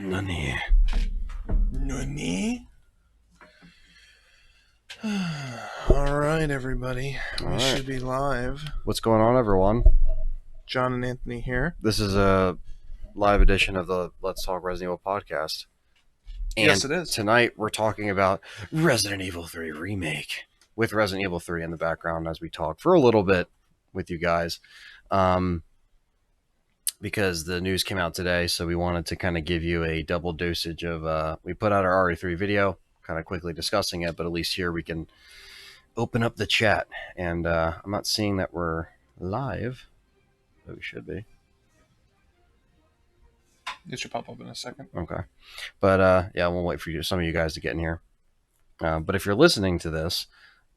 Nani? Nani? All right, everybody. We should be live. What's going on, everyone? John and Anthony here. This is a live edition of the Let's Talk Resident Evil podcast. And yes, it is. Tonight we're talking about Resident Evil 3 Remake with Resident Evil 3 in the background as we talk for a little bit with you guys. Because the news came out today, so we wanted to kind of give you a double dosage of... we put out our RE3 video, kind of quickly discussing it, but at least here we can open up the chat. And I'm not seeing that we're live, but we should be. It should pop up in a second. Okay. But yeah, we'll wait for some of you guys to get in here. But if you're listening to this,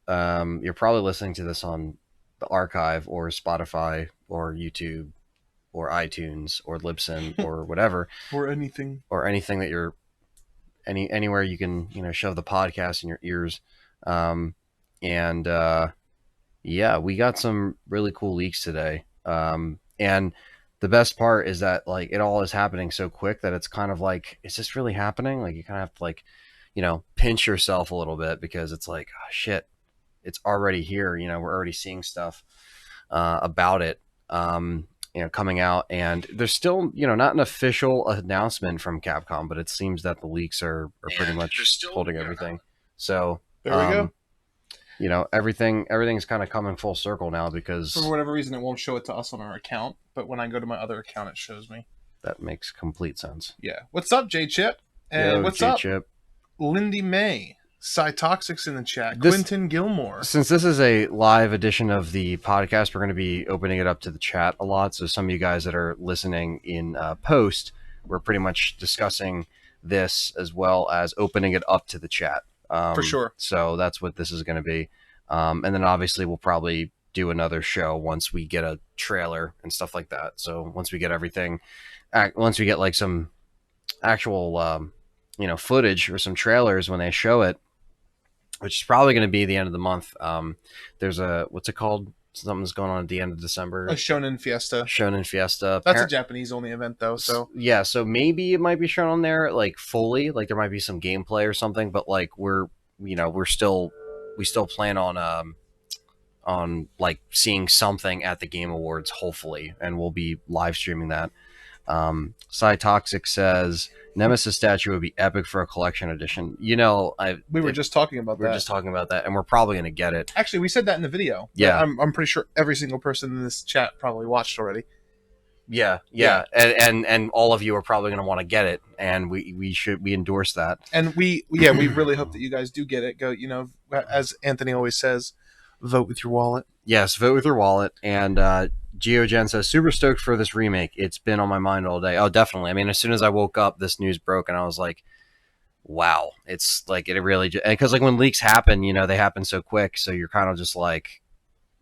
you're probably listening to this on the archive or Spotify or YouTube or iTunes or Libsyn or whatever. Or anything that you're anywhere you can, shove the podcast in your ears. Yeah, we got some really cool leaks today. And the best part is that it all is happening so quick that it's kind of like, is this really happening? You kind of have to pinch yourself a little bit, because it's like, oh, shit, it's already here. We're already seeing stuff about it. Coming out, and there's still, not an official announcement from Capcom, but it seems that the leaks are pretty much holding everything. So there we go. Everything's kind of coming full circle now, because for whatever reason it won't show it to us on our account, but when I go to my other account it shows me. That makes complete sense. Yeah. What's up, J-Chip? And what's J-Chip? Up, Lindy May? Cytoxic's in the chat. Quentin Gilmore. Since this is a live edition of the podcast, we're going to be opening it up to the chat a lot. So some of you guys that are listening in post, we're pretty much discussing this as well as opening it up to the chat. For sure. So that's what this is going to be. And then obviously we'll probably do another show once we get a trailer and stuff like that. So once we get everything, once we get some actual, footage or some trailers when they show it, which is probably going to be the end of the month. There's what's it called? Something's going on at the end of December. A Shonen Fiesta. Shonen Fiesta. That's a Japanese only event though. So yeah, so maybe it might be shown on there fully. There might be some gameplay or something, but we still plan on seeing something at the Game Awards, hopefully, and we'll be live streaming that. Cytoxic says Nemesis statue would be epic for a collection edition. We were just talking about that, and we're probably going to get it. Actually, we said that in the video. Yeah, I'm pretty sure every single person in this chat probably watched already. Yeah. And all of you are probably going to want to get it, and we endorse that. And we really hope that you guys do get it. Go, as Anthony always says, vote with your wallet. Yes, vote with your wallet. And GeoGen says, super stoked for this remake. It's been on my mind all day. Oh, definitely. I mean, as soon as I woke up, this news broke, and I was like, wow. It's it really... Because when leaks happen, they happen so quick, so you're kind of just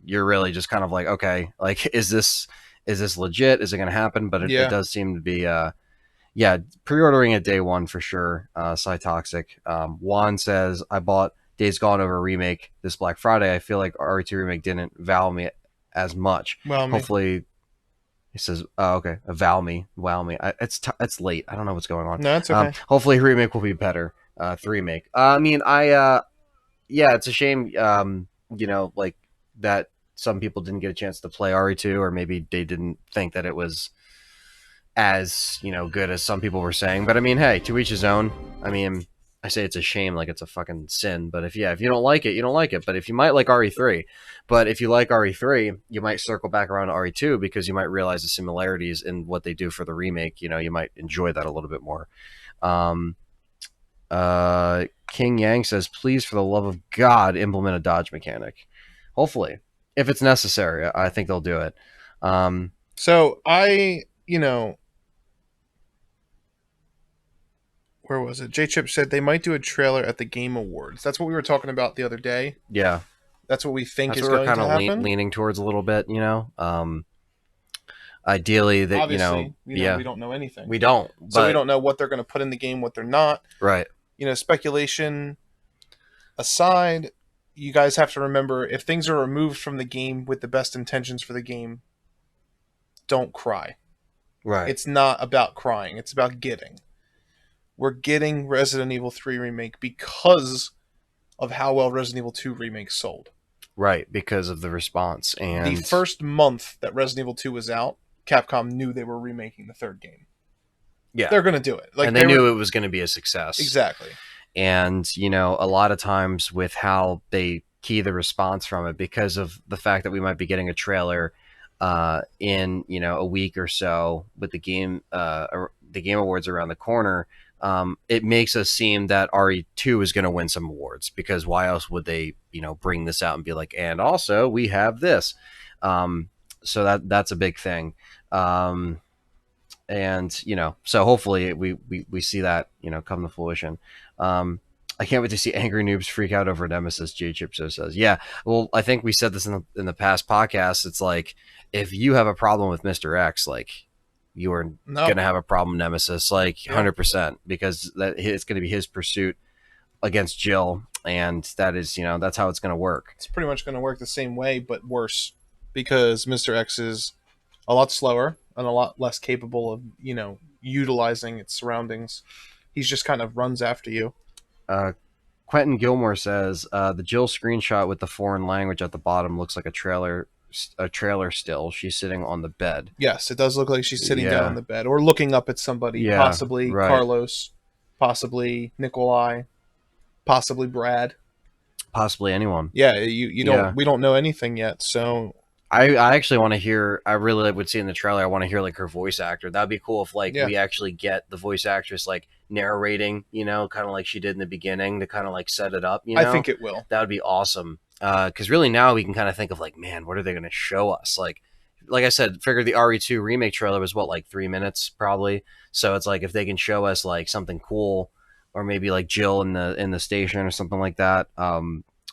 you're really just kind of okay, is this legit? Is it going to happen? But it does seem to be... pre-ordering it day one for sure. Cytoxic. Juan says, I bought Days Gone over Remake this Black Friday. I feel like RE2 Remake didn't wow me as much. Hopefully, he says, "Oh, okay, wow me." It's late. I don't know what's going on. No, it's okay. Hopefully, Remake will be better. Remake. It's a shame. That some people didn't get a chance to play RE2, or maybe they didn't think that it was as good as some people were saying. But I mean, hey, to each his own. I mean, I say it's a shame, it's a fucking sin. But if you don't like it, you don't like it. But if you might like RE3, but if you like RE3, you might circle back around to RE2, because you might realize the similarities in what they do for the remake. You might enjoy that a little bit more. King Yang says, please, for the love of God, implement a dodge mechanic. Hopefully, if it's necessary, I think they'll do it. So I, where was it? J-Chip said they might do a trailer at the Game Awards. That's what we were talking about the other day. Yeah. That's what we think is going to happen. That's what we're kind of leaning towards a little bit, Ideally, that, obviously, we don't know anything. We don't. So we don't know what they're going to put in the game, what they're not. Right. Speculation aside, you guys have to remember, if things are removed from the game with the best intentions for the game, don't cry. Right. It's not about crying. It's about getting. we're getting Resident Evil 3 Remake because of how well Resident Evil 2 Remake sold. Right, because of the response. The And first month that Resident Evil 2 was out, Capcom knew they were remaking the third game. yeah, They're going to do it. Like and they they were knew it was going to be a success. exactly. And a lot of times with how they key the response from it, because of the fact that we might be getting a trailer in a week or so with the Game Awards around the corner. It makes us seem that RE2 is going to win some awards, because why else would they bring this out and be like, and also we have this. So that's a big thing. And so hopefully we see that come to fruition. I can't wait to see angry noobs freak out over Nemesis. J Chipso says, "Yeah, well, I think we said this in the past podcast. It's like, if you have a problem with Mr. X, like, you are No. gonna have a problem with Nemesis, like, Yeah. 100%, because that it's gonna be his pursuit against Jill, and that is that's how it's gonna work." It's pretty much going to work the same way, but worse, because Mr. X is a lot slower and a lot less capable of, utilizing its surroundings. He's just kind of runs after you. Quentin Gilmore says the Jill screenshot with the foreign language at the bottom looks like a trailer. A trailer still. She's sitting on the bed. Yes, it does look like she's sitting Yeah. down on the bed or looking up at somebody, Yeah, possibly right. Carlos, possibly Nikolai, possibly Brad. Possibly anyone. Yeah, you don't Yeah. we don't know anything yet, so I actually want to hear. I really would see in the trailer. I want to hear like her voice actor. That'd be cool if like Yeah. we actually get the voice actress like narrating, kind of like she did in the beginning to kind of like set it up. I think it will. That would be awesome. Because really now we can kind of think of like, man, what are they going to show us? Like I said, figured the RE2 remake trailer was what, like 3 minutes probably. So it's like if they can show us like something cool, or maybe like Jill in the station or something like that,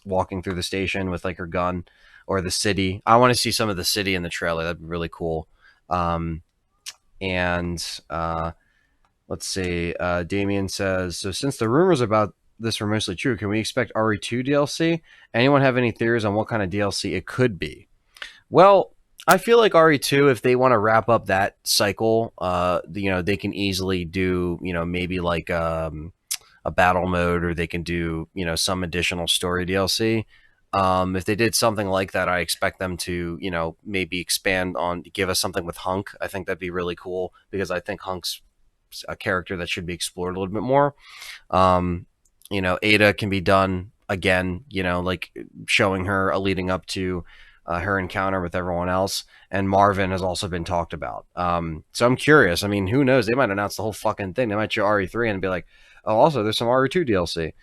walking through the station with like her gun, or the city. I want to see some of the city in the trailer. That'd be really cool. And let's see. Damien says, so since the rumors about this were mostly true, can we expect RE2 DLC? Anyone have any theories on what kind of DLC it could be? Well, I feel like RE2, if they want to wrap up that cycle, they can easily do, maybe like a battle mode, or they can do, some additional story DLC. If they did something like that, I expect them to, maybe expand on, give us something with Hunk. I think that'd be really cool, because I think Hunk's a character that should be explored a little bit more. Ada can be done again, like showing her leading up to her encounter with everyone else. And Marvin has also been talked about. So I'm curious. I mean, who knows? They might announce the whole fucking thing. They might show RE3 and be like, oh, also there's some RE2 DLC.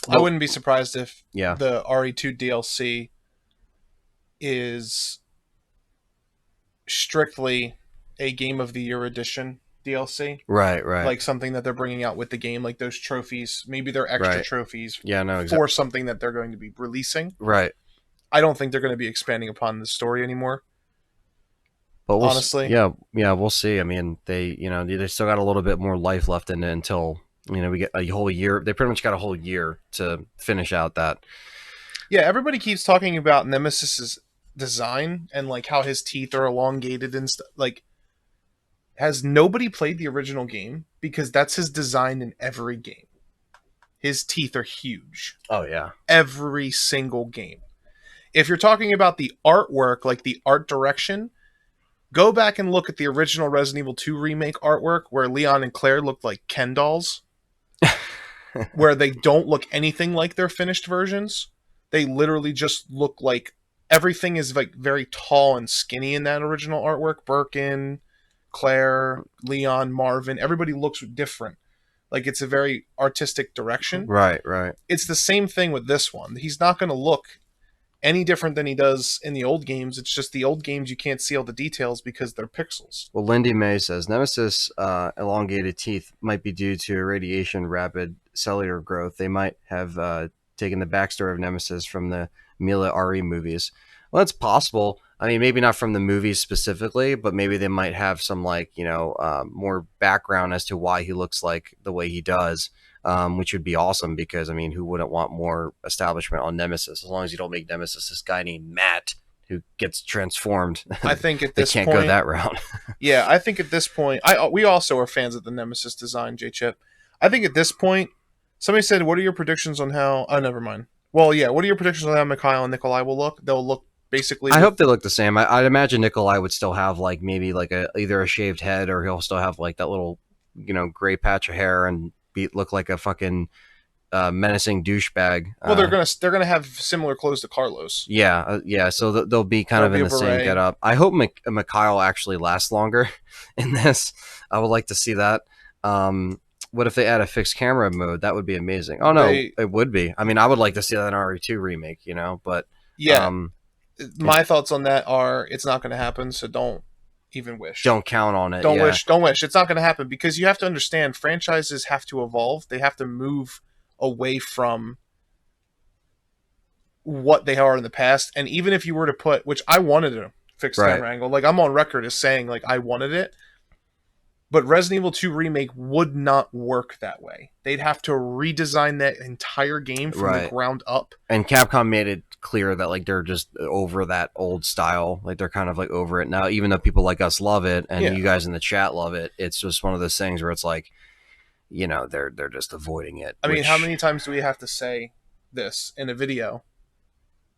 I wouldn't be surprised if Yeah. the RE2 DLC is strictly a Game of the Year edition DLC. Right. Like something that they're bringing out with the game, like those trophies. Maybe they're extra Right. trophies Yeah, no, for exactly. something that they're going to be releasing. Right. I don't think they're going to be expanding upon the story anymore. But honestly. yeah, we'll see. I mean, they still got a little bit more life left in it until we get a whole year. They pretty much got a whole year to finish out that. Yeah, everybody keeps talking about Nemesis's design and like how his teeth are elongated and stuff. Like, has nobody played the original game? Because that's his design in every game. His teeth are huge. Oh yeah, every single game. If you're talking about the artwork, like the art direction, go back and look at the original Resident Evil 2 remake artwork where Leon and Claire looked like Ken dolls, where they don't look anything like their finished versions. They literally just look like everything is like very tall and skinny in that original artwork. Birkin, Claire, Leon, Marvin, everybody looks different. Like it's a very artistic direction. Right. It's the same thing with this one. He's not going to look any different than he does in the old games. It's just the old games you can't see all the details because they're pixels. Well, Lindy May says Nemesis elongated teeth might be due to irradiation rapid cellular growth. They might have taken the backstory of Nemesis from the Mila Ari movies. Well, it's possible. I mean, maybe not from the movies specifically, but maybe they might have some more background as to why he looks like the way he does. Which would be awesome, because I mean, who wouldn't want more establishment on Nemesis, as long as you don't make Nemesis this guy named Matt, who gets transformed. I think at They this can't go point, that route. yeah, I think at this point, I we also are fans of the Nemesis design, J Chip. I think at this point, somebody said, "What are your predictions on how?" Oh, never mind. Well, yeah, what are your predictions on how Mikhail and Nikolai will look? They'll look basically I with hope they look the same. I'd imagine Nikolai would still have like maybe like a either a shaved head or he'll still have like that little gray patch of hair and look like a fucking menacing douchebag. well, they're gonna have similar clothes to Carlos. Yeah. So they'll be kind There'll of be in a the same beret. getup. I hope Mikhail actually lasts longer in this. I would like to see that. Um, what if they add a fixed camera mode? That would be amazing. Oh no, They it would be. I mean, I would like to see that in RE2 remake, but yeah. um, it, My thoughts on that are it's not gonna happen. So don't even wish. don't count on it. Don't Yeah, wish. Don't wish. It's not gonna happen because you have to understand franchises have to evolve. They have to move away from what they are in the past. And even if you were to put, which I wanted a fixed right, camera angle, like I'm on record as saying like I wanted it, but Resident Evil 2 remake would not work that way. They'd have to redesign that entire game from the right. ground up. And Capcom made it clear that like they're just over that old style. Like they're kind of like over it now. Even though people like us love it, and Yeah. you guys in the chat love it, it's just one of those things where it's like, they're just avoiding it. I mean, how Which many times do we have to say this in a video?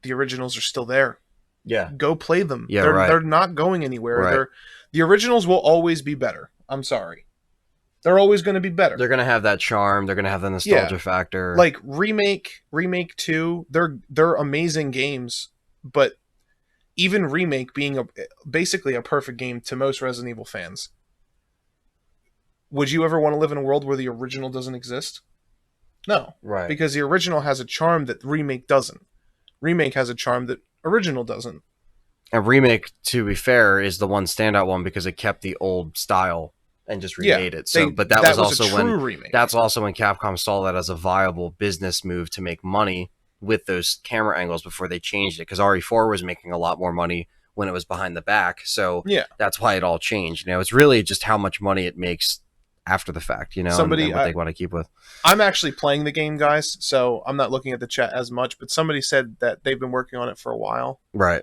The originals are still there. yeah, Go play them. yeah, They're right, not going anywhere. right. The originals will always be better. I'm sorry. They're always going to be better. They're gonna have that charm. They're gonna have the nostalgia Yeah. factor. Like remake 2, they're amazing games, but even remake being basically a perfect game to most Resident Evil fans. Would you ever want to live in a world where the original doesn't exist? No, Right. because the original has a charm that remake doesn't. Remake has a charm that original doesn't. And remake, to be fair, is the one standout one because it kept the old style and just Yeah, remade it. So, but that that was was a also when true remake. Capcom saw that as a viable business move to make money with those camera angles before they changed it. Because RE4 was making a lot more money when it was behind the back, so Yeah. that's why it all changed. It's really just how much money it makes after the fact, Somebody, and what they want to keep with. I'm actually playing the game, guys, so I'm not looking at the chat as much. But somebody said that they've been working on it for a while. Right.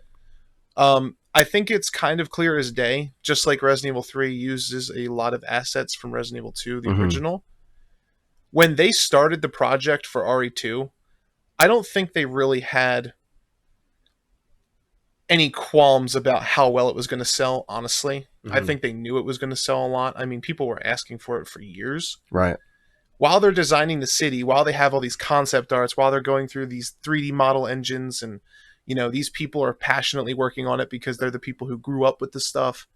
I think it's kind of clear as day, just like Resident Evil 3 uses a lot of assets from Resident Evil 2, the original. When they started the project for RE2, I don't think they really had any qualms about how well it was going to sell, honestly. I think they knew it was going to sell a lot. I mean, people were asking for it for years. Right. While they're designing the city, while they have all these concept arts, while they're going through these 3D model engines, and these people are passionately working on it because they're the people who grew up with the stuff.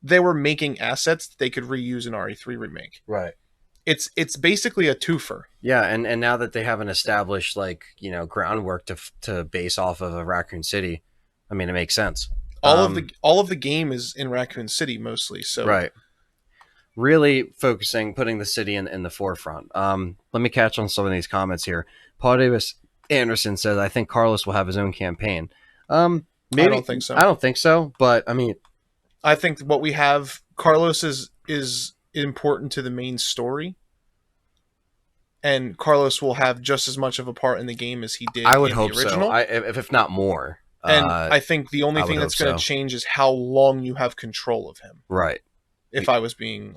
They were making assets that they could reuse in RE3 remake. Right. It's basically a twofer. Yeah, and now that they have an established groundwork to base off of a Raccoon City, I mean it makes sense. All of the game is in Raccoon City mostly. So right, really putting the city in the forefront. Let me catch on some of these comments here. Paul Davis Anderson says, "I think Carlos will have his own campaign." Maybe I don't think so. I don't think so, but I mean, I think what we have, Carlos is important to the main story, and Carlos will have just as much of a part in the game as he did I would in hope the original. so. If not more. And I think the only I would thing that's hope going to so. change is how long you have control of him. Right. If I was being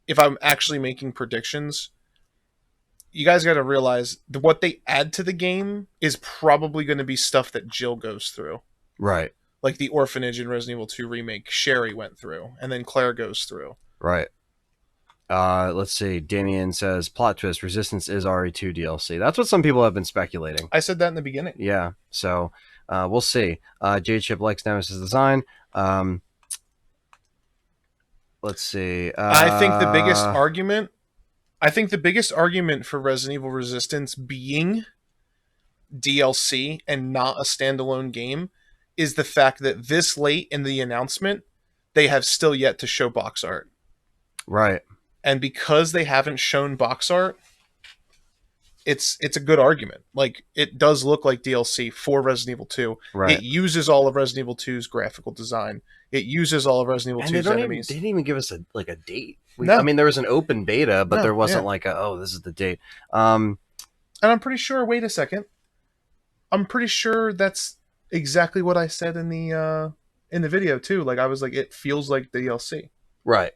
if I'm actually making predictions, you guys got to realize that what they add to the game is probably going to be stuff that Jill goes through. Right. Like the orphanage in Resident Evil 2 remake, Sherry went through, and then Claire goes through. Right. Let's see. Damien says, plot twist, Resistance is RE2 DLC. That's what some people have been speculating. I said that in the beginning. Yeah. So we'll see. J Chip likes Nemesis design. Let's see. I think the biggest argument for Resident Evil Resistance being DLC and not a standalone game is the fact that this late in the announcement, they have still yet to show box art. Right. And because they haven't shown box art, it's a good argument. Like, it does look like DLC for Resident Evil 2. Right. It uses all of Resident Evil 2's graphical design. It uses all of Resident Evil 2's enemies. They didn't even give us a date. No. I mean, there was an open beta, but No, there wasn't yeah. this is the date. And I'm pretty sure, wait a second. I'm pretty sure that's exactly what I said in the video too. Like I was like, it feels like the DLC, Right.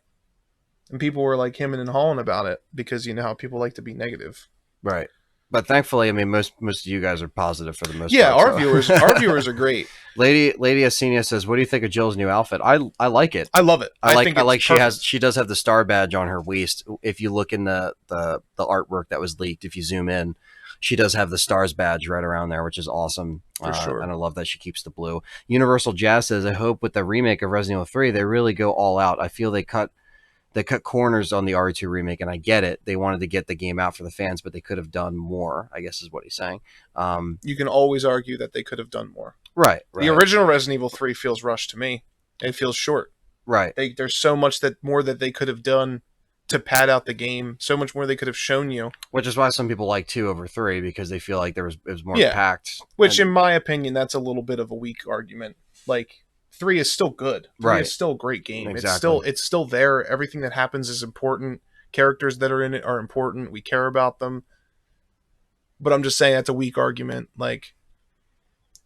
and people were like hemming and hawing about it because you know how people like to be negative. Right. But thankfully, I mean, most of you guys are positive for the most Yeah, part. So, our viewers are great. Lady Asenia says, "What do you think of Jill's new outfit?" I like it. I love it. I think I it's like perfect. she does have the star badge on her waist. If you look in the artwork that was leaked, if you zoom in, she does have the stars badge right around there, which is awesome. For sure. And I love that she keeps the blue. Universal Jazz says, "I hope with the remake of Resident Evil 3, they really go all out. I feel they cut corners on the RE2 remake, and I get it. They wanted to get the game out for the fans, but they could have done more, I guess is what he's saying. You can always argue that they could have done more. Right, The right, original Resident Evil 3 feels rushed to me. It feels short. right. There's so much that more that they could have done to pad out the game. So much more they could have shown you. Which is why some people like 2 over 3 because they feel like it was more Yeah, packed. which And in my opinion, that's a little bit of a weak argument. Like 3 is still good. 3 right, is still a great game. exactly. It's still there. Everything that happens is important. Characters that are in it are important. We care about them. But I'm just saying that's a weak argument. Like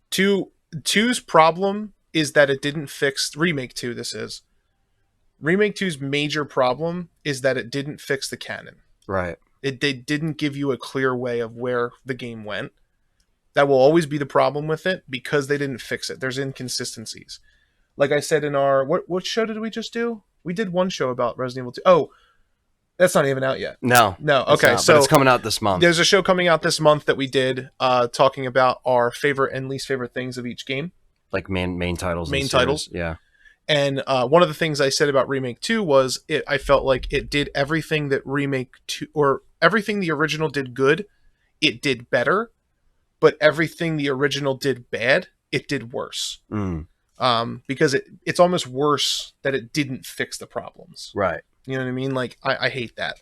two's problem is that it didn't fix remake 2 this is. Remake two's major problem is that it didn't fix the canon. Right. They didn't give you a clear way of where the game went. That will always be the problem with it because they didn't fix it. There's inconsistencies. Like I said in our what show did we just do? We did one show about Resident Evil 2. Oh, that's not even out yet. No. No. It's Okay, not, but so it's coming out this month. there's a show coming out this month that we did talking about our favorite and least favorite things of each game. Like main titles. Main titles. Yeah. And one of the things I said about Remake 2 was I felt like it did everything that Remake 2, or everything the original did good, it did better, but everything the original did bad, it did worse. Because it's almost worse that it didn't fix the problems. Right. You know what I mean? Like, I hate that.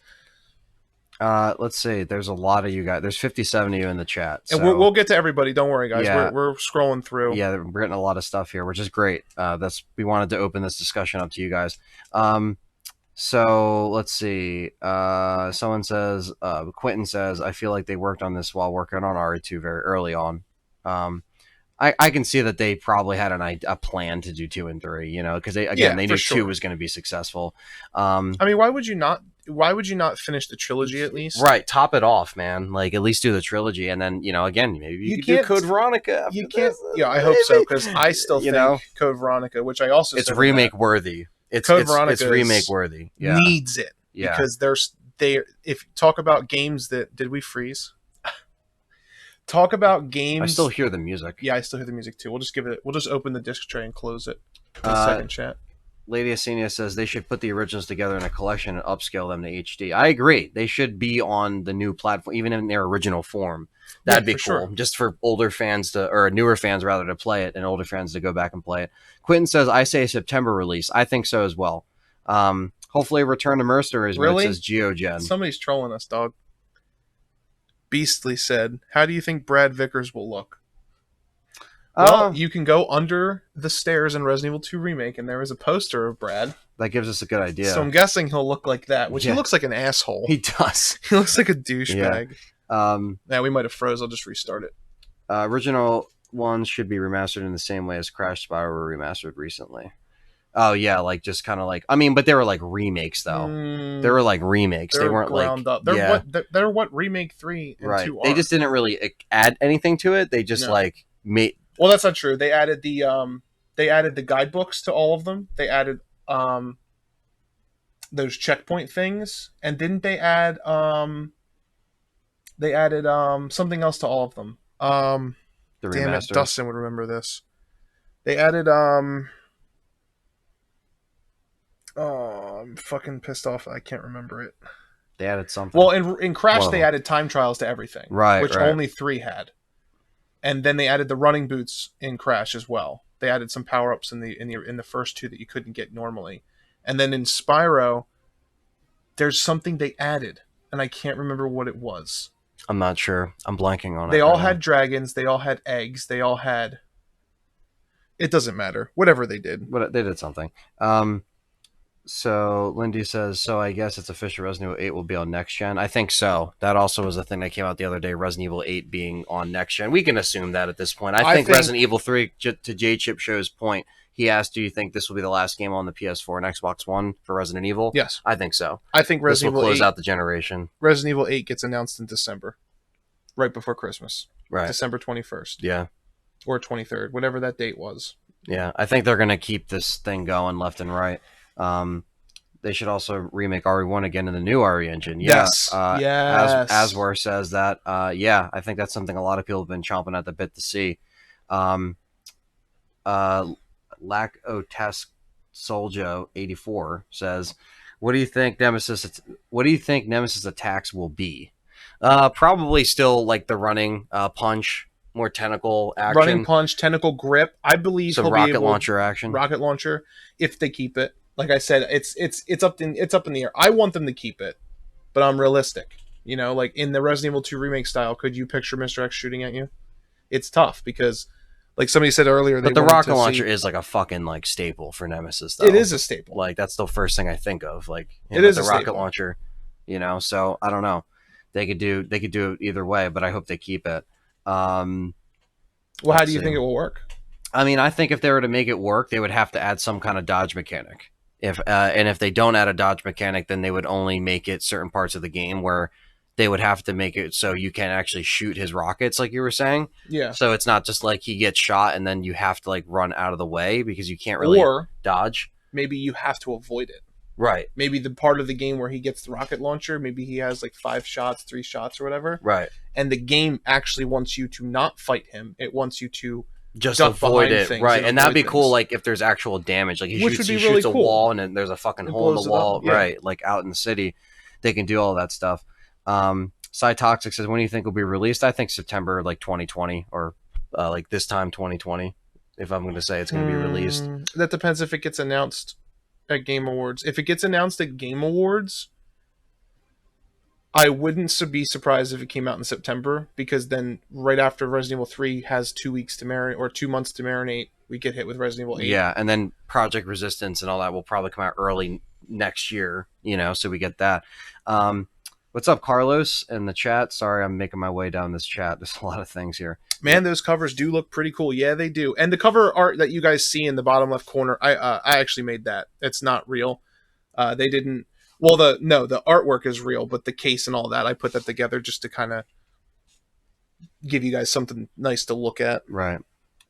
Let's see. There's a lot of you guys. There's 57 of you in the chat. So. And we'll get to everybody. Don't worry, guys. Yeah. We're scrolling through. Yeah, we're getting a lot of stuff here, which is great. We wanted to open this discussion up to you guys. So let's see. Someone says, Quentin says, I feel like they worked on this while working on RE2 very early on. I can see that they probably had a plan to do 2 and 3, you know, because they knew sure. 2 was going to be successful. I mean, why would you not finish the trilogy at least? Right, top it off, man. Like at least do the trilogy, and then again, maybe you could do Code Veronica. You can't. Yeah, I hope so because I still think Code Veronica, which I also it's remake worthy. It's remake worthy. Yeah. Needs it. Yeah, because if talk about games that did we freeze? Talk about games. I still hear the music. Yeah, I still hear the music too. We'll just open the disc tray and close it. Second chat. Lady Asenia says they should put the originals together in a collection and upscale them to HD. I agree. They should be on the new platform, even in their original form. That'd be cool. Sure. Just for older fans or newer fans rather to play it and older fans to go back and play it. Quentin says, I say September release. I think so as well. Hopefully Return to Mercenaries really? Says GeoGen. Somebody's trolling us, dog. Beastly said, how do you think Brad Vickers will look? Well, you can go under the stairs in Resident Evil 2 Remake, and there is a poster of Brad. That gives us a good idea. So I'm guessing he'll look like that, which he looks like an asshole. He does. He looks like a douchebag. Yeah. We might have froze. I'll just restart it. Original ones should be remastered in the same way as Crash Spyro were remastered recently. Oh, yeah, like just kind of like... I mean, but they were like remakes, though. They were like remakes. They weren't ground like... up. They're what Remake 3 and 2 are. They just didn't really add anything to it. They just like made... Well, that's not true. They added the guidebooks to all of them. They added those checkpoint things, and didn't they add something else to all of them? Damn it, Dustin would remember this. They added oh, I'm fucking pissed off. I can't remember it. They added something. Well, in Crash, they added time trials to everything, which only 3 had. And then they added the running boots in Crash as well. They added some power ups in the first 2 that you couldn't get normally. And then in Spyro, there's something they added, and I can't remember what it was. I'm not sure. I'm blanking on it. They all had dragons. They all had eggs. They all had. It doesn't matter. Whatever they did. They did something. So Lindy says, so I guess it's official Resident Evil 8 will be on next gen. I think so. That also was a thing that came out the other day, Resident Evil 8 being on next gen. We can assume that at this point. I I think think Resident Evil 3, to J Chip Show's point, he asked, do you think this will be the last game on the PS4 and Xbox One for Resident Evil? yes. I think so. I think This will close out the generation. Resident Evil 8 gets announced in December, right before Christmas. Right. December 21st. Yeah. Or 23rd, whatever that date was. Yeah. I think they're going to keep this thing going left and right. They should also remake RE1 again in the new RE engine. Yeah. Yes. Yes. Aswar says that. Yeah, I think that's something a lot of people have been chomping at the bit to see. Um, Lacotesk Soljo 84 says, "What do you think Nemesis? What do you think Nemesis attacks will be? Probably still like the running punch, more tentacle action, Running punch, tentacle grip. I believe some he'll rocket be able, launcher action. rocket launcher, if they keep it. Like I said, it's up in the air. I want them to keep it, but I'm realistic. You know, like in the Resident Evil 2 remake style, could you picture Mr. X shooting at you? It's tough because, like somebody said earlier, But the rocket launcher is like a fucking like staple for Nemesis. Though. It is a staple. Like that's the first thing I think of. Like it is the a rocket staple. launcher. You know, so I don't know. They could do it either way, but I hope they keep it. Well, how do you think it will work? I mean, I think if they were to make it work, they would have to add some kind of dodge mechanic. If they don't add a dodge mechanic, then they would only make it certain parts of the game where they would have to make it so you can actually shoot his rockets, like you were saying. Yeah. So it's not just like he gets shot and then you have to like run out of the way because you can't really dodge. Maybe you have to avoid it. Right. Maybe the part of the game where he gets the rocket launcher, maybe he has like 5 shots, 3 shots, or whatever. Right. And the game actually wants you to not fight him. It wants you to just avoid it, right? And that'd be things. Cool, like if there's actual damage, like he shoots really a wall, and then there's a fucking hole in the wall, right? Like out in the city, they can do all that stuff. Cytoxic says, when do you think will be released? I think September, like 2020, or like this time 2020. If I'm going to say it's going to be released, that depends if it gets announced at Game Awards. If it gets announced at Game Awards, I wouldn't be surprised if it came out in September, because then right after Resident Evil 3 has 2 weeks to marinate, or 2 months to marinate, we get hit with Resident Evil 8. Yeah, and then Project Resistance and all that will probably come out early next year, you know, so we get that. What's up, Carlos, in the chat? Sorry, I'm making my way down this chat. There's a lot of things here. Man, those covers do look pretty cool. Yeah, they do. And the cover art that you guys see in the bottom left corner, I actually made that. It's not real. They didn't... Well, the artwork is real, but the case and all that, I put that together just to kind of give you guys something nice to look at. Right.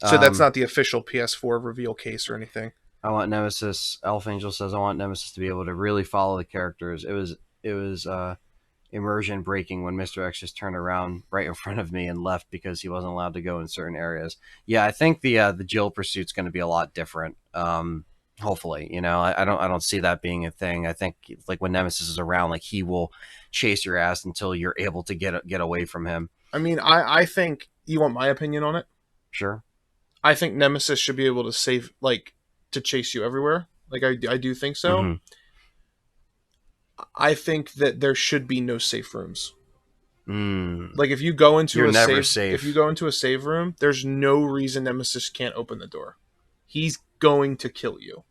So that's not the official PS4 reveal case or anything. I want Nemesis. Elf Angel says, I want Nemesis to be able to really follow the characters. It was immersion breaking when Mr. X just turned around right in front of me and left because he wasn't allowed to go in certain areas. Yeah, I think the Jill pursuit's going to be a lot different. Hopefully, you know, I don't see that being a thing. I think like when Nemesis is around, like he will chase your ass until you're able to get away from him. I mean, I think, you want my opinion on it? Sure. I think Nemesis should be able to save, like, to chase you everywhere. Like I do think so. Mm-hmm. I think that there should be no safe rooms. Mm. Like if you go into You're a never save, safe. if you go into a save room, there's no reason Nemesis can't open the door. He's going to kill you.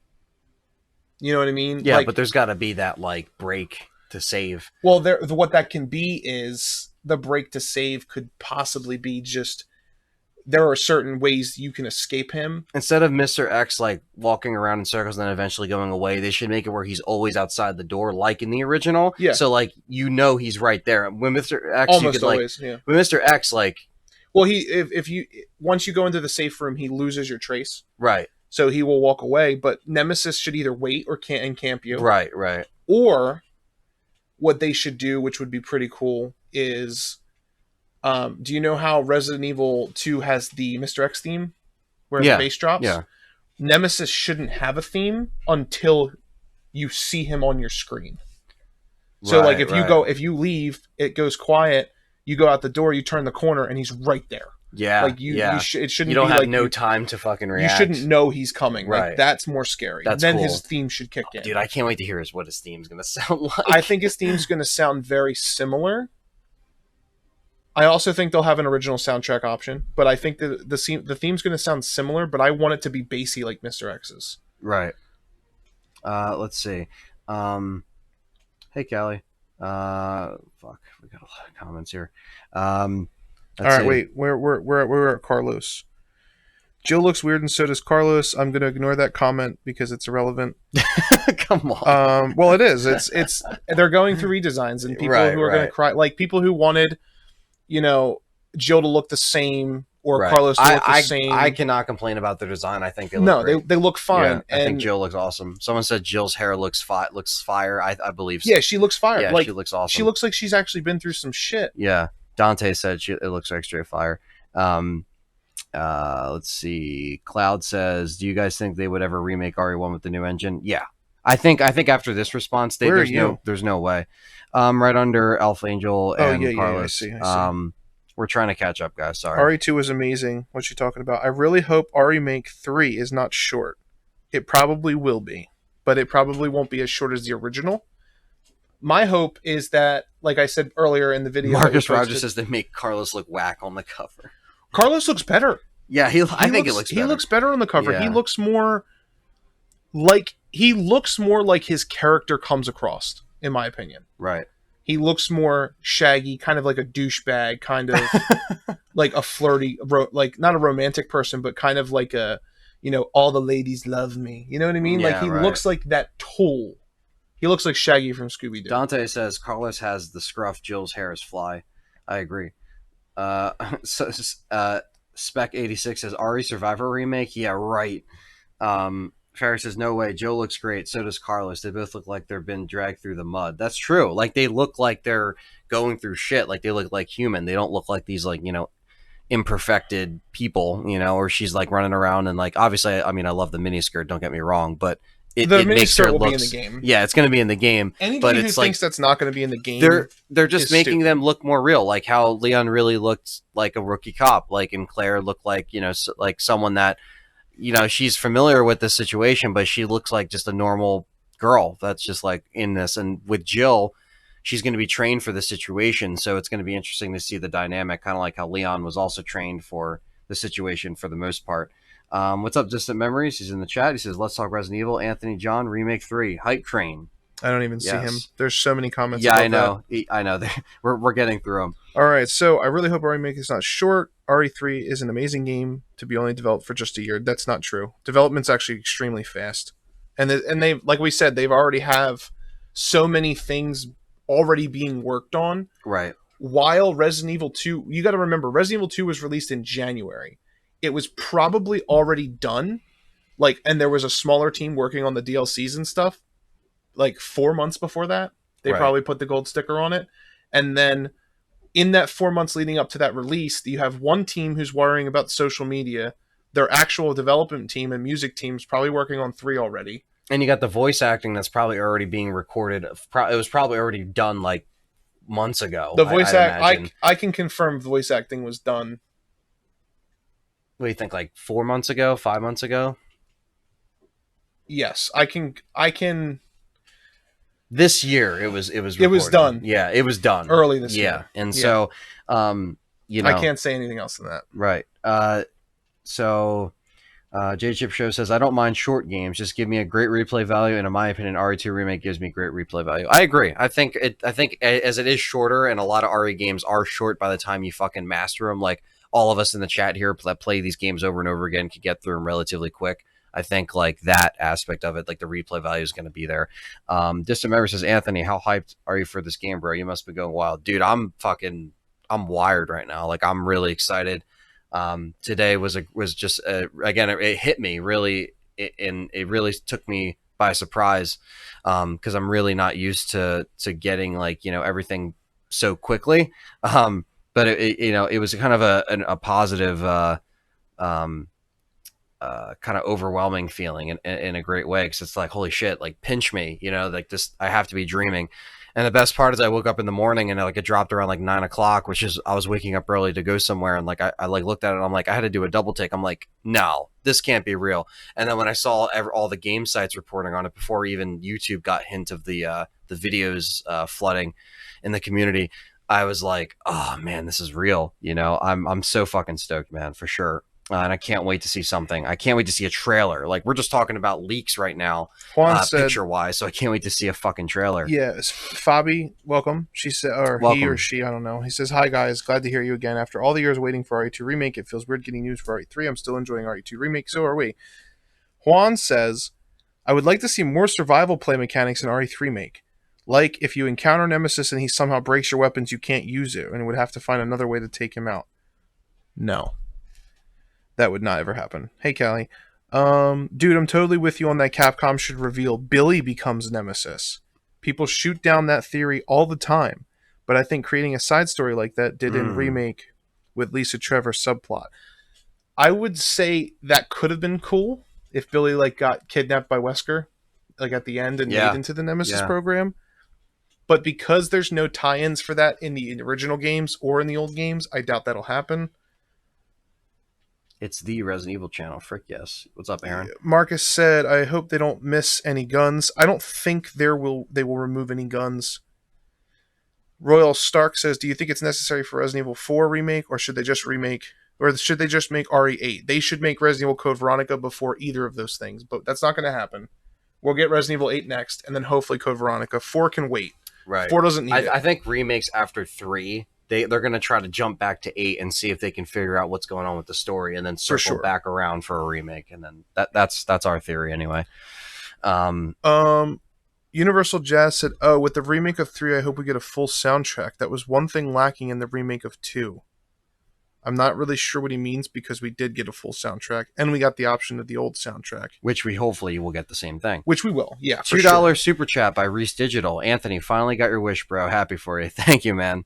You know what I mean? Yeah, like, but there's got to be that like break to save. Well, what that can be is the break to save could possibly be just there are certain ways you can escape him. Instead of Mr. X like walking around in circles and then eventually going away, they should make it where he's always outside the door, like in the original. Yeah. So like you know he's right there. When Mr. X, almost you could always, like yeah. when Mr. X like. Well, if you once you go into the safe room, he loses your trace. Right. So he will walk away, but Nemesis should either wait or can't camp you. Right. Or what they should do, which would be pretty cool, is do you know how Resident Evil 2 has the Mr. X theme? Where the bass drops? Yeah. Nemesis shouldn't have a theme until you see him on your screen. So like if you leave, it goes quiet, you go out the door, you turn the corner, and he's right there. Yeah. Like it shouldn't. You don't be have like no time to fucking react. You shouldn't know he's coming. Right. Like, that's more scary. That's then cool. his theme should kick in. Dude, I can't wait to hear what his theme's gonna sound like. I think his theme's gonna sound very similar. I also think they'll have an original soundtrack option, but I think that the theme's gonna sound similar. But I want it to be bassy like Mr. X's. Right. Let's see. Hey, Callie. Fuck, we got a lot of comments here. Um, All let's right, see. wait. We're at Carlos. Jill looks weird, and so does Carlos. I'm gonna ignore that comment because it's irrelevant. Come on. Well, it is. It's they're going through redesigns, and people Right, who are gonna right, cry, like people who wanted, you know, Jill to look the same or right. Carlos to look the I same. cannot complain about the design. I think they look No, they great. they look Yeah, fine, I think and Jill looks awesome. Someone said Jill's hair looks fire. I believe. yeah, she looks fire. Yeah, she Like looks she awesome. looks like she's actually been through some shit. Yeah, Dante said it looks like straight fire. Um, let's see. Cloud says, "Do you guys think they would ever remake RE1 with the new engine?" Yeah, I think after this response, Where are you? there's no way. Right under Elf Angel Oh yeah, and yeah, yeah. I Carlos. see. I see. We're trying to catch up, guys. Sorry. RE2 is amazing. What you talking about? I really hope Remake 3 is not short. It probably will be, but it probably won't be as short as the original. My hope is that, like I said earlier in the video that we Marcus Rogers posted, says they make Carlos look whack on the cover. Carlos looks better. Yeah, I think it looks He better. looks better on the cover. Yeah, He looks more like his character comes across, in my opinion. right. He looks more shaggy, kind of like a douchebag, kind of like a flirty, like not a romantic person, but kind of like a, all the ladies love me. You know what I mean? Like Yeah, he right. looks like that tool. He looks like Shaggy from Scooby Doo. Dante says Carlos has the scruff. Jill's hair is fly. I agree. Uh, so, Spec86 says RE Survivor remake. Yeah, right. Ferris says no way. Joe looks great. So does Carlos. They both look like they've been dragged through the mud. That's true. Like they look like they're going through shit. Like they look like human. They don't look like these like imperfected people. Or she's like running around and like obviously. I mean, I love the miniskirt. Don't get me wrong, but The it makes her miniskirt will be in the looks. game. Yeah, it's going to be in the game, but Anybody who it's like thinks that's not going to be in the game they're just is making stupid. them look more real, like how Leon really looked like a rookie cop, like and Claire looked like like someone that she's familiar with the situation, but she looks like just a normal girl that's just like in this. And with Jill, she's going to be trained for the situation, so it's going to be interesting to see the dynamic, kind of like how Leon was also trained for the situation for the most part. What's up, Distant Memories? He's in the chat. He says, "Let's talk Resident Evil." Anthony John Remake 3 hype train. I don't even see him. Yes. There's so many comments Yeah, I about that. know. I know. We're getting through them. All right, so I really hope Remake is not short. RE3 is an amazing game to be only developed for just a year. That's not true. Development's actually extremely fast, and they like we said they've already have so many things already being worked on. Right. While Resident Evil 2, you got to remember Resident Evil 2 was released in January. It was probably already done, like, and there was a smaller team working on the DLCs and stuff. Like 4 months before that, they Right. probably put the gold sticker on it, and then in that 4 months leading up to that release, you have one team who's worrying about social media. Their actual development team and music team's probably working on 3 already. And you got the voice acting that's probably already being recorded. It was probably already done like months ago. The voice I'd imagine. I can confirm voice acting was done. What do you think? Like 4 months ago, 5 months ago? Yes, I can. This year it was recorded. It was done. Yeah, it was done Early this yeah. year. And Yeah. so I can't say anything else than that. right. So J Chip Show says, I don't mind short games. Just give me a great replay value. And in my opinion, RE2 Remake gives me great replay value. I agree. I think as it is shorter, and a lot of RE games are short by the time you fucking master them. Like all of us in the chat here that play these games over and over again can get through them relatively quick. I think like that aspect of it, like the replay value is going to be there. Distant Memory says, Anthony, how hyped are you for this game, bro? You must be going wild. Dude, I'm wired right now. Like I'm really excited. Today was just again it hit me really, and it really took me by surprise because I'm really not used to getting like everything so quickly. But it was kind of a positive kind of overwhelming feeling in a great way, because it's like, holy shit, like pinch me, like this, I have to be dreaming. And the best part is I woke up in the morning and like it dropped around like 9 o'clock, which is I was waking up early to go somewhere, and like I like looked at it and I'm like, I had to do a double take. I'm like, no, this can't be real. And then when I saw all the game sites reporting on it before even YouTube got hint of the videos flooding in the community, I was like, oh man, this is real. I'm so fucking stoked, man, for sure. And I can't wait to see something. I can't wait to see a trailer. Like, we're just talking about leaks right now, Juan said, picture wise. So I can't wait to see a fucking trailer. yes, Fabi, welcome. She said, or he or Welcome. she, I don't know. He says, hi guys, glad to hear you again. After all the years waiting for RE2 Remake, it feels weird getting news for RE3. I'm still enjoying RE2 Remake, so are we. Juan says, I would like to see more survival play mechanics in RE3 Remake. Like, if you encounter Nemesis and he somehow breaks your weapons, you can't use it, and would have to find another way to take him out. No. That would not ever happen. Hey, Callie. Dude, I'm totally with you on that. Capcom should reveal Billy becomes Nemesis. People shoot down that theory all the time, but I think creating a side story like that did in Remake with Lisa Trevor subplot. I would say that could have been cool if Billy like got kidnapped by Wesker, like at the end and made into the Nemesis program. But because there's no tie-ins for that in the original games or in the old games, I doubt that'll happen. It's the Resident Evil channel. Frick yes. What's up, Aaron? Marcus said, I hope they don't miss any guns. I don't think they will remove any guns. Royal Stark says, do you think it's necessary for Resident Evil 4 remake, or should they just make RE8? They should make Resident Evil Code Veronica before either of those things, but that's not going to happen. We'll get Resident Evil 8 next, and then hopefully Code Veronica. 4 can wait. Right. 4 doesn't need it. I think remakes after 3, they're going to try to jump back to 8 and see if they can figure out what's going on with the story, and then circle back around for a remake, and then that's our theory anyway. Universal Jazz said, oh, with the remake of 3, I hope we get a full soundtrack. That was one thing lacking in the remake of 2. I'm not really sure what he means, because we did get a full soundtrack, and we got the option of the old soundtrack. Which we hopefully will get the same thing. Which we will, yeah. $2 super chat by Reese Digital. Anthony, finally got your wish, bro. Happy for you. Thank you, man.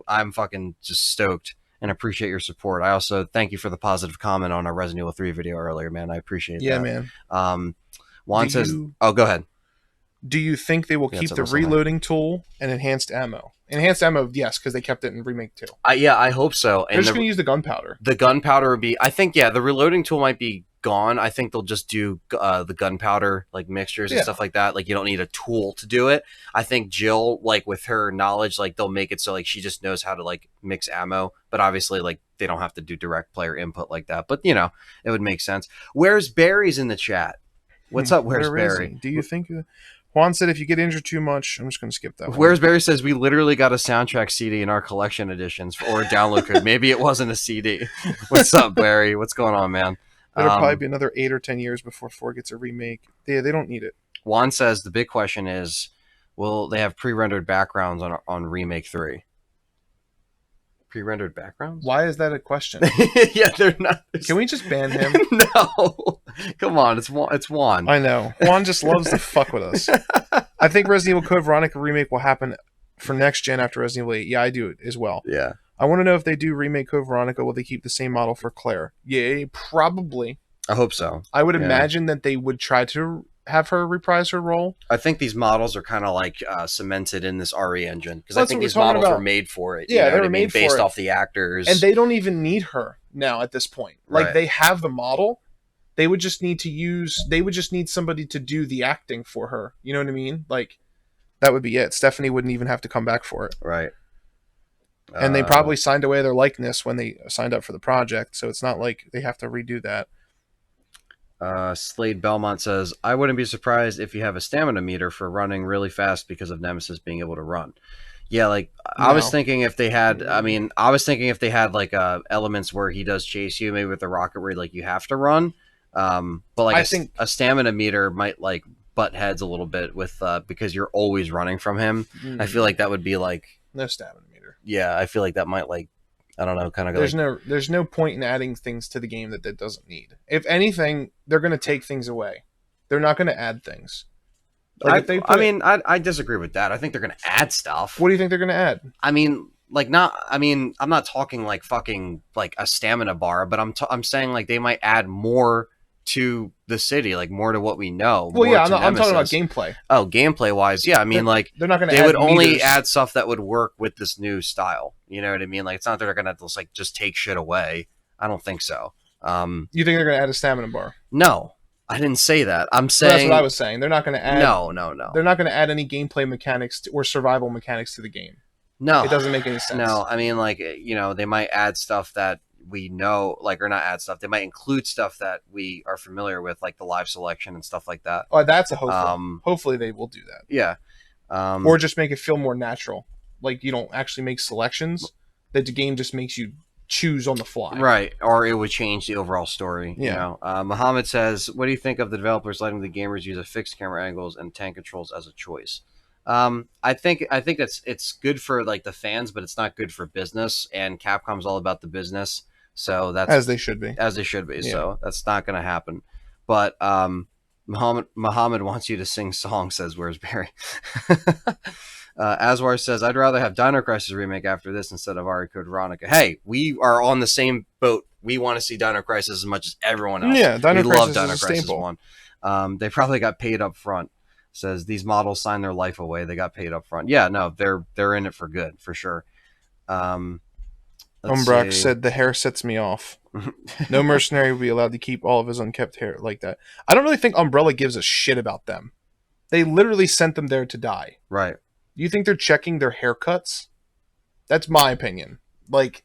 I'm fucking just stoked and appreciate your support. I also thank you for the positive comment on our Resident Evil 3 video earlier, man. I appreciate that. Yeah, man. Juan says, oh, go ahead. Do you think they will keep the reloading tool and enhanced ammo? Enhanced ammo, yes, because they kept it in Remake 2. Yeah, I hope so. They're just going to use the gunpowder. The gunpowder would be, I think, yeah, the reloading tool might be gone. I think they'll just do the gunpowder, like mixtures and stuff like that. Like, you don't need a tool to do it. I think Jill, like, with her knowledge, like, they'll make it so, like, she just knows how to, like, mix ammo. But obviously, like, they don't have to do direct player input like that. But, you know, it would make sense. Where's Barry's in the chat? What's up, Where's Barry? Do you think... Juan said, if you get injured too much, I'm just going to skip that one. Where's Barry says, we literally got a soundtrack CD in our collection editions or a download code. Maybe it wasn't a CD. What's up, Barry? What's going on, man? It'll probably be another 8 or 10 years before 4 gets a remake. Yeah, they don't need it. Juan says, the big question is, will they have pre-rendered backgrounds on Remake 3? Pre-rendered backgrounds? Why is that a question? Yeah, they're not. Can we just ban him? No. Come on, it's Juan. I know. Juan just loves to fuck with us. I think Resident Evil Code Veronica remake will happen for next gen after Resident Evil 8. Yeah, I do as well. Yeah. I want to know if they do remake Code Veronica, will they keep the same model for Claire? Yeah, probably. I hope so. I would imagine that they would try to have her reprise her role. I think these models are kind of like cemented in this RE engine, because I think these models were made for it. Yeah, they were made based off the actors, and they don't even need her now at this point. Like they have the model, they would just need to use. They would just need somebody to do the acting for her. You know what I mean? Like that would be it. Stephanie wouldn't even have to come back for it. Right. And they probably signed away their likeness when they signed up for the project, so it's not like they have to redo that. Slade Belmont says, I wouldn't be surprised if you have a stamina meter for running really fast because of Nemesis being able to run. Yeah, like I was thinking if they had, like elements where he does chase you, maybe with the rocket where like you have to run. But like I think a stamina meter might like butt heads a little bit with because you're always running from him. I feel like that would be like no stamina meter. Yeah, I feel like that might like I don't know, kind of. There's no point in adding things to the game that doesn't need. If anything, they're going to take things away. They're not going to add things. Like I disagree with that. I think they're going to add stuff. What do you think they're going to add? I mean, I'm not talking like fucking like a stamina bar, but I'm saying like they might add more to the city, like more to what we know. Well, yeah, I'm talking about gameplay. Oh, gameplay wise, yeah. I mean, they're not going to. They would only add stuff that would work with this new style. You know what I mean? Like it's not that they're going to like just take shit away. I don't think so. You think they're going to add a stamina bar? No, I didn't say that. I'm saying that's what I was saying. They're not going to add. No. They're not going to add any gameplay mechanics or survival mechanics to the game. No, it doesn't make any sense. No, I mean, like they might add stuff that we know, like, or not add stuff. They might include stuff that we are familiar with, like the live selection and stuff like that. Oh, that's a hopeful. Um, Hopefully they will do that, yeah. or just make it feel more natural. Like you don't actually make selections; that the game just makes you choose on the fly. Right, or it would change the overall story. Yeah. You know, Muhammad says, "What do you think of the developers letting the gamers use a fixed camera angles and tank controls as a choice?" I think it's good for like the fans, but it's not good for business. And Capcom's all about the business, so that's As they should be. as they should be. Yeah. So that's not going to happen. But Muhammad wants you to sing songs. Says Where's Barry? Aswar says, I'd rather have Dino Crisis remake after this instead of RE Code Veronica. Hey, we are on the same boat. We want to see Dino Crisis as much as everyone else. Yeah, Dino we Crisis love is Dino a Crisis staple. 1. They probably got paid up front. Says these models signed their life away. They got paid up front. Yeah, no, they're in it for good, for sure. Umbrox said the hair sets me off. No mercenary would be allowed to keep all of his unkept hair like that. I don't really think Umbrella gives a shit about them. They literally sent them there to die. Right. Do you think they're checking their haircuts? That's my opinion. Like,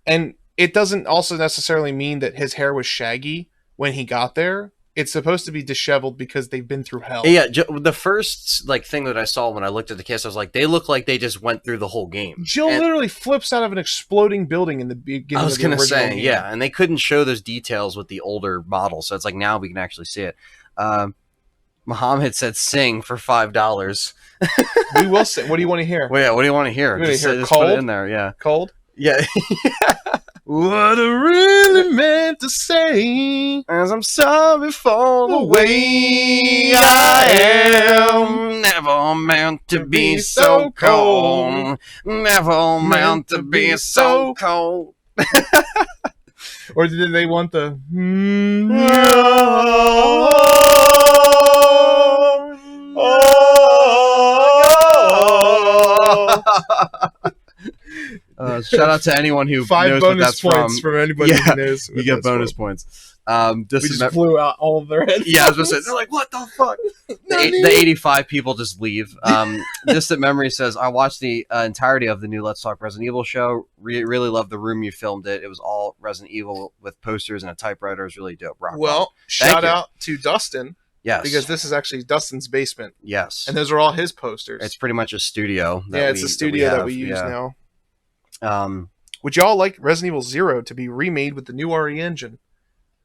and it doesn't also necessarily mean that his hair was shaggy when he got there. It's supposed to be disheveled because they've been through hell. Yeah, the first like thing that I saw when I looked at the cast, I was like, they look like they just went through the whole game. Jill literally flips out of an exploding building in the beginning. I was going to say, game. yeah, and they couldn't show those details with the older model, so it's like now we can actually see it. Muhammad said, "Sing for $5." We will sing. What do you want to hear? Well, yeah, what do you want to hear? Just Cold? Put it in there, yeah. Cold? Yeah. What I really meant to say, as I'm sorry for the way I am. Never meant to be so cold. Never meant to be so cold. Or did they want the... Shout out to anyone who 5 knows bonus what that's points from anybody who knows. You get bonus points. We just blew out all of their heads. Yeah, I was gonna say, they're like, what the fuck? The 85 people just leave. Distant Memory says, I watched the entirety of the new Let's Talk Resident Evil show. Really loved the room you filmed it. It was all Resident Evil with posters and a typewriter. It was really dope. Well, shout out to Dustin. Yes. Because this is actually Dustin's basement. Yes. And those are all his posters. It's pretty much a studio. It's a studio that we use now. Would y'all like Resident Evil 0 to be remade with the new RE engine?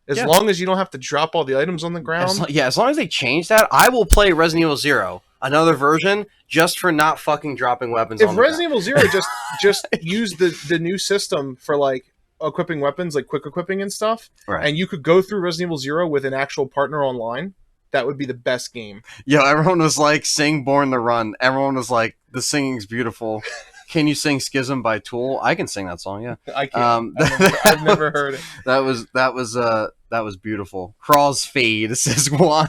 As long as you don't have to drop all the items on the ground? As long as they change that, I will play Resident Evil 0, another version, just for not fucking dropping weapons on the ground. If Resident Evil 0 just used the new system for, like, equipping weapons, like quick equipping and stuff, and you could go through Resident Evil 0 with an actual partner online, that would be the best game. Yeah, everyone was like, sing Born to Run. Everyone was like, the singing's beautiful. Can you sing Schism by Tool? I can sing that song, yeah. I can't. I've never heard it. That was beautiful. Crossfade, says Juan.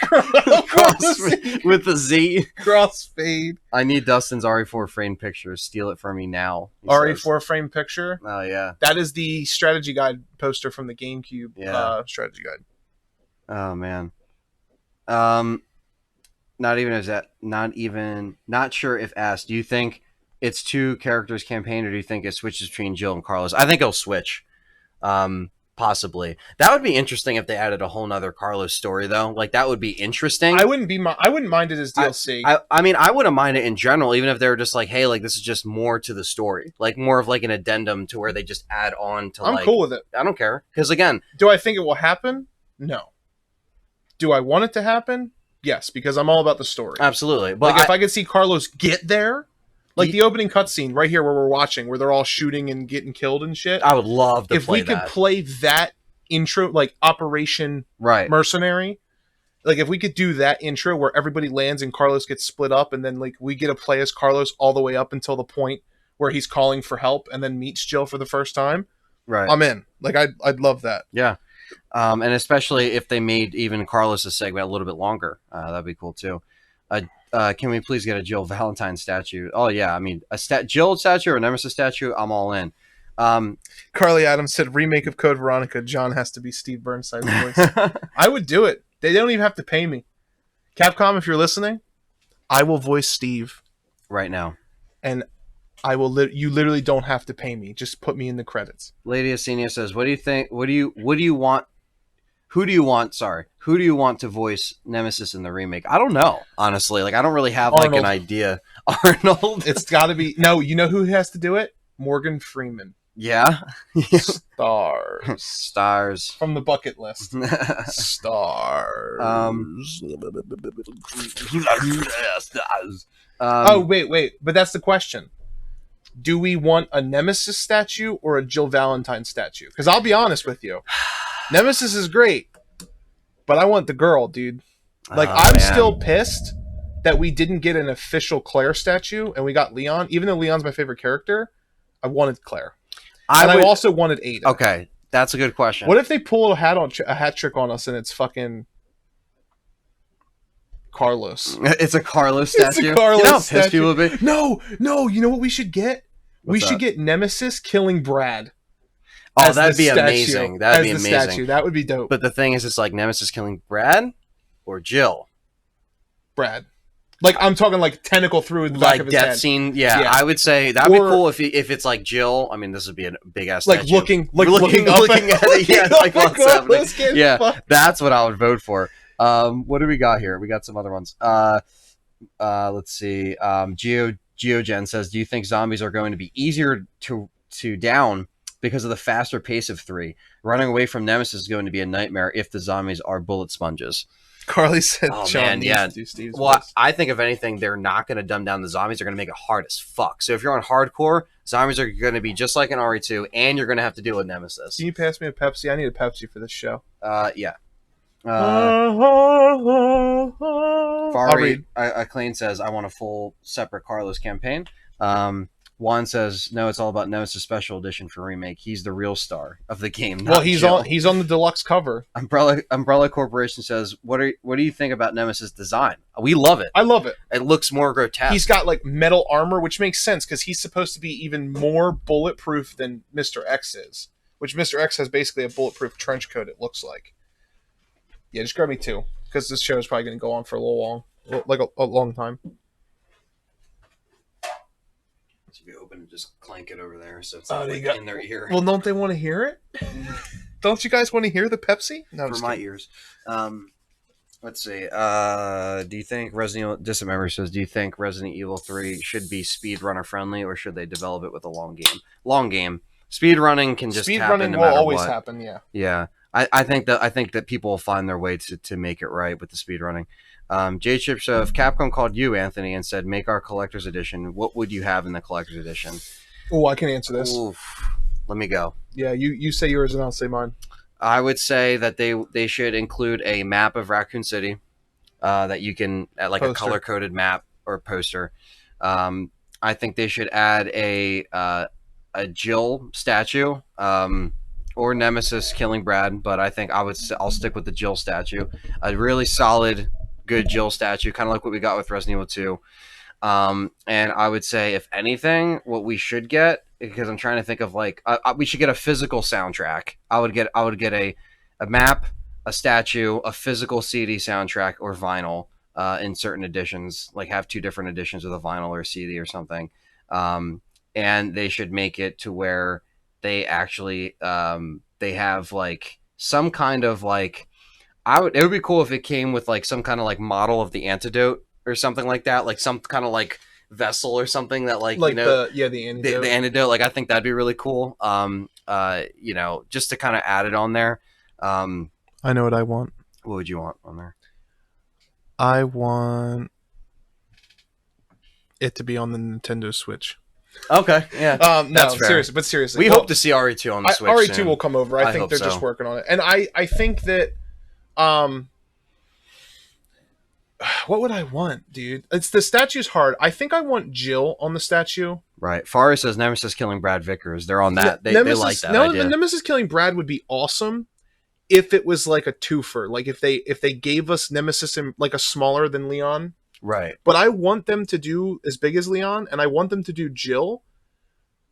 Crossfade with a Z. Crossfade. I need Dustin's RE4 frame picture. Steal it from me now. RE4 frame picture? Oh, yeah. That is the strategy guide poster from the GameCube strategy guide. Oh, man. Not sure if asked. Do you think it's 2 characters campaign, or do you think it switches between Jill and Carlos? I think it'll switch. Possibly. That would be interesting if they added a whole nother Carlos story, though. Like, that would be interesting. I wouldn't mind it as DLC. I mean, I wouldn't mind it in general, even if they were just like, hey, like, this is just more to the story. Like, more of like an addendum to where they just add on to I'm cool with it. I don't care. Because again, do I think it will happen? No. Do I want it to happen? Yes, because I'm all about the story. Absolutely. But like, if I could see Carlos get there, like the opening cutscene right here where we're watching, where they're all shooting and getting killed and shit. I would love to play that. If we could play that intro, like Operation Mercenary, like if we could do that intro where everybody lands and Carlos gets split up, and then like we get to play as Carlos all the way up until the point where he's calling for help and then meets Jill for the first time. Right. I'm in. Like I'd love that. Yeah. And especially if they made even Carlos's segment a little bit longer, that'd be cool too. Can we please get a Jill Valentine statue? Oh yeah, I mean a Jill statue or a Nemesis statue, I'm all in. Carly Adams said remake of Code Veronica. John has to be Steve Burnside's voice. I would do it. They don't even have to pay me. Capcom, if you're listening, I will voice Steve right now. And I will. You literally don't have to pay me. Just put me in the credits. Lady Asenia says, "What do you think? What do you want? Who do you want? Sorry, who do you want to voice Nemesis in the remake? I don't know, honestly. Like, I don't really have like an Arnold. idea. Arnold. It's got to be. No, you know who has to do it? Morgan Freeman. Yeah. Stars. Stars. From the bucket list. Stars. Oh, wait. But that's the question. Do we want a Nemesis statue or a Jill Valentine statue? Because I'll be honest with you. Nemesis is great, but I want the girl, dude. Like, I'm still pissed that we didn't get an official Claire statue and we got Leon. Even though Leon's my favorite character, I wanted Claire. I also wanted Ada. Okay, that's a good question. What if they pull a hat trick on us and it's fucking Carlos? It's a Carlos statue. It's a Carlos you know how statue. pissed people would be? No. You know what we should get? What's we should get Nemesis killing Brad. Oh, that'd be amazing. That'd be amazing. Statue. That would be dope. But the thing is, it's like Nemesis killing Brad or Jill. Brad. Like, I'm talking like tentacle through the back of his head. Like death scene. Yeah, I would say that'd be cool if it's like Jill. I mean, this would be a big ass like statue. looking at it. Yeah, like what's happening. Yeah, that's what I would vote for. What do we got here? We got some other ones. Let's see. GeoGen says, "Do you think zombies are going to be easier to down because of the faster pace of 3? Running away from Nemesis is going to be a nightmare if the zombies are bullet sponges." Carly said, John needs to do Steve's voice. I think if anything, they're not going to dumb down the zombies. They're going to make it hard as fuck. So if you're on hardcore, zombies are going to be just like in RE2, and you're going to have to deal with Nemesis. Can you pass me a Pepsi? I need a Pepsi for this show. Yeah. I'll read. Acclaim says, "I want a full separate Carlos campaign." Juan says, "No, it's all about Nemesis Special Edition for Remake. He's the real star of the game." Well, he's on the deluxe cover. Umbrella Corporation says, "What do you think about Nemesis design?" We love it. I love it. It looks more grotesque. He's got like metal armor, which makes sense because he's supposed to be even more bulletproof than Mr. X is. Which Mr. X has basically a bulletproof trench coat. It looks like. Yeah, just grab me 2 because this show is probably going to go on for a long time. Should be open and just clank it over there, so it's in their ear. Well, don't they want to hear it? Don't you guys want to hear the Pepsi? No, for my ears. Let's see. Do you think Distant Memory says, "Do you think Resident Evil 3 should be speedrunner friendly, or should they develop it with a long game?" Long game. Speedrunning can just happen. Speedrunning will always happen. Yeah. Yeah. I think that people will find their way to make it right with the speedrunning. J-Chip, so if Capcom called you, Anthony, and said, "Make our collector's edition," what would you have in the collector's edition? Oh, I can answer this. Oof. Let me go. Yeah, you say yours and I'll say mine. I would say that they should include a map of Raccoon City that you can, like a color-coded map or poster. I think they should add a Jill statue. Or Nemesis killing Brad, but I think I'll stick with the Jill statue. A really solid, good Jill statue, kind of like what we got with Resident Evil 2. And I would say, if anything, what we should get, because I'm trying to think of like, we should get a physical soundtrack. I would get a map, a statue, a physical CD soundtrack or vinyl in certain editions. Like have 2 different editions of the vinyl or CD or something. And they should make it to where they actually they have like some kind of like it would be cool if it came with like some kind of like model of the antidote or something like that, like some kind of like vessel or something that like you know the antidote. The antidote, like I think that'd be really cool. You know, just to kind of add it on there. I know what I want. What would you want on there? I want it to be on the Nintendo Switch. Okay, yeah. No, seriously. We hope to see RE2 on the Switch. RE2 soon. will come over. I think they're just working on it. And I think that what would I want, dude? It's the statue's hard. I think I want Jill on the statue. Right. Faris says Nemesis killing Brad Vickers. They're on that. They like that idea. Nemesis killing Brad would be awesome if it was like a twofer. Like if they gave us Nemesis in like a smaller than Leon. Right. But I want them to do as big as Leon, and I want them to do Jill,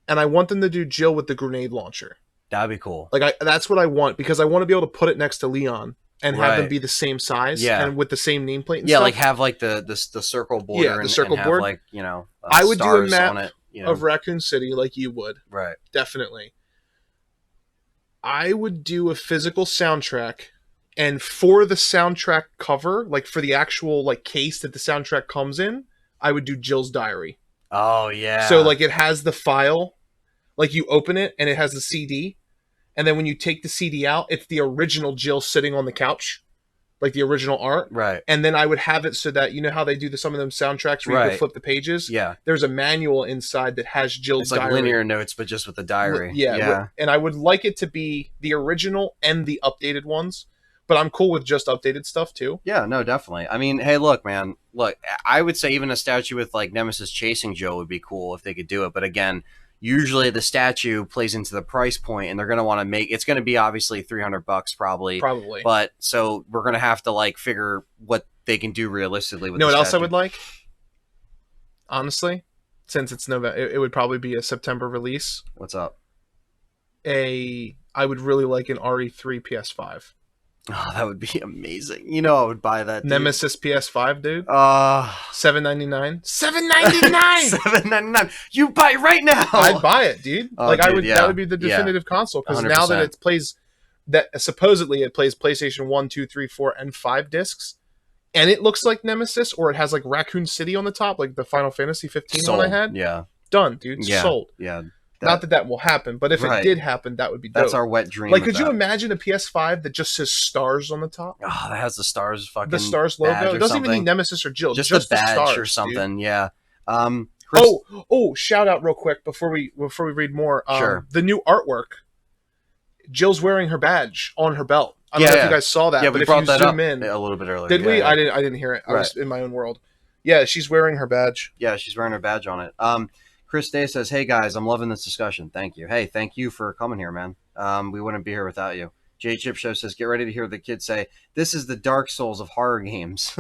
and I want them to do Jill with the grenade launcher. That'd be cool. Like that's what I want, because I want to be able to put it next to Leon and have them be the same size and with the same nameplate and stuff. Like have like the circle border the circle board. Have, like, you know, I would do a map. On it. of Raccoon City like you would. Right. Definitely. I would do a physical soundtrack, and for the soundtrack cover, like for the actual like case that the soundtrack comes in, I would do Jill's Diary. Oh yeah. So like it has the file, like you open it and it has the CD, and then when you take the CD out, it's the original Jill sitting on the couch, like the original art. Right. And then I would have it so that, you know how they do some of them soundtracks where you can flip the pages? Yeah. There's a manual inside that has Jill's diary. It's like diary. linear notes, but just with the diary. Yeah. And I would like it to be the original and the updated ones, but I'm cool with just updated stuff too. Yeah, no, definitely. I mean, hey, look, man. Look, I would say even a statue with like Nemesis chasing Jill would be cool if they could do it. But again, usually the statue plays into the price point, and they're going to want to make it's going to be obviously $300 probably. But so we're going to have to like figure what they can do realistically with. You know what else I would like? Honestly, since it's November, it would probably be a September release. What's up? I would really like an RE3 PS5. Oh, that would be amazing. You know, I would buy that. Dude. Nemesis PS5, dude. $799. $799. $799. You buy it right now. I'd buy it, dude. Oh, like dude, I would. That would be the definitive console because now that it plays, that supposedly it plays PlayStation 1, 2, 3, 4, and 5 discs, and it looks like Nemesis, or it has like Raccoon City on the top, like the Final Fantasy 15 one I had. Yeah. Done, dude. Sold. Yeah. Not that will happen, but if it did happen, that would be dope. That's our wet dream. Like, could you imagine a PS5 that just says stars on the top? Oh, that has the stars fucking the stars logo. It doesn't even need Nemesis or Jill. Just the badge stars, or something. Dude. Yeah. Shout out real quick before we read more. Sure. The new artwork. Jill's wearing her badge on her belt. I don't know if you guys saw that. Yeah, but we if brought you that zoom up in a little bit earlier. Did we? Yeah. I didn't hear it. I was in my own world. Yeah, she's wearing her badge. Yeah, she's wearing her badge on it. Chris Day says, "Hey guys, I'm loving this discussion. Thank you. Hey, thank you for coming here, man. We wouldn't be here without you." J Chip Show says, "Get ready to hear the kids say this is the Dark Souls of horror games."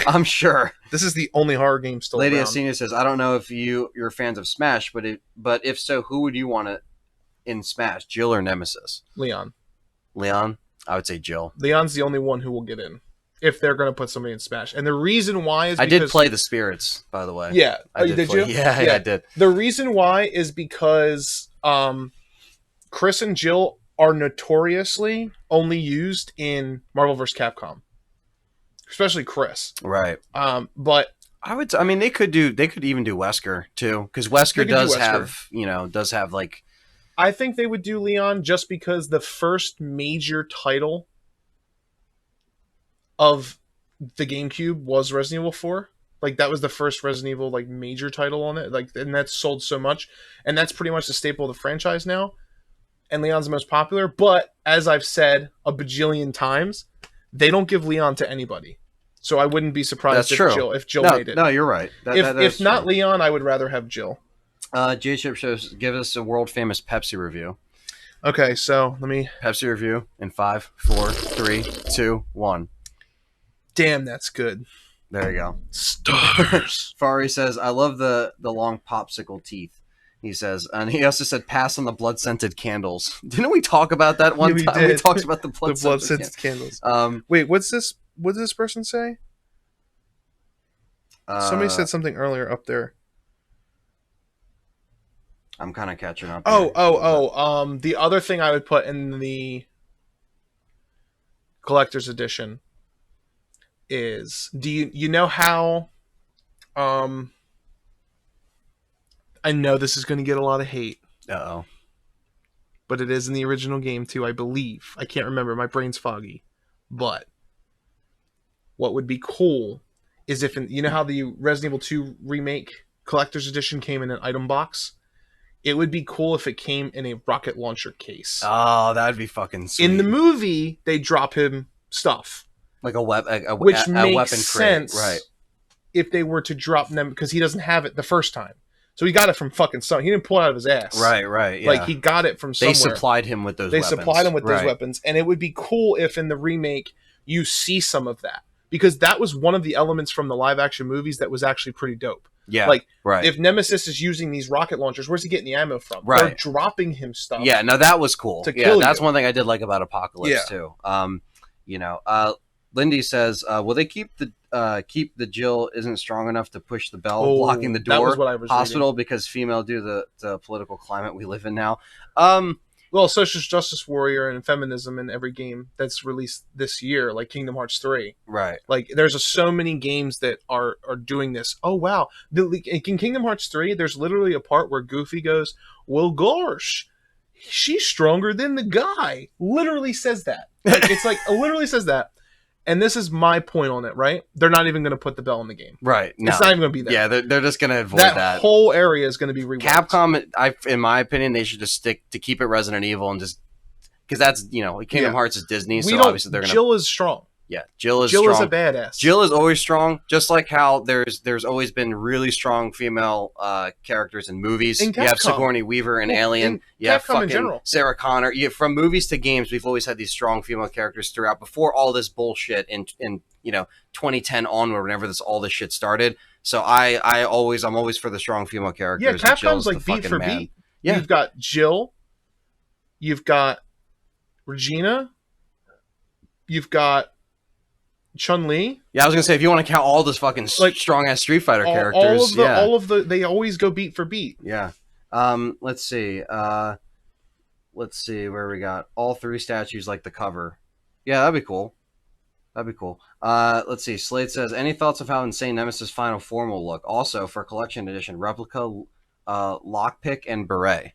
I'm sure this is the only horror game still. Lady around. Senior says, "I don't know if you're fans of Smash, but if so, who would you want it in Smash, Jill or Nemesis?" Leon. I would say Jill. Leon's the only one who will get in if they're going to put somebody in Smash. And the reason why is because... I did play the Spirits, by the way. Yeah. Did you? Yeah, I did. The reason why is because Chris and Jill are notoriously only used in Marvel vs. Capcom. Especially Chris. Right. But I mean, they could even do Wesker too, because Wesker does have like... I think they would do Leon just because the first major title of the GameCube was Resident Evil 4. Like, that was the first Resident Evil like major title on it. Like, and that's sold so much. And that's pretty much the staple of the franchise now. And Leon's the most popular. But as I've said a bajillion times, they don't give Leon to anybody. So I wouldn't be surprised if Jill made it. No, you're right. If not Leon, I would rather have Jill. J Chip shows, give us a world famous Pepsi review. Okay, so let me... Pepsi review in 5, 4, 3, 2, 1. Damn, that's good. There you go. Stars. Fari says, I love the long popsicle teeth. He says, and he also said, pass on the blood-scented candles. Didn't we talk about that one time? We talked about the blood-scented candles. Wait, what's this? What did this person say? Somebody said something earlier up there. I'm kind of catching up. The other thing I would put in the collector's edition is, do you know how I know this is going to get a lot of hate. Uh-oh. But it is in the original game too, I believe. I can't remember. My brain's foggy. But what would be cool is if, you know how the Resident Evil 2 remake collector's edition came in an item box? It would be cool if it came in a rocket launcher case. Oh, that'd be fucking sweet. In the movie, they drop him stuff. Like a weapon makes crate. Sense right? If they were to drop them, because he doesn't have it the first time. So he got it from fucking something. He didn't pull it out of his ass. Right, yeah. Like, he got it from somewhere. They supplied him with those weapons. Those weapons. And it would be cool if in the remake you see some of that. Because that was one of the elements from the live-action movies that was actually pretty dope. Yeah, like, if Nemesis is using these rocket launchers, where's he getting the ammo from? Right. They're dropping him stuff. Yeah, no, that was cool. That's you. One thing I did like about Apocalypse too. Lindy says, will they keep the keep the Jill isn't strong enough to push the bell, blocking Oh, the that was door. what I was reading. Hospital because female due to the political climate we live in now. Well, social justice warrior and feminism in every game that's released this year, like Kingdom Hearts 3. Right. Like, there's so many games that are doing this. Oh, wow. In Kingdom Hearts 3, there's literally a part where Goofy goes, well, gosh, she's stronger than the guy. Literally says that. Like, it's like, literally says that. And this is my point on it, right? They're not even going to put the bell in the game. Right. No. It's not even going to be there. Yeah, they're just going to avoid that. that. Whole area is going to be reworked. Capcom, in my opinion, they should just stick to keep it Resident Evil and just because that's Kingdom Hearts is Disney, so obviously they're gonna. Jill is strong. Yeah, Jill is strong. Jill is a badass. Jill is always strong, just like how there's always been really strong female characters in movies. You have Sigourney Weaver in Alien. You have fucking Sarah Connor. From movies to games, we've always had these strong female characters throughout. Before all this bullshit in 2010 onward, whenever all this shit started. So I'm always for the strong female characters. Yeah, Capcom's like beat for beat. Yeah, you've got Jill. You've got Regina. You've got Chun-Li. Yeah, I was gonna say if you want to count all this fucking strong ass Street Fighter characters, all of the they always go beat for beat. Yeah. Let's see. Let's see where we got all three statues like the cover. Yeah, that'd be cool. Let's see. Slade says, any thoughts of how insane Nemesis Final Form will look? Also for collection edition, replica, lockpick and beret.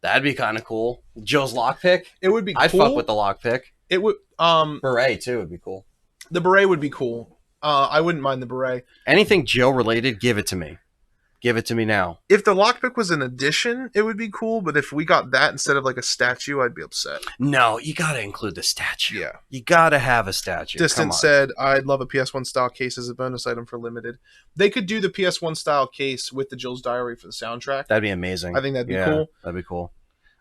That'd be kind of cool. Jill's lockpick. It would be. I'd fuck with the lockpick. It would. Beret too would be cool. The beret would be cool. I wouldn't mind the beret. Anything Jill related, give it to me. Give it to me now. If the lockpick was an addition, it would be cool. But if we got that instead of like a statue, I'd be upset. No, you got to include the statue. Yeah. You got to have a statue. Distant said, I'd love a PS1 style case as a bonus item for limited. They could do the PS1 style case with the Jill's Diary for the soundtrack. That'd be amazing. I think that'd be cool. That'd be cool.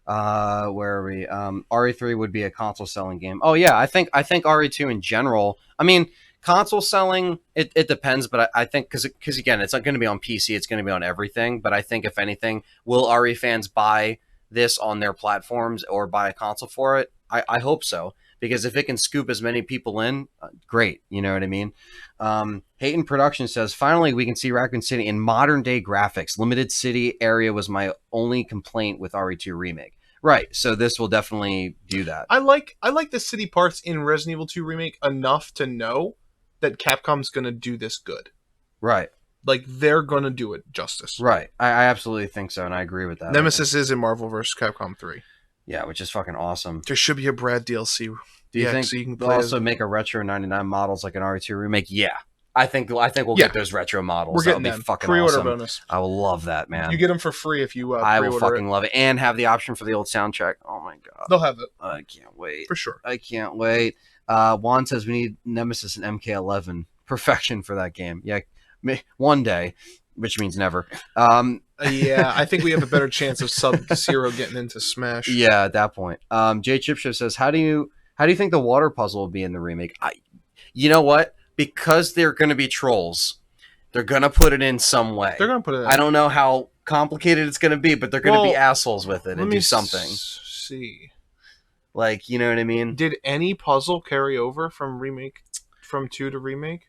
Where are we? RE3 would be a console selling game. Oh yeah, I think RE2 in general. I mean, console selling, it depends, but I think because again, it's not going to be on PC, it's going to be on everything. But I think if anything, will RE fans buy this on their platforms or buy a console for it? I hope so, because if it can scoop as many people in, great. You know what I mean? Hayton Production says, finally we can see Raccoon City in modern day graphics. Limited city area was my only complaint with RE2 Remake. Right, so this will definitely do that. I like the city parts in Resident Evil 2 Remake enough to know that Capcom's going to do this good. Right. Like, they're going to do it justice. Right. I absolutely think so, and I agree with that. Nemesis is in Marvel vs. Capcom 3. Yeah, which is fucking awesome. There should be a Brad DLC. Do you think so you can they'll also make a retro 99 models like an RE2 Remake? Yeah. I think we'll get those retro models. We're getting them. Fucking pre-order awesome. bonus. I will love that, man. You get them for free if you I will fucking love it, and have the option for the old soundtrack. Oh my god, they'll have it. I can't wait for sure. I can't wait. Juan says we need Nemesis and MK11 perfection for that game. Yeah, one day, which means never. Yeah, I think we have a better chance of Sub-Zero getting into Smash. Yeah, at that point. Jay Chipshow says, how do you think the water puzzle will be in the remake? You know what? Because they're going to be trolls, they're going to put it in some way. They're going to put it in. I don't know how complicated it's going to be, but they're going to be assholes with it and do something. See. Like, you know what I mean? Did any puzzle carry over from 2 to Remake?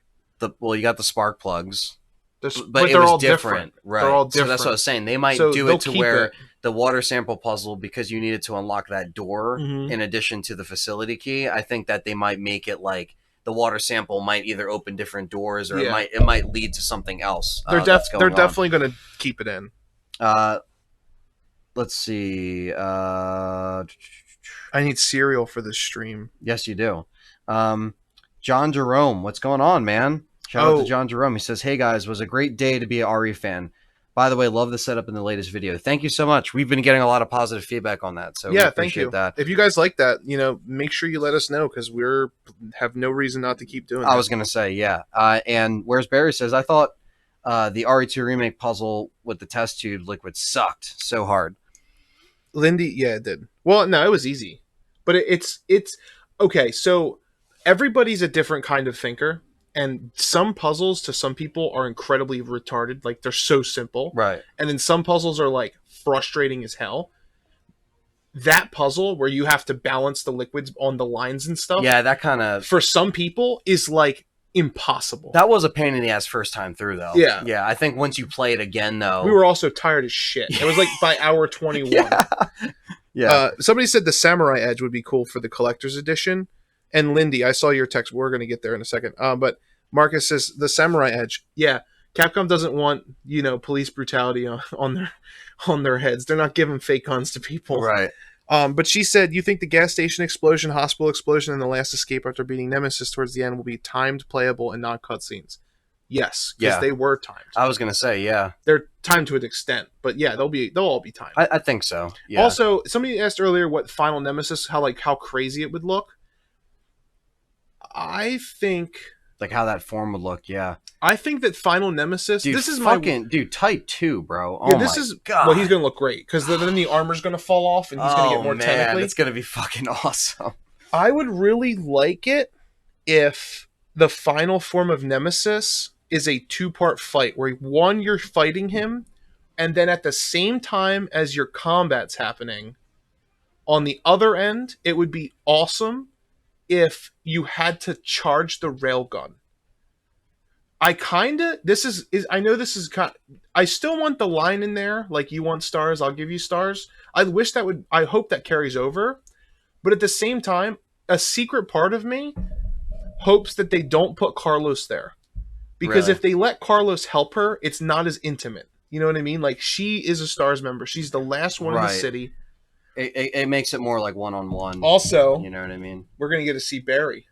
Well, you got the spark plugs. But it they're was all different. Right. They're all different. So that's what I was saying. They might do it to where the water sample puzzle, because you needed to unlock that door in addition to the facility key, I think that they might make it like the water sample might either open different doors or it might lead to something else. They're definitely going to keep it in. Let's see. I need cereal for this stream. Yes, you do. John Jerome, what's going on, man? Shout out to John Jerome. He says, hey guys, was a great day to be a RE fan. By the way, love the setup in the latest video. Thank you so much. We've been getting a lot of positive feedback on that. So yeah, thank you. That. If you guys like that, make sure you let us know, because have no reason not to keep doing that. I was going to say, yeah. And Where's Barry says, I thought the RE2 Remake puzzle with the test tube liquid sucked so hard. Lindy, yeah, it did. Well, no, it was easy. But it's okay, so everybody's a different kind of thinker. And some puzzles to some people are incredibly retarded. Like, they're so simple. Right. And then some puzzles are, like, frustrating as hell. That puzzle where you have to balance the liquids on the lines and stuff. Yeah, that kind of... For some people is, like, impossible. That was a pain in the ass first time through, though. Yeah. Yeah, I think once you play it again, though... We were also tired as shit. It was like by hour 21. Yeah. Somebody said the Samurai Edge would be cool for the collector's edition. And Lindy, I saw your text. We're going to get there in a second. But Marcus says the Samurai Edge. Yeah, Capcom doesn't want, police brutality on their heads. They're not giving fake guns to people. Right. But she said, you think the gas station explosion, hospital explosion, and the last escape after beating Nemesis towards the end will be timed, playable, and not cutscenes? Yes, because they were timed. I was going to say, yeah. They're timed to an extent, but yeah, they'll all be timed. I think so. Yeah. Also, somebody asked earlier what Final Nemesis, how crazy it would look. I think... Like how that form would look, yeah. I think that Final Nemesis... Dude, this is Dude, Type 2, bro. Yeah, God. Well, he's going to look great, because then the armor's going to fall off, and he's going to get more technically. It's going to be fucking awesome. I would really like it if the final form of Nemesis is a 2-part fight, where one, you're fighting him, and then at the same time as your combat's happening, on the other end, it would be awesome if you had to charge the railgun. I still want the line in there, like, you want stars, I'll give you stars. I hope that carries over. But at the same time, a secret part of me hopes that they don't put Carlos there. Because if they let Carlos help her, it's not as intimate. You know what I mean? Like, she is a stars member. She's the last one in the city. It makes it more like one-on-one. Also, you know what I mean? We're going to get to see Barry.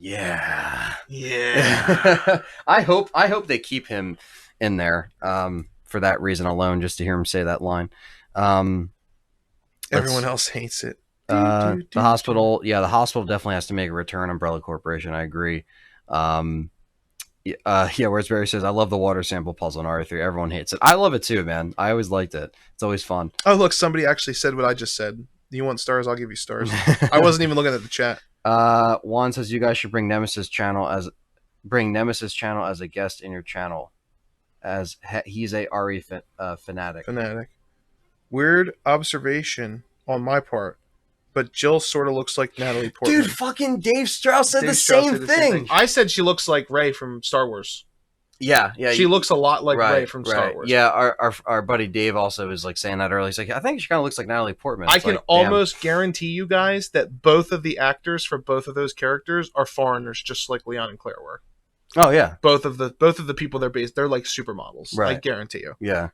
Yeah. Yeah. I hope they keep him in there for that reason alone, just to hear him say that line. Everyone else hates it. The hospital definitely has to make a return. Umbrella Corporation, I agree. Whereas Barry says, I love the water sample puzzle in RE3. Everyone hates it. I love it too, man. I always liked it. It's always fun. Oh, look, somebody actually said what I just said. Do you want stars? I'll give you stars. I wasn't even looking at the chat. Juan says you guys should bring Nemesis channel as a guest in your channel, as he's a RE fanatic. Weird observation on my part, but Jill sort of looks like Natalie Portman. Dude, fucking Dave Strauss said the same thing. I said she looks like Rey from Star Wars. Yeah. She looks a lot like Rey from Star Wars. Yeah, our buddy Dave also was like saying that earlier. He's like, I think she kind of looks like Natalie Portman. I can almost guarantee you guys that both of the actors for both of those characters are foreigners, just like Leon and Claire were. Oh yeah, both of the people they're like supermodels. Right. I guarantee you. Yeah.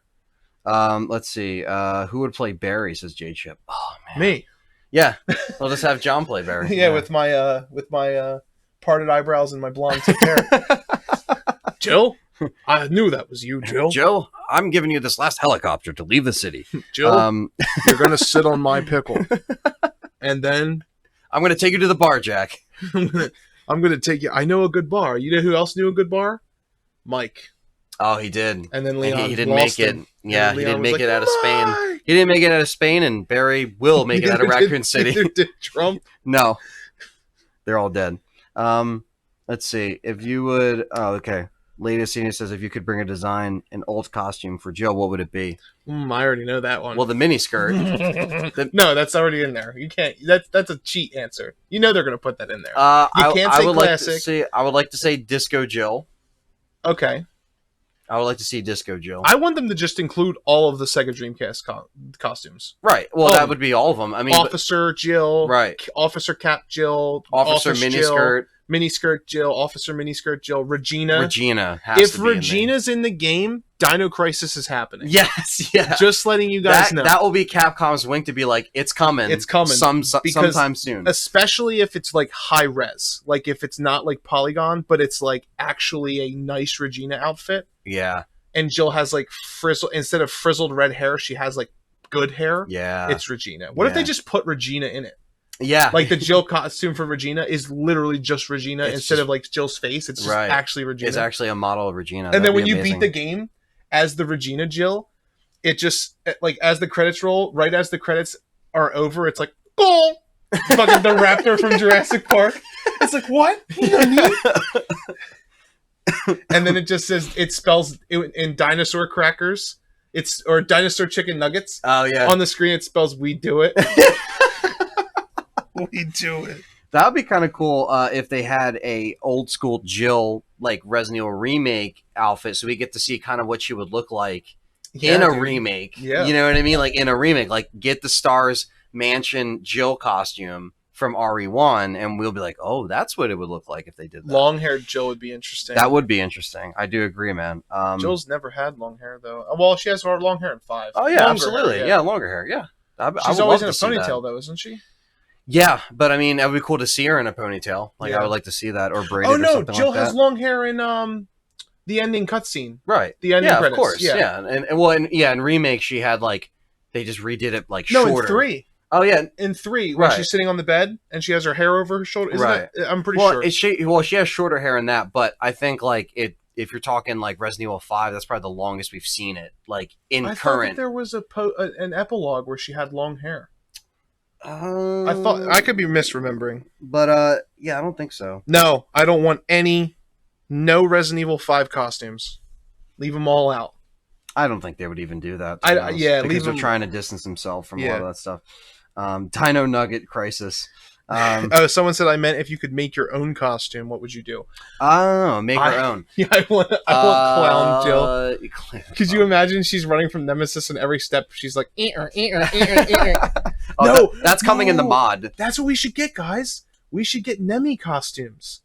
Let's see. Who would play Barry? Says J Chip. Oh man, me. Yeah, we'll just have John play Barry. Yeah, with my parted eyebrows and my blonde tipped hair. Jill, I knew that was you, Jill. Jill, I'm giving you this last helicopter to leave the city. Jill, you're gonna sit on my pickle, and then I'm gonna take you to the bar, Jack. I'm gonna take you. I know a good bar. You know who else knew a good bar? Mike. Oh, he did. And then Leon he didn't make it. Yeah, he didn't make it out of Spain. He didn't make it out of Spain, and Barry will make it out of Raccoon City. Neither did Trump. No, they're all dead. Let's see. If you would. Oh, okay. Latest Senior says if you could bring an old costume for Jill, what would it be? I already know that one. Well, the mini skirt. No, that's already in there. You can't. That's a cheat answer. You know they're going to put that in there. You can't say classic. I would like to say Disco Jill. Okay. I would like to see Disco Jill. I want them to just include all of the Sega Dreamcast costumes. Right. Well, that would be all of them. I mean, Officer Jill. Right. Officer Cap Jill. Officer Miniskirt. Miniskirt Jill. Officer Miniskirt Jill. Regina. Regina has to be Regina's in the game, Dino Crisis is happening. Yes. Yeah. Just letting you guys know. That will be Capcom's wink to be like, it's coming. It's coming. Sometime soon. Especially if it's like high res. Like if it's not like polygon, but it's like actually a nice Regina outfit. Yeah. And Jill has like instead of frizzled red hair, she has like good hair. Yeah. It's Regina. What if they just put Regina in it? Yeah. Like the Jill costume for Regina is literally just Regina instead of like Jill's face. It's just actually Regina. It's actually a model of Regina. And then when you beat the game as the Regina Jill, it just like as the credits roll, right as the credits are over, it's like, oh, fucking the raptor from Jurassic Park. It's like, what? And then it just says, it spells in dinosaur crackers, or dinosaur chicken nuggets. Oh yeah. On the screen it spells "We do it." We do it. That would be kind of cool if they had a old school Jill like Resident Evil remake outfit, so we get to see kind of what she would look like in Yeah, a dude. remake. Yeah. You know what I mean? Like in a remake, like get the Stars Mansion Jill costume from RE1, and we'll be like, oh, that's what it would look like if they did that. Long-haired Jill would be interesting. That would be interesting. I do agree, man. Jill's never had long hair though. Well, she has long hair in 5. Oh yeah, Longer absolutely. hair, Yeah, longer hair. Yeah, She's always in a ponytail though, isn't she? Yeah, but I mean, it would be cool to see her in a ponytail. Like Yeah. I would like to see that, or braided. Oh no, or something Jill like that. has long hair in the ending cutscene. Right. The ending credits. Of course. Yeah. In Remake she had like they just redid it like No, shorter. in 3. Oh yeah, In 3, when Right. she's sitting on the bed and she has her hair over her shoulder. Isn't Right. that, I'm pretty well, sure. She has shorter hair in that, but I think like it. If you're talking like Resident Evil 5, that's probably the longest we've seen it. Like in I thought current. that there was an epilogue where she had long hair. I I thought I could be misremembering. but yeah, I don't think so. No, I don't want no Resident Evil 5 costumes. Leave them all out. I don't think they would even do that. To be honest, yeah, because leave they're them- trying to distance themselves from a lot Yeah. of that stuff. Dino Nugget Crisis. Oh, someone said I meant if you could make your own costume, what would you do? Oh, make her own. Yeah, I want Clown Jill. Jill. Could you imagine she's running from Nemesis and every step she's like, Oh, No, that's coming in the no. mod. That's what we should get, guys. We should get Nemi costumes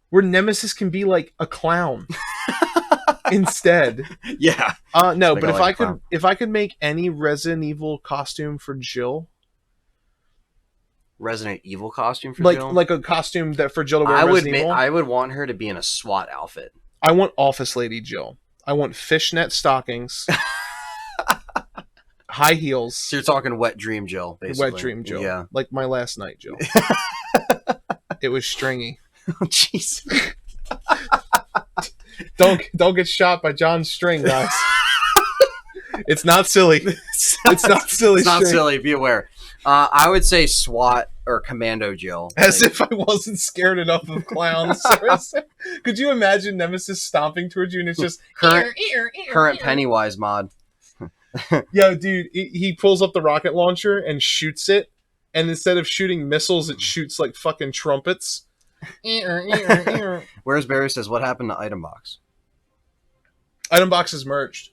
where Nemesis can be like a clown instead. Yeah. No, Make but her like a clown. if I could make any Resident Evil costume for Jill, Resident Evil costume for like Jill. like a costume that for Jill to wear, I in would Resident Evil, I would want her to be in a SWAT outfit. I want Office Lady Jill. I want fishnet stockings, high heels, So you're talking Wet Dream Jill, basically. wet dream Jill. Yeah. Like my last night Jill. It was stringy. Oh, jeez. Don't get shot by John String, guys. It's not silly. It's not silly. It's not String. silly. Be aware. I would say SWAT or Commando Jill. As if I wasn't scared enough of clowns. Could you imagine Nemesis stomping towards you and it's just current Pennywise mod. Yo, dude, he pulls up the rocket launcher and shoots it, and instead of shooting missiles, it shoots like fucking trumpets. Where's Barry says, what happened to Item Box? Item box is merged.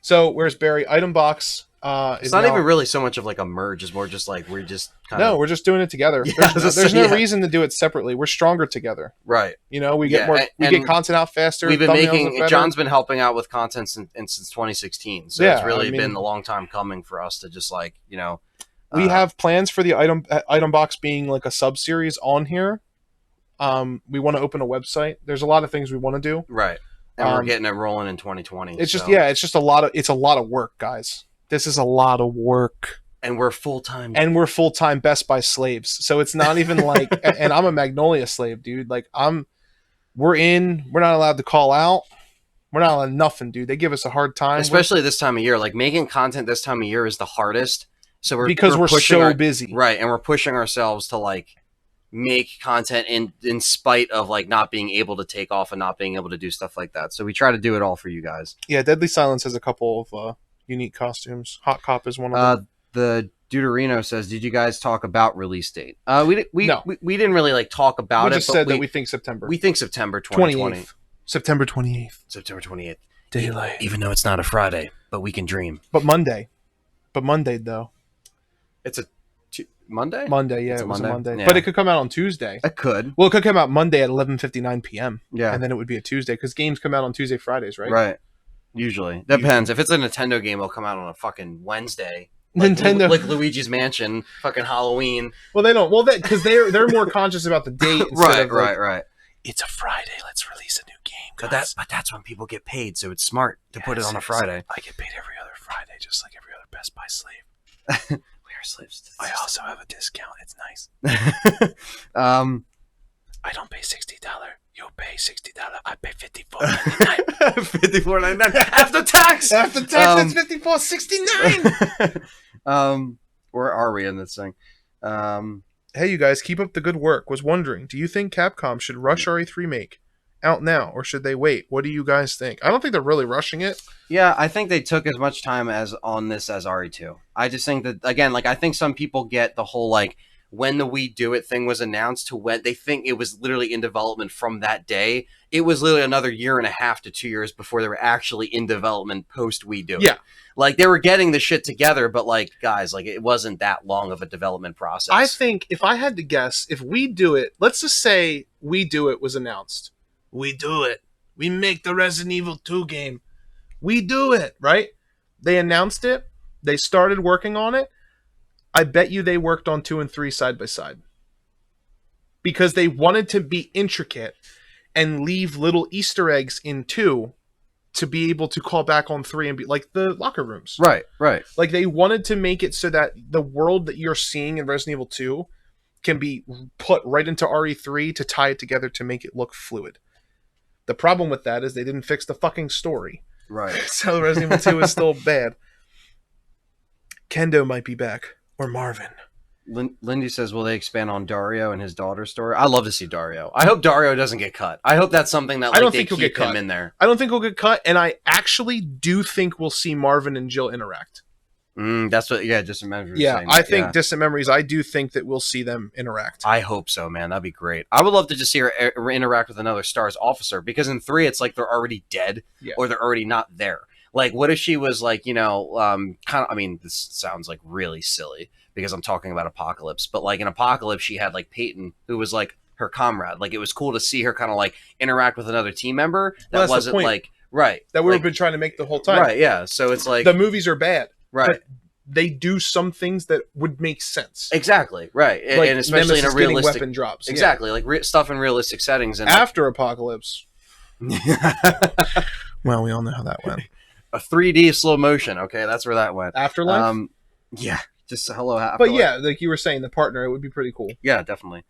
So where's Barry? Item box. It's not even really so much of like a merge. It's more just like we're just kind No, of we're just doing it together. Yeah, There's no yeah. reason to do it separately. We're stronger together. right. You know, we get Yeah, more. We get and content out faster. We've been thumbnails are making. better. John's been helping out with content since 2016. So Yeah, it's really I mean- been a long time coming for us to just like We have plans for the item box being like a sub series on here. We want to open a website. There's a lot of things we want to do. right, and we're um, getting it rolling in 2020. It's just so- it's just a lot of work, guys. This is a lot of work. and we're full time. And we're full-time Best Buy slaves. So it's not even like and I'm a Magnolia slave, dude. Like we're not allowed to call out. We're not allowed nothing, dude. They give us a hard time. Especially this time of year. Like making content this time of year is the hardest. So because we're pushing so busy. right, and we're pushing ourselves to like make content in spite of like not being able to take off and not being able to do stuff like that. So we try to do it all for you guys. Yeah, Deadly Silence has a couple of unique costumes. Hot Cop is one of them. The Deuterino says, "Did you guys talk about release date?" We No. we didn't really like talk about We it. just but said that we think September. we think September 2020, 28th. September 28th. September 28th. Daylight. Even though it's not a Friday, but we can dream. But Monday. Though. It's a Monday. Monday, yeah, It's it was a Monday? Monday. Yeah. But it could come out on Tuesday. It could. Well, it could come out Monday at 11:59 p.m. Yeah. And then it would be a Tuesday because games come out on Tuesday, Fridays, right? Right. Usually depends. If it's a Nintendo game, it'll come out on a fucking Wednesday. Nintendo. like Luigi's Mansion, fucking Halloween. Well, they don't. Well, because they're more conscious about the date. Instead of like, Right. It's a Friday. Let's release a new game. But guys. that's when people get paid, so it's smart to put it on a Friday. I get paid every other Friday, just like every other Best Buy slave. We are slaves. I also have a discount. It's nice. I don't pay $60. You pay $60. I pay $54.99. $54.99 after tax. After tax, that's $54.69. Where are we in this thing? Hey, you guys, keep up the good work. Was wondering, do you think Capcom should rush RE3 Remake out now, or should they wait? What do you guys think? I don't think they're really rushing it. Yeah, I think they took as much time as on this as RE2. I just think that again, like I think some people get the whole like when the We Do It thing was announced to when they think it was literally in development from that day. It was literally another year and a half to 2 years before they were actually in development post We Do It. Yeah. Like they were getting the shit together, but like guys, like it wasn't that long of a development process. I think if I had to guess, if We Do It, let's just say We Do It was announced. We do it. We make the Resident Evil 2 game. We do it, right? They announced it. They started working on it. I bet you they worked on 2 and 3 side by side. Because they wanted to be intricate and leave little Easter eggs in 2 to be able to call back on 3 and be like the locker rooms. Right. Like they wanted to make it so that the world that you're seeing in Resident Evil 2 can be put right into RE3 to tie it together to make it look fluid. The problem with that is they didn't fix the fucking story. Right. So Resident Evil 2 is still bad. Kendo might be back. Or Marvin. Lindy says, will they expand on Dario and his daughter's story? I love to see Dario. I hope Dario doesn't get cut. I hope that's something that like, I don't they think he'll keep get cut. him in there. I don't think he'll get cut, and I actually do think we'll see Marvin and Jill interact. That's what, Distant Memories. Yeah, saying. I think Distant Memories, I do think that we'll see them interact. I hope so, man. That'd be great. I would love to just see her interact with another STARS officer, because in 3, it's like they're already dead or they're already not there. Like, what if she was like, kind of, I mean, this sounds like really silly because I'm talking about Apocalypse, but like in Apocalypse, she had like Peyton, who was like her comrade. Like, it was cool to see her kind of like interact with another team member that wasn't like, that we've been trying to make the whole time. Right, yeah. So it's like, the movies are bad. Right. But they do some things that would make sense. Exactly, right. Like and especially Nemesis in a realistic weapon drops. Exactly, like stuff in realistic settings. And after Apocalypse. Well, we all know how that went. A 3D slow motion. Okay, that's where that went. Afterlife? Yeah, just hello. Afterlife. But yeah, like you were saying, the partner, it would be pretty cool. Yeah, definitely.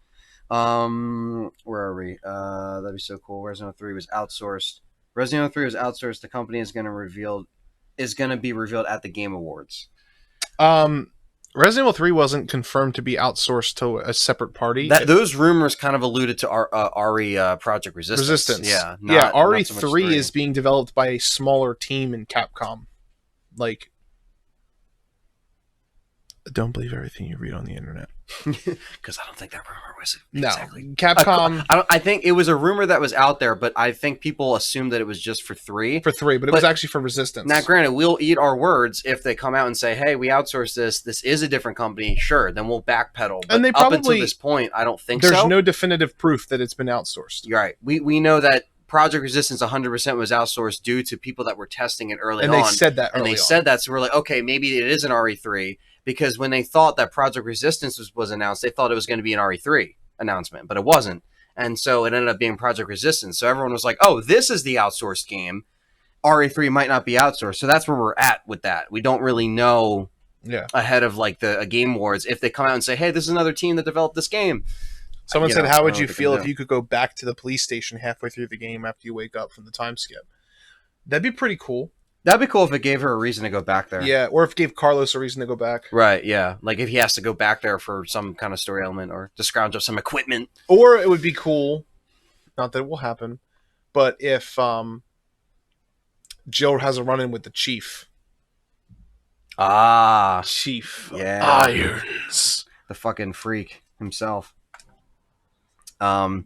Where are we? That'd be so cool. Resident Evil 3 was outsourced. Resident Evil 3 was outsourced. The company is going to be revealed at the Game Awards. Resident Evil 3 wasn't confirmed to be outsourced to a separate party. Those rumors kind of alluded to RE Project Resistance. Yeah, RE3 is being developed by a smaller team in Capcom. Like, don't believe everything you read on the internet. Because I don't think that rumor was exactly. No, Capcom. I think it was a rumor that was out there, but I think people assumed that it was just for 3. But it was actually for Resistance. Now, granted, we'll eat our words if they come out and say, "Hey, we outsourced this. This is a different company." Sure, then we'll backpedal. But and they probably, up until this point, I don't think there's no definitive proof that it's been outsourced. You're right. We know that Project Resistance 100% was outsourced due to people that were testing it early on. And they said that early on. Said that, so we're like, okay, maybe it is an RE3. Because when they thought that Project Resistance was announced, they thought it was going to be an RE3 announcement, but it wasn't. And so it ended up being Project Resistance. So everyone was like, oh, this is the outsourced game. RE3 might not be outsourced. So that's where we're at with that. We don't really know ahead of like the Game Awards if they come out and say, hey, this is another team that developed this game. Someone said, how would you feel if you could go back to the police station halfway through the game after you wake up from the time skip? That'd be pretty cool. That'd be cool if it gave her a reason to go back there. Yeah, or if it gave Carlos a reason to go back. Right, yeah. Like if he has to go back there for some kind of story element or to scrounge up some equipment. Or it would be cool, not that it will happen, but if Jill has a run-in with the Chief. Chief Irons. The fucking freak himself. Let's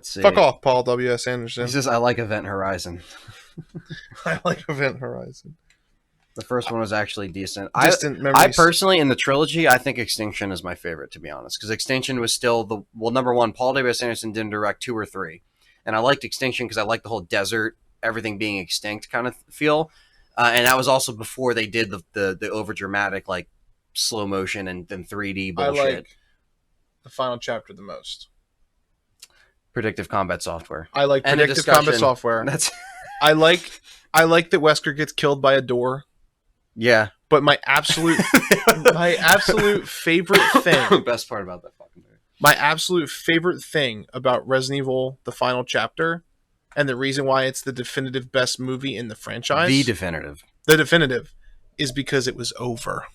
see. Fuck off, Paul W.S. Anderson. He says, I like Event Horizon. I like Event Horizon. The first one was actually decent. Distant Memories. I personally, in the trilogy, I think Extinction is my favorite, to be honest. Because Extinction was still number one, Paul W.S. Anderson didn't direct 2 or 3. And I liked Extinction because I liked the whole desert, everything being extinct kind of feel. And that was also before they did the over-dramatic, like, slow motion and 3D bullshit. I like the final chapter the most. Predictive combat software. I like predictive combat software. I like that Wesker gets killed by a door. Yeah. But my absolute favorite thing. Best part about that fucking movie. My absolute favorite thing about Resident Evil, the final chapter, and the reason why it's the definitive best movie in the franchise. The definitive is because it was over.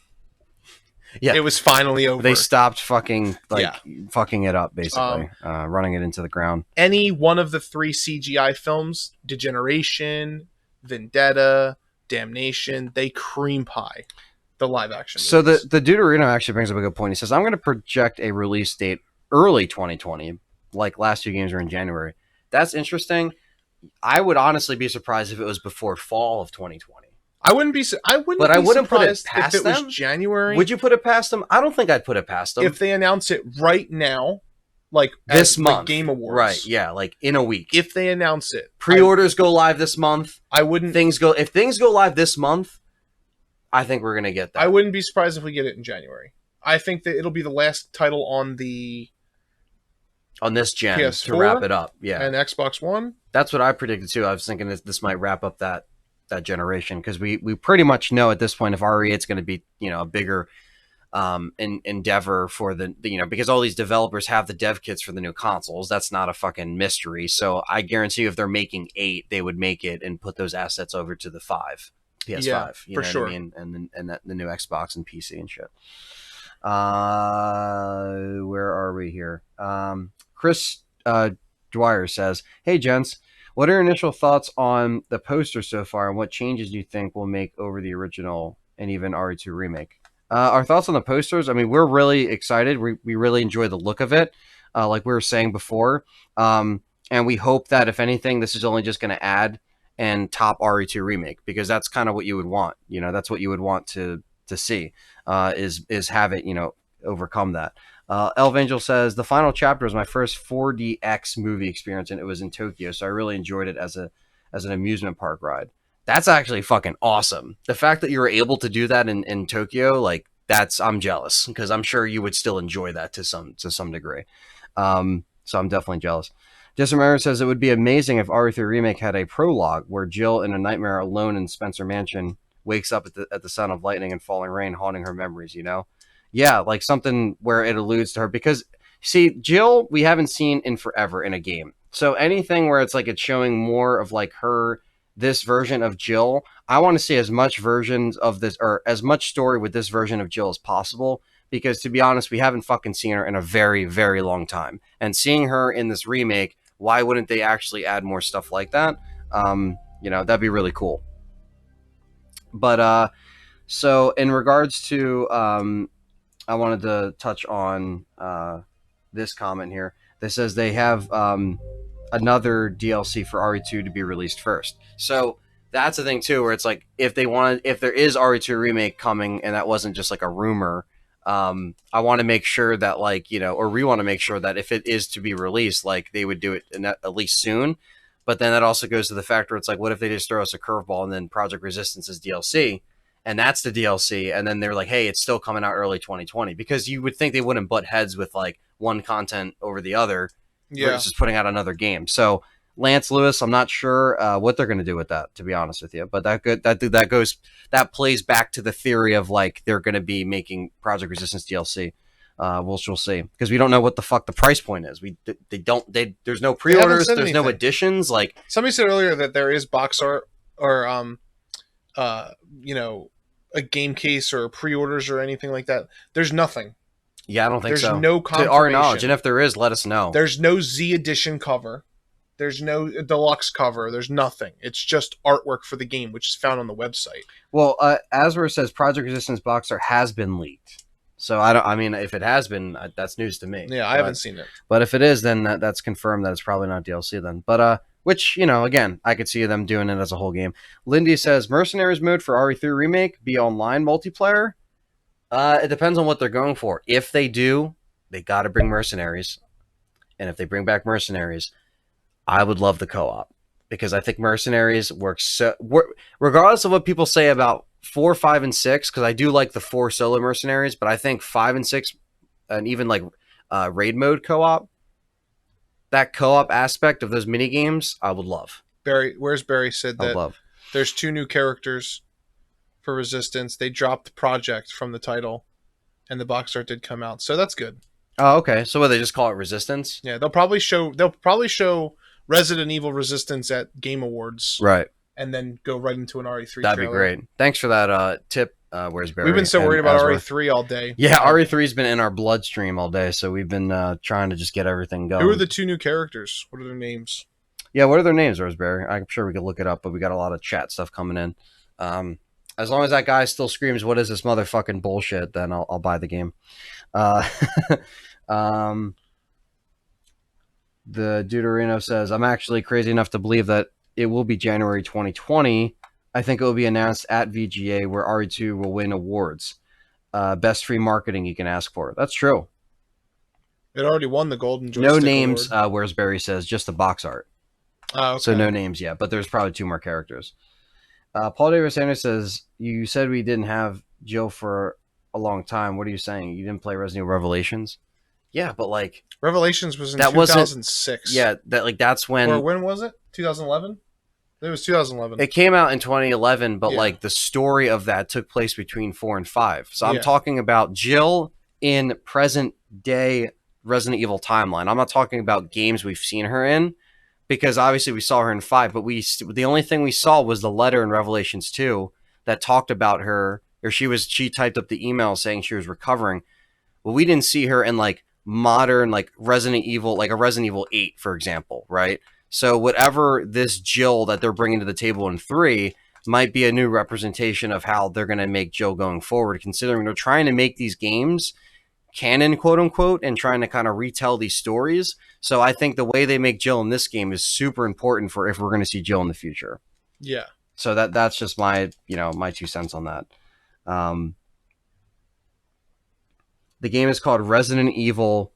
Yeah. It was finally over. They stopped fucking it up, basically. Running it into the ground. Any one of the 3 CGI films, Degeneration, Vendetta, Damnation, they cream pie the live action So movies. the Deuterino actually brings up a good point. He says, I'm going to project a release date early 2020, like last two games were in January. That's interesting. I would honestly be surprised if it was before fall of 2020. I But wouldn't I be wouldn't put it surprised if past it was them. January. Would you put it past them? I don't think I'd put it past them. If they announce it right now, like This as the month. Game Awards. Right, yeah, like in a week. If they announce it. Pre-orders go live this month. I wouldn't If things go live this month, I think we're going to get that. I wouldn't be surprised if we get it in January. I think that it'll be the last title on this gen PS4 to wrap it up. Yeah. And Xbox One. That's what I predicted too. I was thinking this might wrap up that generation, because we pretty much know at this point if RE8's going to be, a bigger endeavor for the because all these developers have the dev kits for the new consoles. That's not a fucking mystery. So I guarantee you if they're making 8, they would make it and put those assets over to the PS5. Yeah, You for know sure. what I mean? And the new Xbox and PC and shit. Where are we here? Chris Dwyer says, "Hey gents, what are your initial thoughts on the poster so far, and what changes do you think will make over the original and even RE2 remake?" Our thoughts on the posters. I mean, we're really excited. We really enjoy the look of it, like we were saying before. And we hope that if anything, this is only just going to add and top RE2 remake, because that's kind of what you would want. That's what you would want to see, is have it, overcome that. Elvangel says, the final chapter was my first 4DX movie experience, and it was in Tokyo, so I really enjoyed it as an amusement park ride. That's actually fucking awesome. The fact that you were able to do that in Tokyo, like I'm jealous, because I'm sure you would still enjoy that to some degree. So I'm definitely jealous. Disremember says it would be amazing if RE3 Remake had a prologue where Jill in a nightmare alone in Spencer Mansion wakes up at the sound of lightning and falling rain haunting her memories, Yeah, like something where it alludes to her, because see, Jill we haven't seen in forever in a game. So anything where it's like it's showing more of like this version of Jill, I want to see as much versions of this, or as much story with this version of Jill as possible, because to be honest, we haven't fucking seen her in a very, very long time. And seeing her in this remake, why wouldn't they actually add more stuff like that? That'd be really cool. But so in regards to I wanted to touch on this comment here that says they have another DLC for RE2 to be released first. So that's the thing too, where it's like if there is RE2 remake coming and that wasn't just like a rumor, I want to make sure that or we want to make sure that if it is to be released, like they would do it at least soon. But then that also goes to the fact where it's like, what if they just throw us a curveball and then Project Resistance is DLC? And that's the DLC, and then they're like, hey, it's still coming out early 2020, because you would think they wouldn't butt heads with like one content over the other versus putting out another game. So Lance Lewis, I'm not sure what they're going to do with that, to be honest with you. But that plays back to the theory of like they're going to be making Project Resistance DLC. We'll see, because we don't know what the fuck the price point is. There's no pre-orders, there's no additions. Like somebody said earlier that there is box art or a game case or pre-orders or anything like that. There's nothing. Yeah, I don't think there's so. There's no confirmation. To our knowledge, and if there is, let us know. There's no Z edition cover. There's no deluxe cover. There's nothing. It's just artwork for the game, which is found on the website. Well, Aswer says Project Resistance box art has been leaked. So I mean, if it has been, that's news to me. Yeah, I haven't seen it. But if it is, then that's confirmed that it's probably not DLC then. But which, again, I could see them doing it as a whole game. Lindy says, Mercenaries mode for RE3 Remake be online multiplayer? It depends on what they're going for. If they do, they got to bring Mercenaries. And if they bring back Mercenaries, I would love the co-op. Because I think Mercenaries works regardless of what people say about 4, 5, and 6, because I do like the 4 solo Mercenaries, but I think 5 and 6, and even like raid mode co-op, that co-op aspect of those mini games, I would love. Where's Barry said that there's 2 new characters for Resistance. They dropped Project from the title, and the box art did come out, so that's good. Oh, okay. So what, they just call it Resistance? Yeah, they'll probably show Resident Evil Resistance at Game Awards, right? And then go right into an RE3. That'd be great. Thanks for that tip. Where's Barry? We've been so worried about RE3 all day. Yeah, RE3's been in our bloodstream all day, so we've been trying to just get everything going. Who are the 2 new characters? What are their names? Yeah, what are their names, Roseberry? I'm sure we could look it up, but we got a lot of chat stuff coming in. As long as that guy still screams, "What is this motherfucking bullshit?" Then I'll buy the game. Uh, um, the Deuterino says, "I'm actually crazy enough to believe that it will be January 2020. I think it will be announced at VGA where RE2 will win awards. Best free marketing you can ask for." That's true. It already won the Golden No Joystick names. Award. Whereas Barry says just the box art. Okay. So no names yet, but there's probably 2 more characters. Paul Davis Sanders says, "You said we didn't have Jill for a long time. What are you saying? You didn't play Resident Evil Revelations?" Yeah, but like Revelations was in that wasn't. 2006. Yeah, that's when. Or when was it? 2011? It was 2011. It came out in 2011, but Yeah. like the story of that took place between 4 and 5. So I'm Yeah. talking about Jill in present day Resident Evil timeline. I'm not talking about games we've seen her in, because obviously we saw her in 5, but the only thing we saw was the letter in Revelations 2 that talked about her, or she typed up the email saying she was recovering. Well, we didn't see her in like modern like Resident Evil, like a Resident Evil 8, for example, right? So whatever this Jill that they're bringing to the table in 3 might be a new representation of how they're going to make Jill going forward, considering they're trying to make these games canon, quote unquote, and trying to kind of retell these stories. So I think the way they make Jill in this game is super important for if we're going to see Jill in the future. Yeah. So that's just my my 2 cents on that. The game is called Resident Evil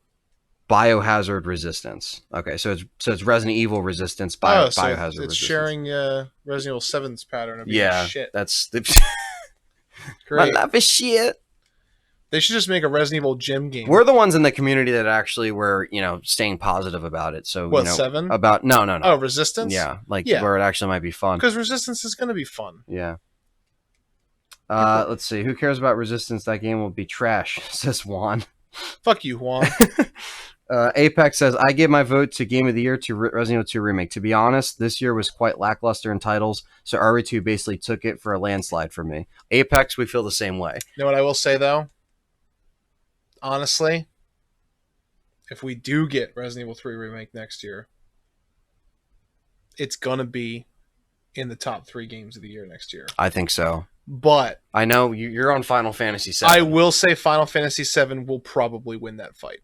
Biohazard Resistance. Okay, so it's Resident Evil Resistance Biohazard it's Resistance. sharing Resident Evil 7's pattern of being shit. That's Great. My life is shit. They should just make a Resident Evil gym game. We're the ones in the community that actually were, staying positive about it. So What, 7? About no. Oh, Resistance? Yeah, where it actually might be fun. Because Resistance is going to be fun. Yeah. Let's see. Who cares about Resistance? That game will be trash, says Juan. Fuck you, Juan. Apex says, "I give my vote to Game of the Year to Resident Evil 2 Remake. To be honest, this year was quite lackluster in titles, so RE2 basically took it for a landslide for me." Apex, we feel the same way. You know what I will say, though? Honestly, if we do get Resident Evil 3 Remake next year, it's going to be in the top 3 games of the year next year. I think so. But I know you're on Final Fantasy VII. I will say Final Fantasy VII will probably win that fight.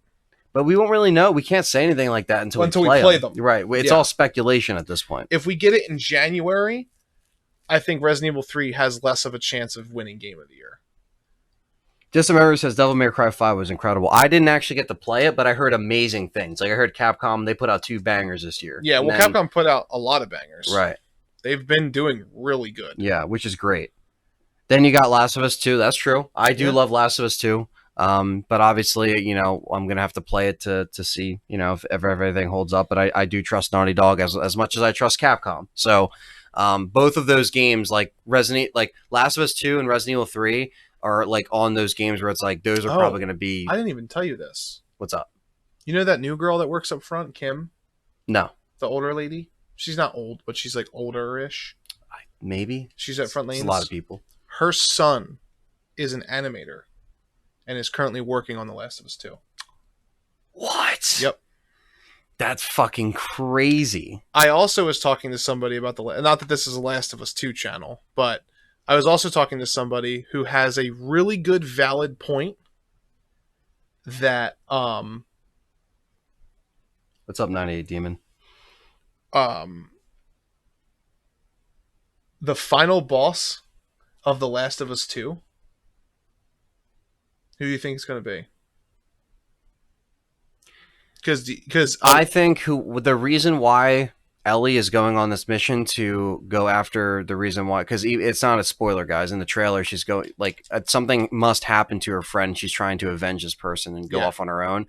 But we won't really know. We can't say anything like that until we play them. Right. It's all speculation at this point. If we get it in January, I think Resident Evil 3 has less of a chance of winning Game of the Year. Dismember says Devil May Cry 5 was incredible. I didn't actually get to play it, but I heard amazing things. Like I heard Capcom, they put out 2 bangers this year. Yeah, well, Capcom put out a lot of bangers. Right. They've been doing really good. Yeah, which is great. Then you got Last of Us 2. That's true. I do love Last of Us 2. But obviously, I'm going to have to play it to see, if everything holds up. But I do trust Naughty Dog as much as I trust Capcom. So both of those games, like Last of Us 2 and Resident Evil 3, are like on those games where it's like those are probably going to be. I didn't even tell you this. What's up? You know that new girl that works up front, Kim? No. The older lady? She's not old, but she's like older-ish. Maybe. She's at front lanes. It's a lot of people. Her son is an animator and is currently working on The Last of Us 2. What? Yep. That's fucking crazy. I also was talking to somebody about not that this is a Last of Us 2 channel, but I was also talking to somebody who has a really good valid point that what's up, 98 Demon? The final boss of The Last of Us 2, who do you think it's going to be? Because I think the reason why Ellie is going on this mission to go after the reason why, because it's not a spoiler, guys. In the trailer, she's going something must happen to her friend. She's trying to avenge this person and go off on her own.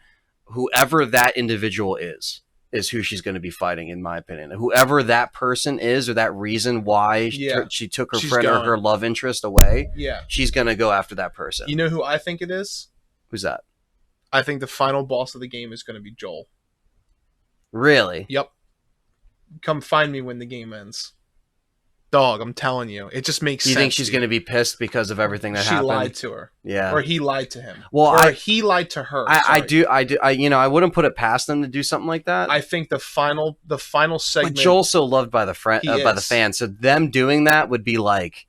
Whoever that individual is who she's going to be fighting, in my opinion. Whoever that person is, or that reason why she took her friend or her love interest away, she's going to go after that person. You know who I think it is? Who's that? I think the final boss of the game is going to be Joel. Really? Yep. Come find me when the game ends. Dog, I'm telling you. It just makes sense. You think she's going to be pissed because of everything that happened? She lied to her. Yeah. Or he lied to him. Well, he lied to her. I do. I wouldn't put it past them to do something like that. I think the final segment. But Joel's so loved by the fans, so them doing that would be like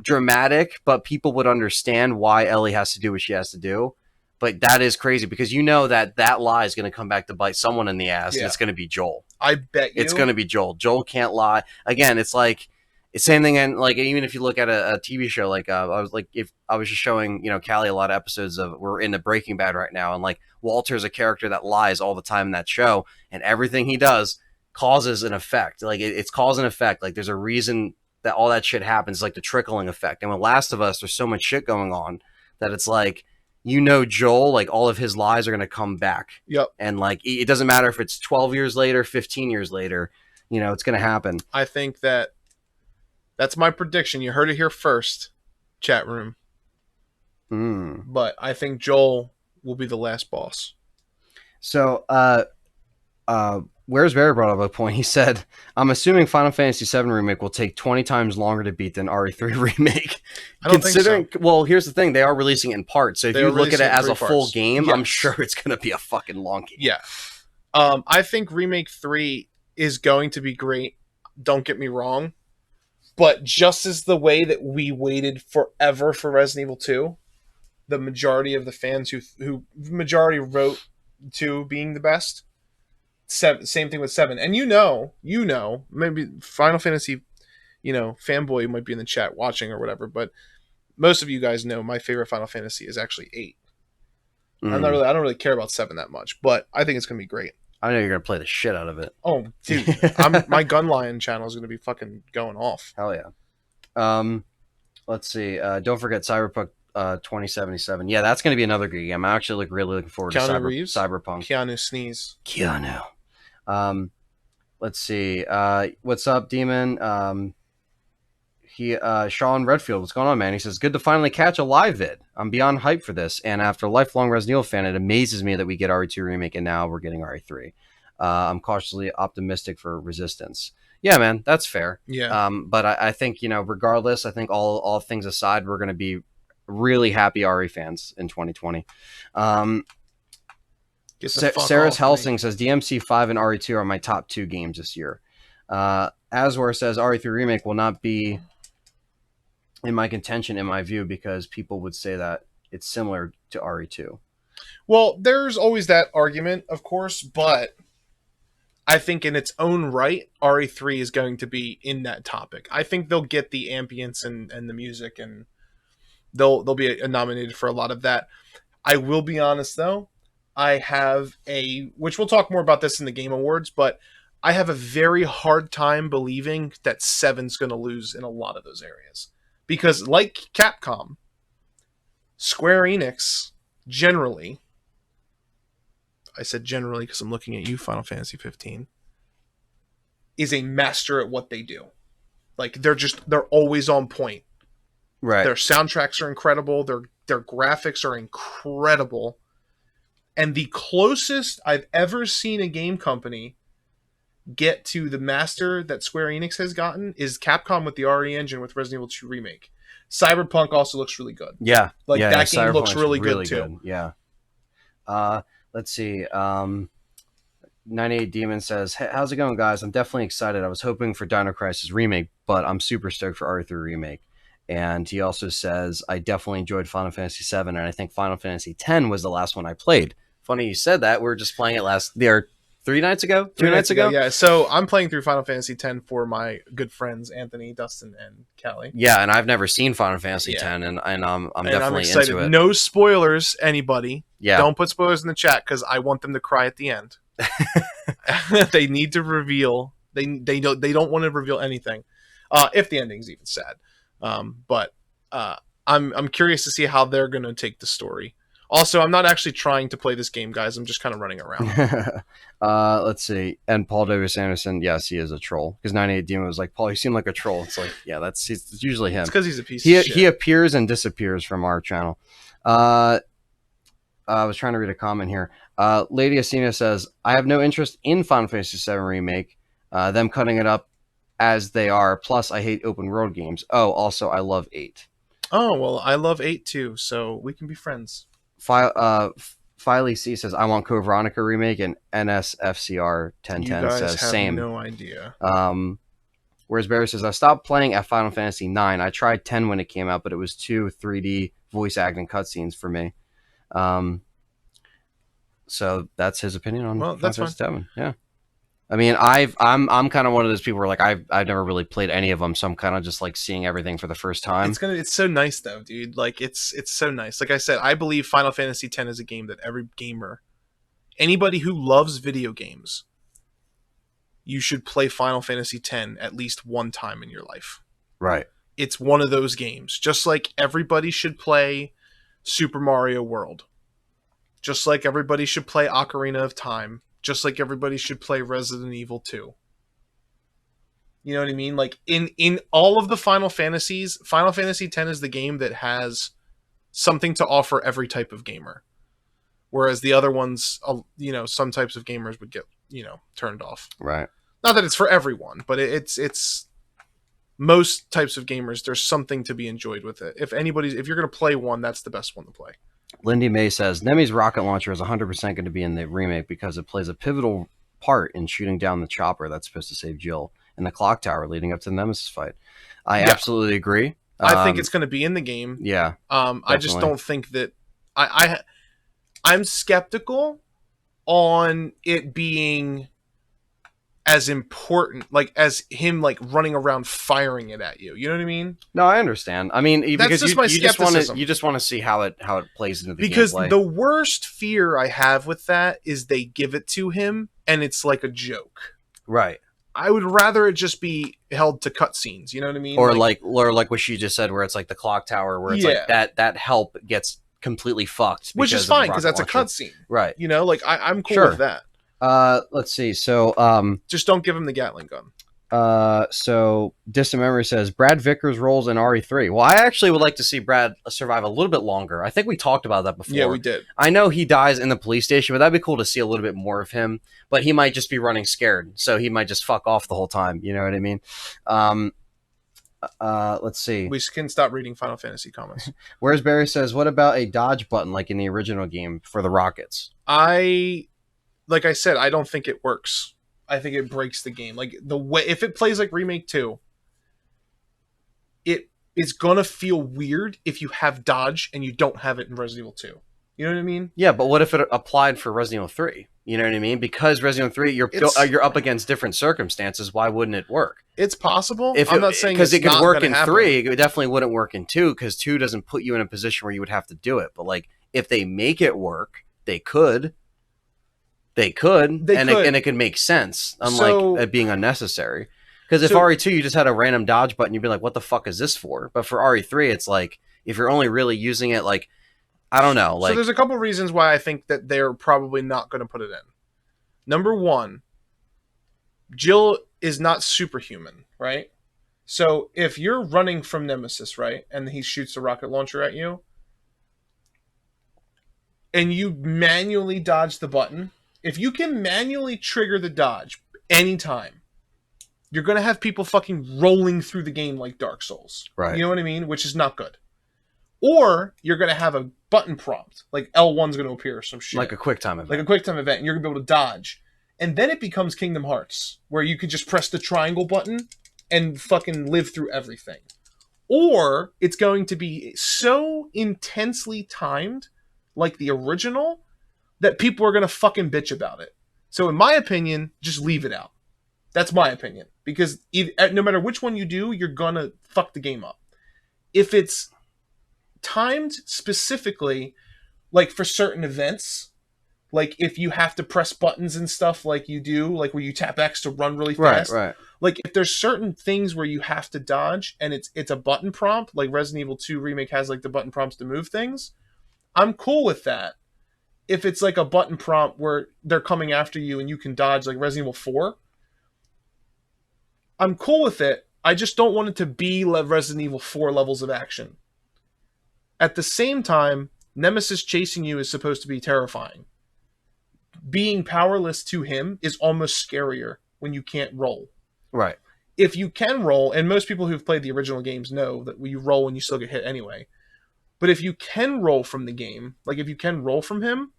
dramatic, but people would understand why Ellie has to do what she has to do. But that is crazy because you know that that lie is going to come back to bite someone in the ass, and Yeah. it's going to be Joel. I bet It's you. going to be Joel. Joel can't lie. Again, it's like it's same thing. And like even if you look at a TV show, like I was like if I was just showing Callie a lot of episodes of we're in the Breaking Bad right now, and like Walter's a character that lies all the time in that show, and everything he does causes an effect. Like it's cause and effect. Like there's a reason that all that shit happens. Like the trickling effect. And with Last of Us, there's so much shit going on that it's like Joel, like all of his lies are going to come back. Yep. And like it doesn't matter if it's 12 years later, 15 years later, it's going to happen. I think that's my prediction. You heard it here first, chat room. But I think Joel will be the last boss. So, Where's Barry brought up a point. He said, I'm assuming Final Fantasy VII Remake will take 20 times longer to beat than RE3 Remake. I don't think so. Well, here's the thing. They are releasing it in parts. So if you look at it as a full game, yes. I'm sure it's going to be a fucking long game. Yeah. I think Remake 3 is going to be great. Don't get me wrong. But just as the way that we waited forever for Resident Evil 2, the majority of the fans who majority wrote 2 being the best, same thing with 7. And maybe Final Fantasy, fanboy might be in the chat watching or whatever, but most of you guys know my favorite Final Fantasy is actually 8. I don't really care about 7 that much, but I think it's gonna be great. I know you're gonna play the shit out of it. Oh, dude, my Gun Lion channel is gonna be fucking going off. Hell yeah. Let's see. Don't forget Cyberpunk 2077. Yeah, that's gonna be another good game. I'm actually really looking forward to Cyberpunk. Keanu sneeze. Keanu. Let's see. What's up, Demon? Sean Redfield, what's going on, man? He says, good to finally catch a live vid. I'm beyond hyped for this, and after a lifelong Resident Evil fan, it amazes me that we get RE2 Remake, and now we're getting RE3. I'm cautiously optimistic for Resistance. Yeah, man, that's fair. Yeah. But I think, regardless, I think all things aside, we're going to be really happy RE fans in 2020. Sarah's Helsing says, DMC5 and RE2 are my top 2 games this year. Aswar says, RE3 Remake will not be in my contention, in my view, because people would say that it's similar to RE2. Well, there's always that argument, of course, but I think in its own right, RE3 is going to be in that topic. I think they'll get the ambience and the music, and they'll be nominated for a lot of that. I will be honest, though. I have which we'll talk more about this in the Game Awards, but I have a very hard time believing that 7's going to lose in a lot of those areas. Because like Capcom, Square Enix, generally, I said generally because I'm looking at you, Final Fantasy 15, is a master at what they do. Like they're always on point. Right. Their soundtracks are incredible. Their graphics are incredible. And the closest I've ever seen a game company get to the master that Square Enix has gotten is Capcom with the RE engine with Resident Evil 2 Remake. Cyberpunk also looks really good. Yeah. That game looks really good too. Yeah. Let's see. 98 Demon says, hey, how's it going, guys? I'm definitely excited. I was hoping for Dino Crisis Remake, but I'm super stoked for RE3 Remake. And he also says, I definitely enjoyed Final Fantasy VII, and I think Final Fantasy X was the last one I played. Funny you said that. We were just playing it 3 nights ago? 2 nights ago? Yeah, so I'm playing through Final Fantasy X for my good friends Anthony, Dustin, and Callie. Yeah, and I've never seen Final Fantasy X, and I'm definitely excited. into it. No spoilers, anybody. Yeah. Don't put spoilers in the chat because I want them to cry at the end. They need to reveal. They don't want to reveal anything, if the ending's even sad. But I'm curious to see how they're going to take the story. Also, I'm not actually trying to play this game, guys. I'm just kind of running around. Let's see. And Paul Davis Anderson, yes, he is a troll. Because 98 Demon was like, Paul, you seem like a troll. It's like, yeah, it's usually him. It's because he's a piece of shit. He appears and disappears from our channel. I was trying to read a comment here. Lady Asina says, I have no interest in Final Fantasy VII Remake. Them cutting it up as they are. Plus, I hate open world games. Oh, also, I love 8. Oh, well, I love 8 too, so we can be friends. Filey C says, I want Code Veronica Remake, and NSFCR 1010 says, same. No idea. Whereas Barry says, I stopped playing at Final Fantasy IX. I tried 10 when it came out, but it was too 3D voice acting cutscenes for me. Um, so that's his opinion on Well, Final that's fine. Fantasy VII. Yeah. I mean, I'm kind of one of those people where like I've never really played any of them, so I'm kind of just like seeing everything for the first time. It's so nice though, dude. Like it's so nice. Like I said, I believe Final Fantasy X is a game that every gamer, anybody who loves video games, you should play Final Fantasy X at least one time in your life. Right. It's one of those games. Just like everybody should play Super Mario World. Just like everybody should play Ocarina of Time. Just like everybody should play Resident Evil 2. You know what I mean? Like in all of the Final Fantasies, Final Fantasy X is the game that has something to offer every type of gamer. Whereas the other ones, some types of gamers would get, turned off. Right. Not that it's for everyone, but it's most types of gamers. There's something to be enjoyed with it. If you're gonna play one, that's the best one to play. Lindy May says Nemi's rocket launcher is 100% going to be in the remake because it plays a pivotal part in shooting down the chopper that's supposed to save Jill in the clock tower leading up to the Nemesis fight. I absolutely agree. I think it's going to be in the game. Yeah. I just don't think that I'm skeptical on it being as important, like as him like running around firing it at you. You know what I mean? No, I understand. I mean, That's because just my you just want to see how it plays into the because gameplay. The worst fear I have with that is they give it to him and it's like a joke. Right. I would rather it just be held to cutscenes. You know what I mean? Or like what she just said, where it's like the clock tower, where it's like that help gets completely fucked, which is fine because that's a cutscene, right? You know, like I'm cool with that. Let's see. So, just don't give him the Gatling gun. So Distant Memory says Brad Vickers rolls in RE3. Well, I actually would like to see Brad survive a little bit longer. I think we talked about that before. Yeah, we did. I know he dies in the police station, but that'd be cool to see a little bit more of him. But he might just be running scared, so he might just fuck off the whole time. You know what I mean? Let's see. We can stop reading Final Fantasy comments. Where's Barry says, what about a dodge button like in the original game for the rockets? Like I said, I don't think it works. I think it breaks the game. Like the way if it plays like Remake 2, it is gonna feel weird if you have dodge and you don't have it in Resident Evil 2. You know what I mean? Yeah, but what if it applied for Resident Evil 3? You know what I mean? Because Resident Evil 3, you're up against different circumstances. Why wouldn't it work? It's possible. I'm not saying because it could work in happen. 3. It definitely wouldn't work in 2 because 2 doesn't put you in a position where you would have to do it. But like if they make it work, they could. And it could make sense, unlike it being unnecessary. Because if RE2, you just had a random dodge button, you'd be like, what the fuck is this for? But for RE3, it's like, if you're only really using it, like, I don't know. Like, so there's a couple reasons why I think that they're probably not going to put it in. Number one, Jill is not superhuman, right? So if you're running from Nemesis, right, and he shoots a rocket launcher at you, and you manually dodge the button, if you can manually trigger the dodge anytime, you're going to have people fucking rolling through the game like Dark Souls. Right. You know what I mean? Which is not good. Or you're going to have a button prompt, like L1's going to appear or some shit. Like a QuickTime event. Like a QuickTime event, and you're going to be able to dodge. And then it becomes Kingdom Hearts, where you could just press the triangle button and fucking live through everything. Or it's going to be so intensely timed, like the original, that people are going to fucking bitch about it. So in my opinion, just leave it out. That's my opinion. Because no matter which one you do, you're going to fuck the game up. If it's timed specifically, like for certain events, like if you have to press buttons and stuff like you do, like where you tap X to run really fast. Right. Like if there's certain things where you have to dodge and it's a button prompt, like Resident Evil 2 Remake has like the button prompts to move things, I'm cool with that. If it's like a button prompt where they're coming after you and you can dodge like Resident Evil 4, I'm cool with it. I just don't want it to be Resident Evil 4 levels of action. At the same time, Nemesis chasing you is supposed to be terrifying. Being powerless to him is almost scarier when you can't roll. Right. If you can roll, and most people who've played the original games know that you roll and you still get hit anyway. But if you can roll from the game, like if you can roll from him,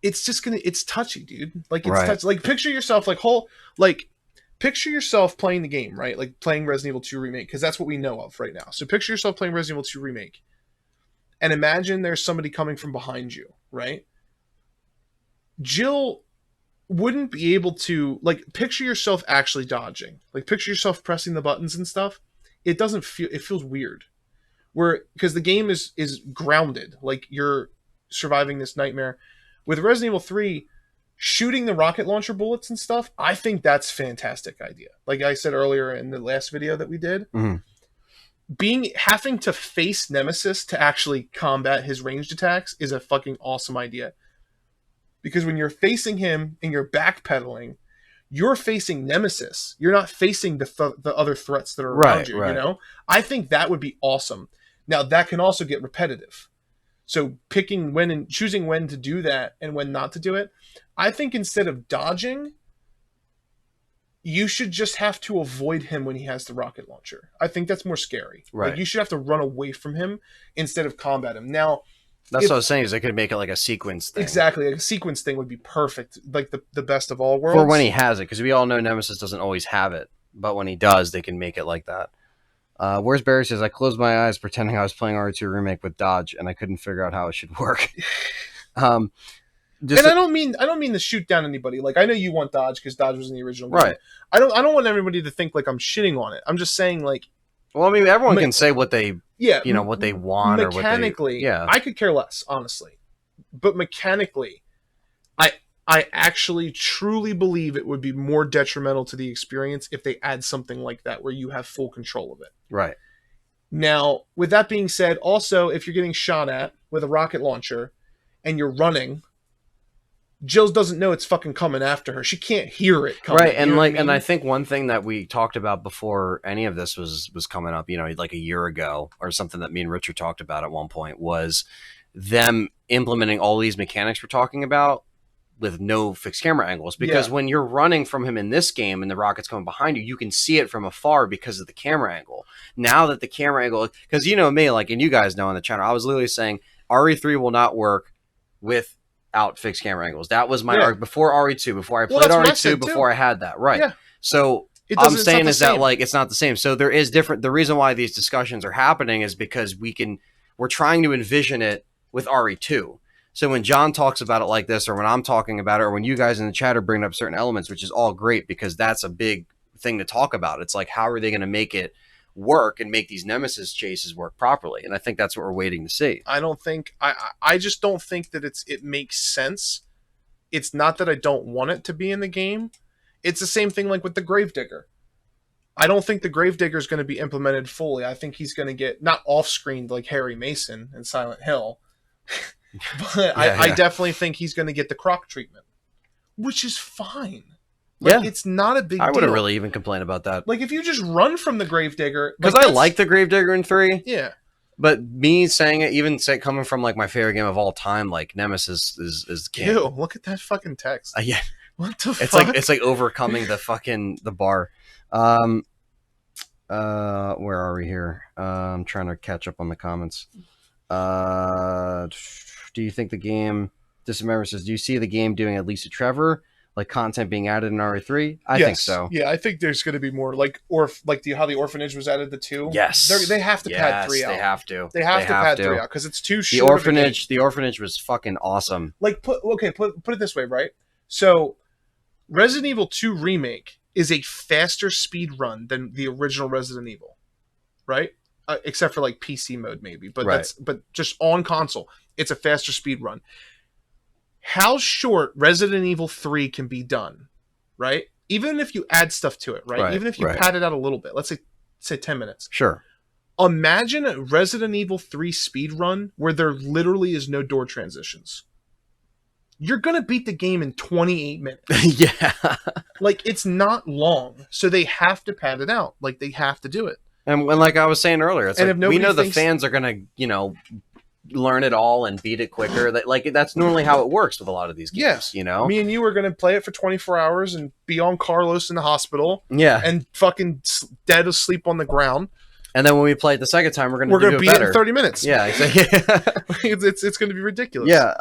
it's touchy, dude. Like it's touchy. Like picture picture yourself playing the game, right? Like playing Resident Evil 2 Remake, because that's what we know of right now. So picture yourself playing Resident Evil 2 Remake, and imagine there's somebody coming from behind you, right? Jill wouldn't be able to, like, picture yourself actually dodging. Like, picture yourself pressing the buttons and stuff. It doesn't feel, it feels weird. Where, because the game is grounded. Like, you're surviving this nightmare. With Resident Evil 3, shooting the rocket launcher bullets and stuff, I think that's a fantastic idea. Like I said earlier in the last video that we did, having to face Nemesis to actually combat his ranged attacks is a fucking awesome idea. Because when you're facing him and you're backpedaling, you're facing Nemesis. You're not facing the other threats that are around you, you know? I think that would be awesome. Now, that can also get repetitive. So picking when and choosing when to do that and when not to do it, I think instead of dodging, you should just have to avoid him when he has the rocket launcher. I think that's more scary. Right. Like, you should have to run away from him instead of combat him. Now, that's what I was saying, is they could make it like a sequence thing. Exactly. Like a sequence thing would be perfect. Like the best of all worlds. For when he has it, because we all know Nemesis doesn't always have it. But when he does, they can make it like that. Where's Barry says, I closed my eyes pretending I was playing RE2 Remake with Dodge, and I couldn't figure out how it should work. I don't mean to shoot down anybody. Like, I know you want Dodge because Dodge was in the original game. Right. I don't want everybody to think like I'm shitting on it. I'm just saying, like, well, I mean, everyone can say what they what they want mechanically, or what they, I could care less, honestly. But mechanically, I actually truly believe it would be more detrimental to the experience if they add something like that where you have full control of it. Right. Now, with that being said, also, if you're getting shot at with a rocket launcher and you're running, Jill doesn't know it's fucking coming after her. She can't hear it coming. Right, and you know like, what I mean? and I think one thing that we talked about before any of this was coming up, you know, like a year ago, or something that me and Richard talked about at one point, was them implementing all these mechanics we're talking about with no fixed camera angles. Because when you're running from him in this game and the rocket's coming behind you, you can see it from afar because of the camera angle. Now that the camera angle, because you know me, like, and you guys know on the channel, I was literally saying RE3 will not work without fixed camera angles. That was my argument before RE2, before I played RE2, before I had that. Right. Yeah. So I'm saying is that, like, it's not the same. So there is different. The reason why these discussions are happening is because we're trying to envision it with RE2. So when John talks about it like this, or when I'm talking about it, or when you guys in the chat are bringing up certain elements, which is all great because that's a big thing to talk about. It's like, how are they going to make it work and make these Nemesis chases work properly? And I think that's what we're waiting to see. I just don't think that it makes sense. It's not that I don't want it to be in the game. It's the same thing like with the Gravedigger. I don't think the Gravedigger is going to be implemented fully. I think he's going to get not off-screened like Harry Mason in Silent Hill. But I definitely think he's going to get the croc treatment, which is fine. Like, it's not a big deal. I wouldn't really even complain about that. Like, if you just run from the Gravedigger, because I like the Gravedigger in 3. Yeah, but me saying it, even coming from like my favorite game of all time, like Nemesis is king. Ew, look at that fucking text. Yeah, what the fuck? It's like overcoming the bar. Where are we here? I'm trying to catch up on the comments. Do you think the game, Dismember says, do you see the game doing at least a Trevor, like content being added in RE3? I think so. Yeah, I think there's going to be more, like how the Orphanage was added to 2. Yes. They have to pad 3 out. They have to. They have to pad 3 out because it's too short. The Orphanage was fucking awesome. Like, put it this way, right? So, Resident Evil 2 Remake is a faster speed run than the original Resident Evil, right? Except for like PC mode maybe, but but just on console, it's a faster speed run. How short Resident Evil 3 can be done, right? Even if you add stuff to it, right? Even if you pad it out a little bit, let's say 10 minutes. Sure. Imagine a Resident Evil 3 speed run where there literally is no door transitions. You're going to beat the game in 28 minutes. Yeah. Like, it's not long, so they have to pad it out. Like, they have to do it. And like I was saying earlier, it's like, we know the fans are going to, you know, learn it all and beat it quicker. That's normally how it works with a lot of these games, you know? Me and you are going to play it for 24 hours and be on Carlos in the hospital. Yeah. And fucking dead asleep on the ground. And then when we play it the second time, we're going to beat it in 30 minutes. Yeah, exactly. It's going to be ridiculous. Yeah.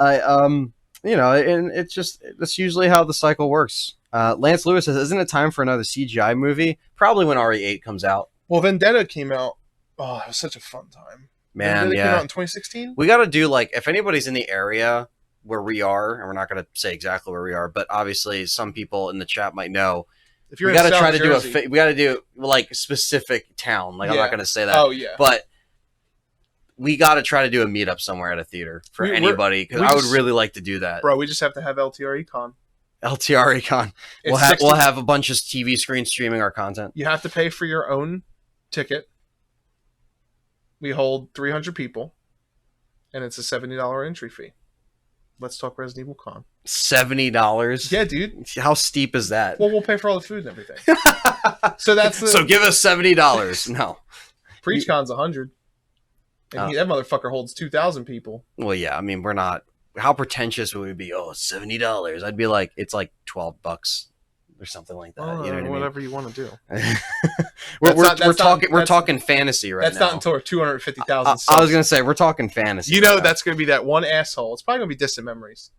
you know, and it's just that's usually how the cycle works. Lance Lewis says, "Isn't it time for another CGI movie? Probably when RE8 comes out." Well, Vendetta came out. Oh, it was such a fun time. Man, Vendetta came out yeah, in 2016. we got to do like if anybody's in the area where we are, and we're not going to say exactly where we are, but obviously some people in the chat might know. If you're We in got to South try to Jersey, do we got to do like specific town. Like I'm not Yeah. going to say that, Oh yeah. but we got to try to do a meetup somewhere at a theater for anybody because I would really like to do that. Bro, we just have to have LTRE con. LTRE con. We'll have a bunch of TV screens streaming our content. You have to pay for your own ticket. We hold 300 people, and it's a $70 entry fee. Let's talk Resident Evil Con. $70? Yeah, dude. How steep is that? Well, we'll pay for all the food and everything. So that's the, so give us $70. No. Preach Con's 100. And that motherfucker holds 2,000 people. Well, yeah. I mean, we're not. How pretentious would we be? Oh, $70. I'd be like, it's like $12 or something like that. Oh, you know what whatever I mean? you want to do. We're talking fantasy right now. That's not until 250,000. I was gonna say we're talking fantasy. You know, that's gonna be that one asshole. It's probably gonna be Distant Memories.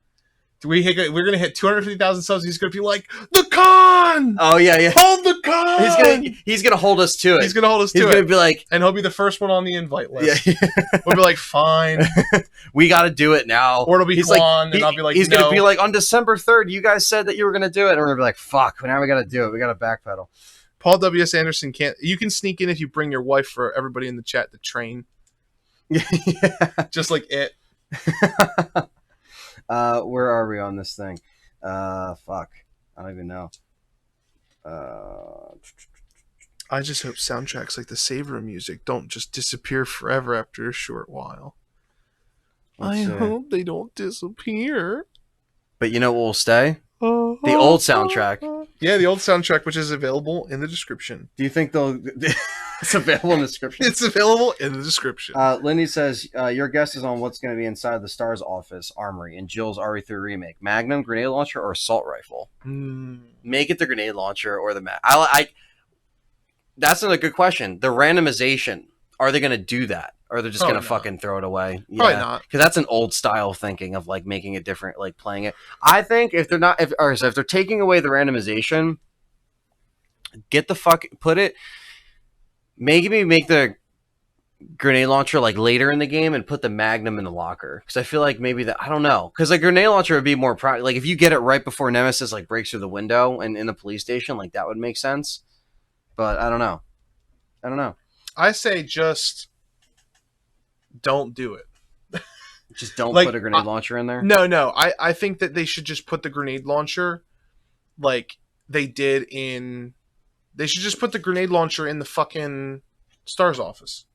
We're gonna hit 250,000 subs. He's gonna be like, the con. Oh yeah. Hold the con. He's gonna hold us to it. He's gonna hold us to it. He's gonna be like, and he'll be the first one on the invite list. Yeah. We'll be like, fine. We got to do it now. Or it'll be Quan, and I'll be like, he's no. gonna be like, on December 3rd, you guys said that you were gonna do it, and we're gonna be like, fuck. Now we got to do it. We got to backpedal. Paul W.S. Anderson can't. You can sneak in if you bring your wife for everybody in the chat to train. Yeah. Just like it. Where are we on this thing? Fuck. I don't even know. I just hope soundtracks like the Savor music don't just disappear forever after a short while. I hope they don't disappear. But you know what will stay? The old soundtrack. Yeah, the old soundtrack, which is available in the description. Do you think they'll... It's available in the description? It's available in the description. Lindy says, your guess is on what's going to be inside the Star's office armory in Jill's RE3 remake. Magnum, grenade launcher, or assault rifle? Make it the grenade launcher or the mag. That's a good question. The randomization, are they going to do that? Or they're just going to fucking throw it away? Yeah. Probably not. Because that's an old style thinking of like making it different, like playing it. I think if they're taking away the randomization, maybe make the grenade launcher like later in the game and put the Magnum in the locker. Because I feel like maybe that, I don't know. Because like grenade launcher would be more like if you get it right before Nemesis like breaks through the window and in the police station, like that would make sense. But I don't know. I say just don't do it. Just don't put a grenade launcher in there? No. I think that they should just put the grenade launcher like they did in... They should just put the grenade launcher in the fucking Star's office.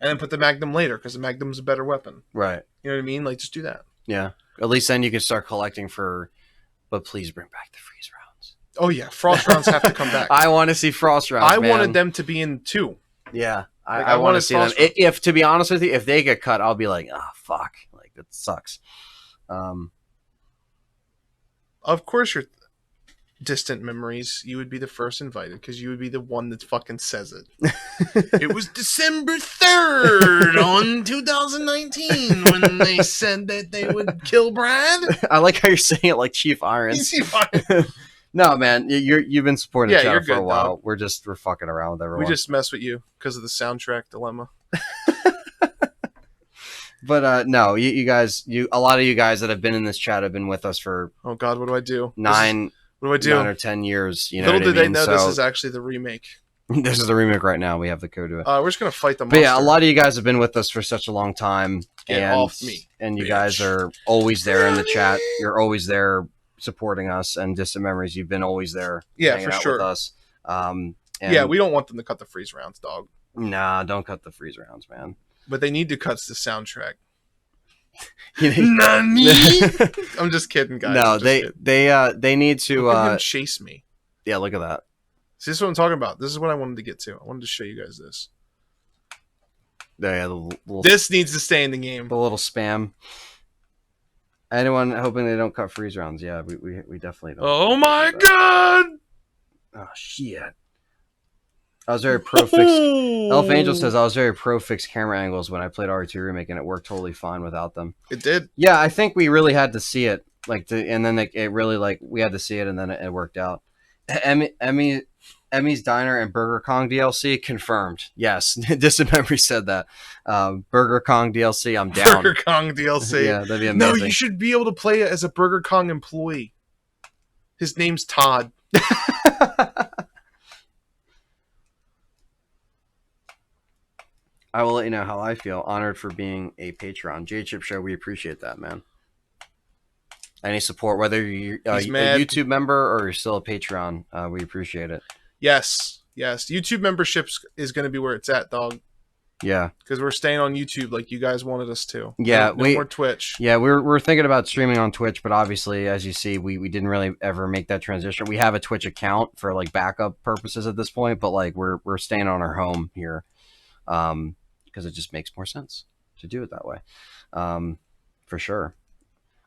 And then put the Magnum later, because the Magnum's a better weapon. Right. You know what I mean? Like, just do that. Yeah. At least then you can start collecting for... But please bring back the freeze rounds. Oh, yeah. Frost rounds have to come back. I want to see frost rounds, I wanted them to be in 2. Yeah. I want to see them. If, to be honest with you, if they get cut, I'll be like, oh, fuck. Like, that sucks. Of course, your Distant Memories, you would be the first invited, because you would be the one that fucking says it. It was December 3rd on 2019 when they said that they would kill Brad. I like how you're saying it like Chief Irons. No, man, you've been supporting the channel for a while. Dog. We're fucking around with everyone. We just mess with you because of the soundtrack dilemma. But no, you guys, a lot of you guys that have been in this chat have been with us for oh god, what do I do? 9 or 10 years. You know, little did they know this is actually the remake. This is the remake right now. We have the code to it. We're just gonna fight the monster. But yeah, a lot of you guys have been with us for such a long time. Get off me. And you guys are always there in the chat. You're always there supporting us, and Distant Memories, you've been always there. Yeah, for sure. With us. Yeah, we don't want them to cut the freeze rounds, dog. Nah, don't cut the freeze rounds, man. But they need to cut the soundtrack. Nani? I'm just kidding, guys. No, they need to look at him chase me. Yeah, look at that. See, this is what I'm talking about. This is what I wanted to get to. I wanted to show you guys this. Yeah, this needs to stay in the game. The little spam. Anyone hoping they don't cut freeze rounds? Yeah, we definitely don't. Oh my god! Oh shit! I was very pro fix. Elf Angel says I was very pro fixed camera angles when I played RE2 Remake, and it worked totally fine without them. It did. Yeah, I think we really had to see it And then it really like we had to see it, and then it worked out. Emmy's Diner and Burger Kong DLC confirmed. Yes, Distant Memory said that. Burger Kong DLC, I'm down. Burger Kong DLC. Yeah, that'd be amazing. No, you should be able to play it as a Burger Kong employee. His name's Todd. I will let you know how I feel. Honored for being a Patreon. J-Chip Show, we appreciate that, man. Any support, whether you're a YouTube member or you're still a Patreon, we appreciate it. Yes. YouTube memberships is going to be where it's at, dog. Yeah. Because we're staying on YouTube like you guys wanted us to. Yeah. No more Twitch. Yeah, we're thinking about streaming on Twitch, but obviously, as you see, we didn't really ever make that transition. We have a Twitch account for like backup purposes at this point, but like we're staying on our home here. Because it just makes more sense to do it that way. For sure.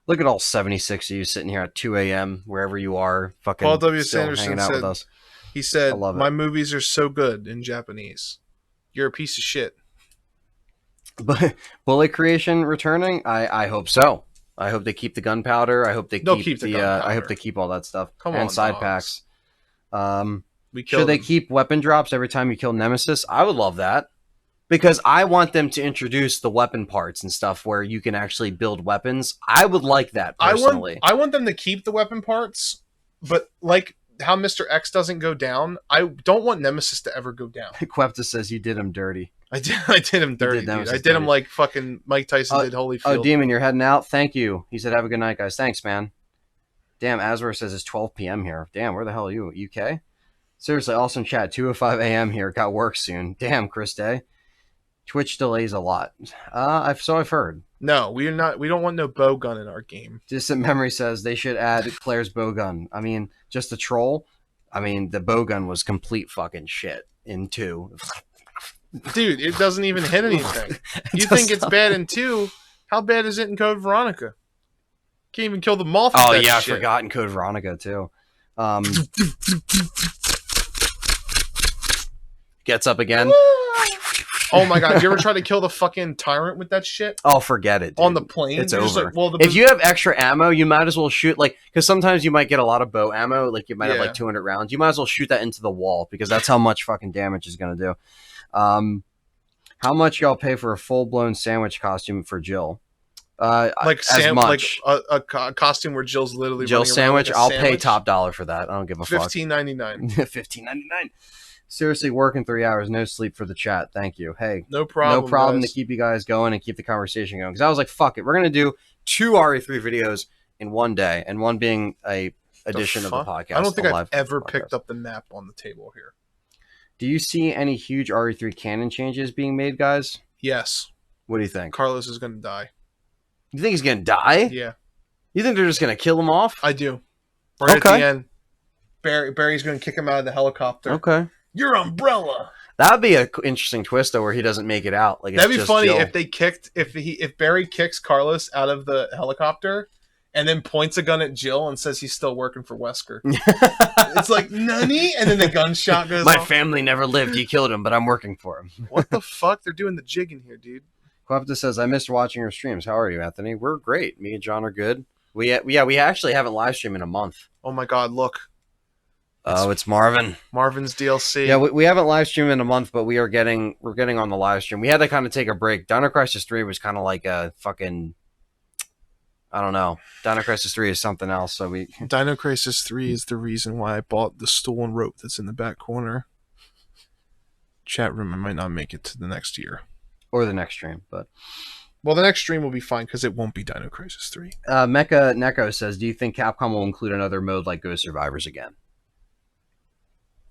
Look at all 76 of you sitting here at 2 a.m. wherever you are, fucking Paul W. still Sanderson hanging out said, with us. He said, my it. movies are so good in Japanese. You're a piece of shit. But Bullet Creation returning? I hope so. I hope they keep the gunpowder. I hope they keep the I hope they keep all that stuff. And side packs. Should they keep weapon drops every time you kill Nemesis? I would love that. Because I want them to introduce the weapon parts and stuff where you can actually build weapons. I would like that personally. I want them to keep the weapon parts, but like how Mr. X doesn't go down, I don't want Nemesis to ever go down. Quepta says you did him dirty. I did him dirty, dude. I did him like fucking Mike Tyson did Holyfield. Oh, Demon, you're heading out? Thank you. He said, have a good night, guys. Thanks, man. Damn, Azwar says it's 12 p.m. here. Damn, where the hell are you? UK? Seriously, also in chat, 2:05 a.m. here. Got work soon. Damn, Chris Day. Twitch delays a lot. I've heard. No, we don't want no bow gun in our game. Distant Memory says they should add Claire's bow gun. I mean, just a troll. I mean, the bow gun was complete fucking shit in 2. Dude, it doesn't even hit anything. You think it's bad in 2? How bad is it in Code Veronica? Can't even kill the moth. Oh yeah, I forgot in Code Veronica too. Gets up again. Oh my god, did you ever try to kill the fucking tyrant with that shit? Oh, forget it, dude. On the plane? It's over. Like, if you have extra ammo, you might as well shoot, like, because sometimes you might get a lot of bow ammo, like you might have like 200 rounds. You might as well shoot that into the wall, because that's how much fucking damage it's going to do. How much y'all pay for a full-blown sandwich costume for Jill? Like a costume where Jill's literally Jill sandwich, like I'll pay top dollar for that. I don't give a fuck. $15.99. $15.99. Seriously, working 3 hours, no sleep for the chat. Thank you. Hey, no problem to keep you guys going and keep the conversation going. Because I was like, fuck it, we're gonna do 2 RE3 videos in one day, and one being a edition of the podcast. I don't think I've ever picked up the map on the table here. Do you see any huge RE3 canon changes being made, guys? Yes. What do you think? Carlos is gonna die. You think he's gonna die? Yeah. You think they're just gonna kill him off? I do. Right at the end, Barry's gonna kick him out of the helicopter. Okay. Your umbrella. That'd be an interesting twist, though, where he doesn't make it out. Like, that'd be funny if they kicked if Barry kicks Carlos out of the helicopter and then points a gun at Jill and says he's still working for Wesker. It's like, nani? And then the gunshot goes My off. family never lived. You killed him, but I'm working for him. What the fuck? They're doing the jig in here, dude. Quepta says, I missed watching your streams. How are you, Anthony? We're great. Me and John are good. We actually haven't live streamed in a month. Oh my god, look. It's Marvin. Marvin's DLC. Yeah, we haven't live streamed in a month, but we're getting on the live stream. We had to kind of take a break. Dino Crisis 3 was kind of like a fucking, I don't know. Dino Crisis 3 is something else. So Dino Crisis 3 is the reason why I bought the stool and rope that's in the back corner. Chat room, I might not make it to the next year. Or the next stream, but... Well, the next stream will be fine because it won't be Dino Crisis 3. Mecha Neko says, do you think Capcom will include another mode like Ghost Survivors again?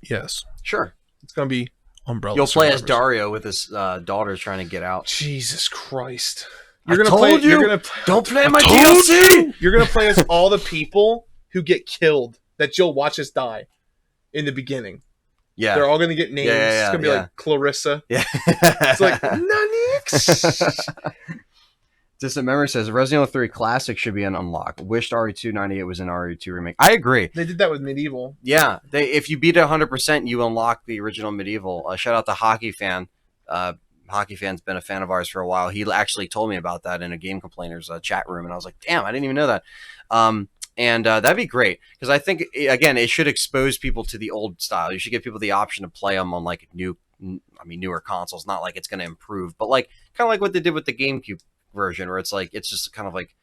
Yes. Sure. It's going to be Umbrella You'll play Survivors. as Dario with his daughter trying to get out. Jesus Christ. Don't play my DLC! You're going to play as all the people who get killed that Jill watches die in the beginning. Yeah. They're all going to get names. It's going to be like Clarissa. Yeah. It's like, Nanix! Distant Memory says Resident Evil 3 Classic should be an unlock. Wished RE298 was an RE2 remake. I agree. They did that with Medieval. Yeah, if you beat it 100%, you unlock the original Medieval. Shout out to Hockey Fan. hockey fan's been a fan of ours for a while. He actually told me about that in a Game Complainers chat room, and I was like, damn, I didn't even know that. And that'd be great because I think again it should expose people to the old style. You should give people the option to play them on like newer consoles. Not like it's going to improve, but like kind of like what they did with the GameCube version, where it's like it's just kind of like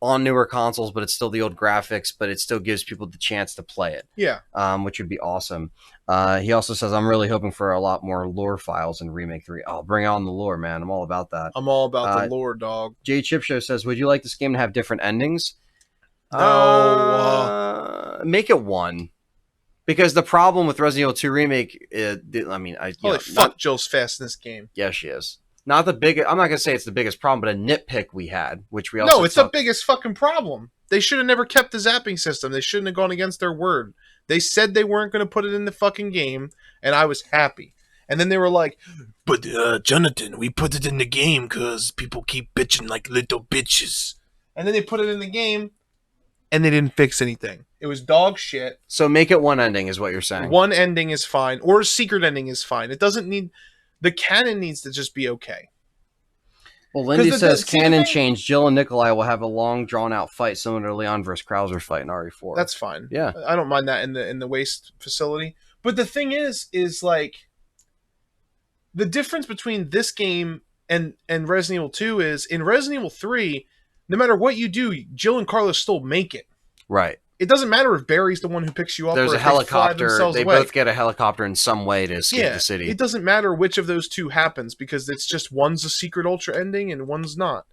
on newer consoles, but it's still the old graphics, but it still gives people the chance to play it. Yeah. Which would be awesome. He also says, I'm really hoping for a lot more lore files in Remake 3. Oh, bring on the lore, man. I'm all about that. I'm all about the lore, dog. J Chip Show says, would you like this game to have different endings? No. Make it one. Because the problem with Resident Evil 2 Remake, fuck, Jill's fast in this game. Yeah, she is. Not the biggest. I'm not gonna say it's the biggest problem, but a nitpick we had, which we also no, it's the biggest fucking problem. They should have never kept the zapping system. They shouldn't have gone against their word. They said they weren't going to put it in the fucking game, and I was happy. And then they were like, "But Jonathan, we put it in the game because people keep bitching like little bitches." And then they put it in the game, and they didn't fix anything. It was dog shit. So make it one ending, is what you're saying. One ending is fine, or a secret ending is fine. It doesn't need. The canon needs to just be okay. Well, Lindy says canon change. Jill and Nikolai will have a long, drawn-out fight similar to Leon versus Krauser fight in RE4. That's fine. Yeah, I don't mind that in the waste facility. But the thing is like the difference between this game and Resident Evil 2 is in Resident Evil 3, no matter what you do, Jill and Carlos still make it. Right. It doesn't matter if Barry's the one who picks you up. There's or a helicopter. They away. both get a helicopter in some way to escape the city. It doesn't matter which of those two happens because it's just one's a secret ultra ending and one's not.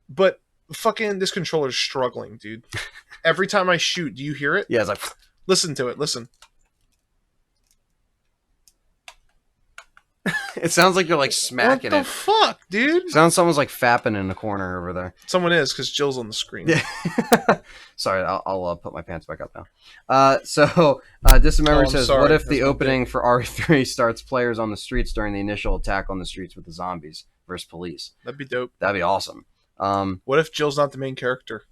But fucking this controller's struggling, dude. Every time I shoot, do you hear it? Yeah, it's like listen to it. Listen. It sounds like you're like smacking it. What the fuck, dude? It sounds someone's like fapping in the corner over there. Someone is because Jill's on the screen. Yeah. Sorry, I'll put my pants back up now. Dismembered says, what if the opening for RE3 starts players on the streets during the initial attack on the streets with the zombies versus police? That'd be dope. That'd be awesome. What if Jill's not the main character?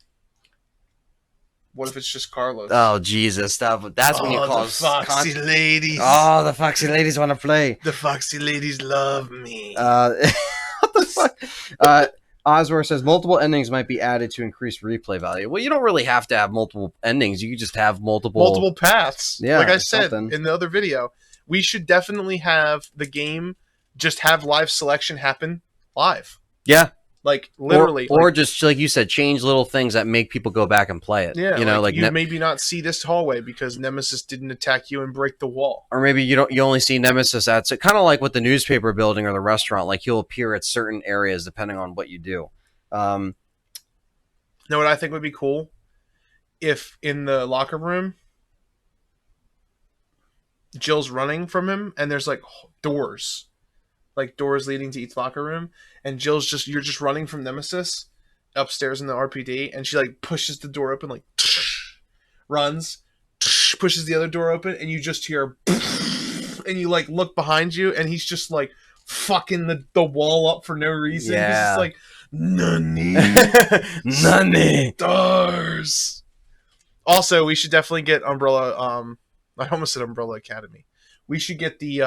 What if it's just Carlos? Oh, Jesus. That's when you call the foxy ladies. Oh, the foxy ladies want to play. The foxy ladies love me. What the fuck? Oswald says multiple endings might be added to increase replay value. Well, you don't really have to have multiple endings. You could just have multiple paths. Yeah, like I said in the other video, we should definitely have the game just have live selection happen live. Yeah. Like literally, or just like you said, change little things that make people go back and play it. Yeah, like you maybe not see this hallway because Nemesis didn't attack you and break the wall, or maybe you only see Nemesis at kind of like with the newspaper building or the restaurant. Like he'll appear at certain areas depending on what you do. Know what I think would be cool if in the locker room, Jill's running from him and there's like doors. Like doors leading to each locker room, and you're just running from Nemesis upstairs in the RPD, and she like pushes the door open, like runs, pushes the other door open, and you just hear, and you like look behind you, and he's just like fucking the wall up for no reason. Yeah. He's just like Nani, Nani stars. Also, we should definitely get Umbrella. I almost said Umbrella Academy. We should get the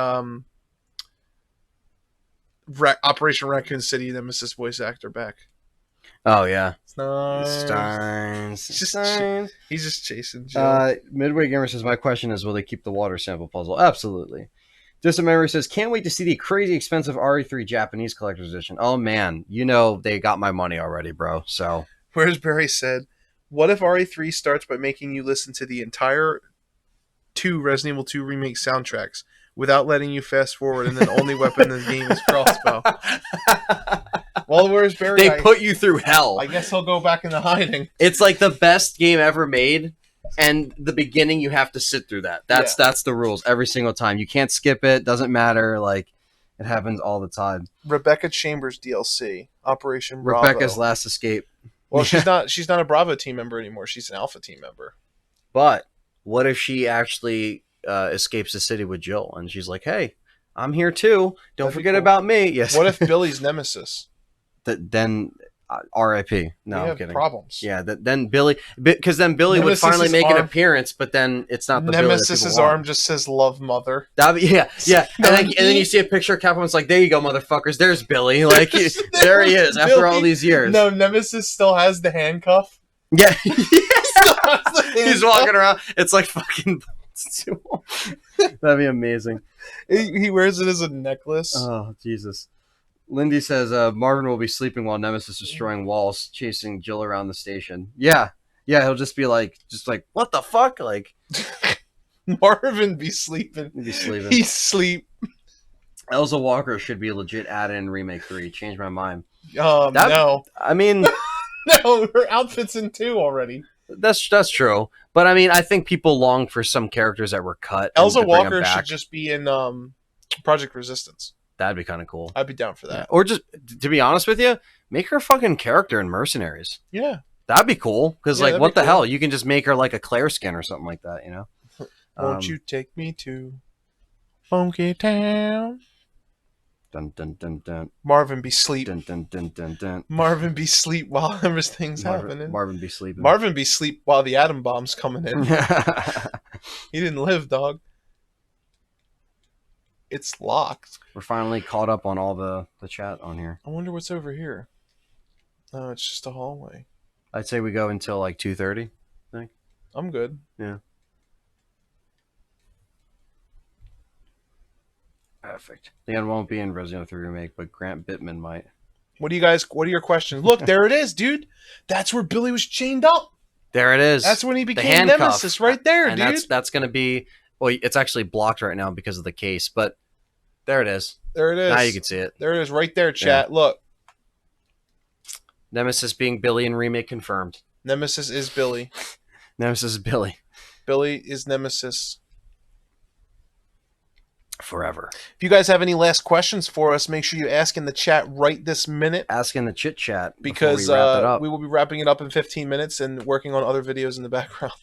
Operation Raccoon City Nemesis voice actor back. Oh yeah, Stars. He's just chasing Jill. Midway Gamer says, my question is, will they keep the water sample puzzle? Absolutely. Dismembered says, can't wait to see the crazy expensive RE3 Japanese collector's edition. Oh man, they got my money already, bro. So where's Barry said, what if RE3 starts by making you listen to the entire 2 Resident Evil 2 remake soundtracks without letting you fast forward, and then the only weapon in the game is crossbow? Well, where's Barry? They put you through hell. I guess he'll go back into hiding. It's like the best game ever made, and the beginning you have to sit through that. That's the rules every single time. You can't skip it. Doesn't matter. Like it happens all the time. Rebecca Chambers DLC, Operation Bravo. Rebecca's last escape. Well, she's not a Bravo team member anymore. She's an Alpha team member. But what if she actually escapes the city with Jill, and she's like, "Hey, I'm here too. Don't forget about me." Yes. What if Billy's Nemesis? Then R.I.P. No, We I'm have kidding. problems. Yeah, then Billy, because then Billy would Nemesis's finally make an arm- appearance, but then it's not the Billy that people Nemesis's want. arm just says "Love, Mother." Yeah. And then you see a picture of Capcom. It's like, there you go, motherfuckers. There's Billy. Like, there he is after all these years. No, Nemesis still has the handcuff. Yeah, Still has the he's handcuff. walking around. It's like fucking. That'd be amazing. He wears it as a necklace. Oh Jesus. Lindy says Marvin will be sleeping while Nemesis is destroying walls, chasing Jill around the station. Yeah, he'll just be like, what the fuck? Like, Marvin be sleeping. he'd be sleeping. He's sleep. Elsa Walker should be legit added in Remake 3. Changed my mind. No. I mean, No, her outfit's in 2 already. that's true. But I mean, I think people long for some characters that were cut. Elsa to bring them Walker back. should just be in Project Resistance. That'd be kind of cool. I'd be down for that. Yeah. Or just, to be honest with you, make her a fucking character in Mercenaries. Yeah. That'd be cool. Because, Yeah, like, what the cool. hell? You can just make her like a Claire skin or something like that, you know? Won't you take me to Funky Town? Dun, dun, dun, dun. Marvin be sleep. Dun, dun, dun, dun, dun. Marvin be sleep while everything's happening. Marvin be sleeping. Marvin be sleep while the atom bomb's coming in. He didn't live, dog. It's locked. We're finally caught up on all the chat on here. I wonder what's over here. Oh, it's just a hallway. I'd say we go until like 2:30. I'm good. Yeah. Perfect. Leon won't be in Resident Evil 3 Remake, but Grant Bittman might. What are your questions? Look, there it is, dude. That's where Billy was chained up. There it is. That's when he The became handcuff. Nemesis right there, And dude. that's going to be... Well, it's actually blocked right now because of the case, but there it is. There it is. Now you can see it. There it is right there, chat. Look. Nemesis being Billy in Remake confirmed. Nemesis is Billy. Nemesis is Billy. Billy is Nemesis. Forever. If you guys have any last questions for us, make sure you ask in the chat right this minute. Ask in the chit chat Because we wrap it up. we will be wrapping it up in 15 minutes and working on other videos in the background.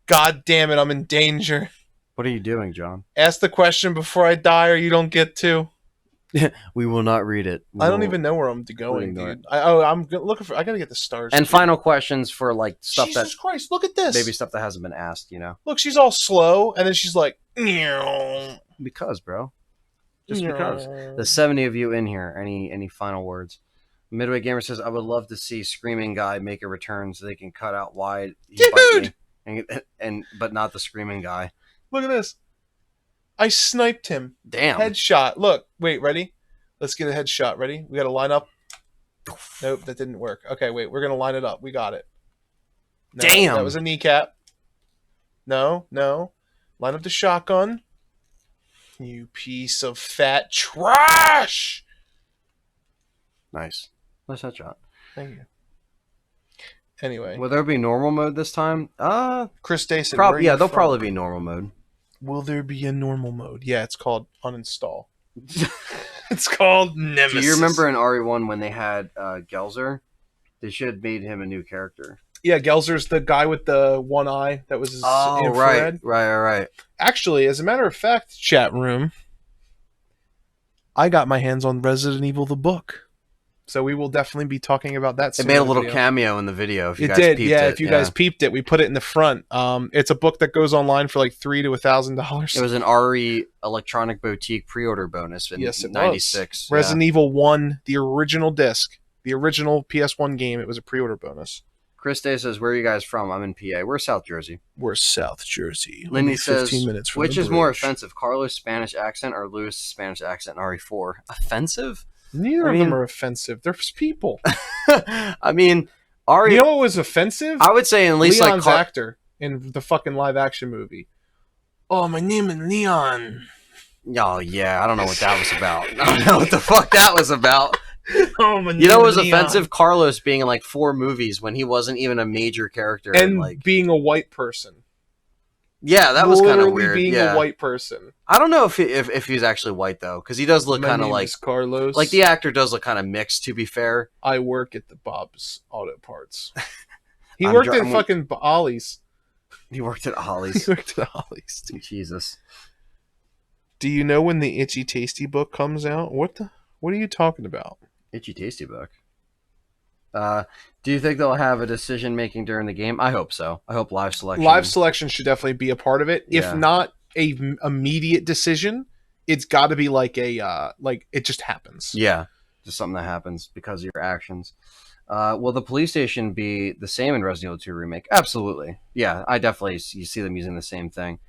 God damn it, I'm in danger. What are you doing, John? Ask the question before I die or you don't get to. We will not read it. I don't even know where I'm going, dude. I'm looking for. I gotta get the stars. And dude. final questions for like stuff Jesus Christ! Look at this. maybe stuff that hasn't been asked. You know, Look, she's all slow, and then she's like, "Meow." because bro, just because. Meow. The 70 of you in here. Any final words? Midway Gamer says, "I would love to see Screaming Guy make a return so they can cut out why he bite me, and but not the Screaming Guy." Look at this. I sniped him. Damn. Headshot. Look. Wait. Ready? Let's get a headshot. Ready? We got to line up. Nope, that didn't work. Okay, wait. We're gonna line it up. We got it. No, Damn. That was a kneecap. No. Line up the shotgun. You piece of fat trash. Nice headshot. Thank you. Anyway, Will there be normal mode this time? Chris Day said, Probably. "Where Yeah, you there'll from?" probably be normal mode. Will there be a normal mode? Yeah, it's called uninstall. It's called Nemesis. Do you remember in RE1 when they had Gelzer? They should have made him a new character. Yeah, Gelzer's the guy with the one eye that was his infrared. Right. Actually, as a matter of fact, chat room, I got my hands on Resident Evil the book. So we will definitely be talking about that soon. It made a little cameo in the video. If you It guys did, peeped yeah. it. If you guys peeped it, we put it in the front. It's a book that goes online for like $300 to $1,000. It was an RE Electronic Boutique pre-order bonus in Yes, it was. '96. Resident Evil 1, the original disc, the original PS1 game. It was a pre-order bonus. Chris Day says, "Where are you guys from?" I'm in PA. We're South Jersey. We're South Jersey. Lindy Only says, 15 minutes from "Which the is more bridge." offensive, Carlos' Spanish accent or Lewis' Spanish accent in RE4? Offensive? Neither I of mean- them are offensive. They're people. I mean, RE. You know what was offensive? I would say at least Leon's like actor in the fucking live action movie. Oh, my name is Leon. Oh yeah, I don't know what that was about. I don't know what the fuck that was about. Oh, my You know what was name is Leon. offensive? Carlos being in like 4 movies when he wasn't even a major character. And like, being a white person. yeah, that was kind of Literally weird. being Yeah. a white person. I don't know if he's actually white though, because he does look My kind of name like is Carlos. like the actor does look kind of mixed. To be fair, I work at the Bob's Auto Parts. He I'm worked dr- at I'm- fucking Ollie's. he worked at He Ollie's. worked at Ollie's. Dude. Jesus. Do you know when the Itchy Tasty book comes out? What are you talking about? Itchy Tasty book. Do you think they'll have a decision making during the game? I hope so. I hope live Live selection. selection should definitely be a part of it. If Yeah, not a immediate decision, it's got to be like a like it just happens. yeah, just something that happens because of your actions. Will the police station be the same in Resident Evil 2 remake? Absolutely. Yeah, I definitely you see them using the same thing.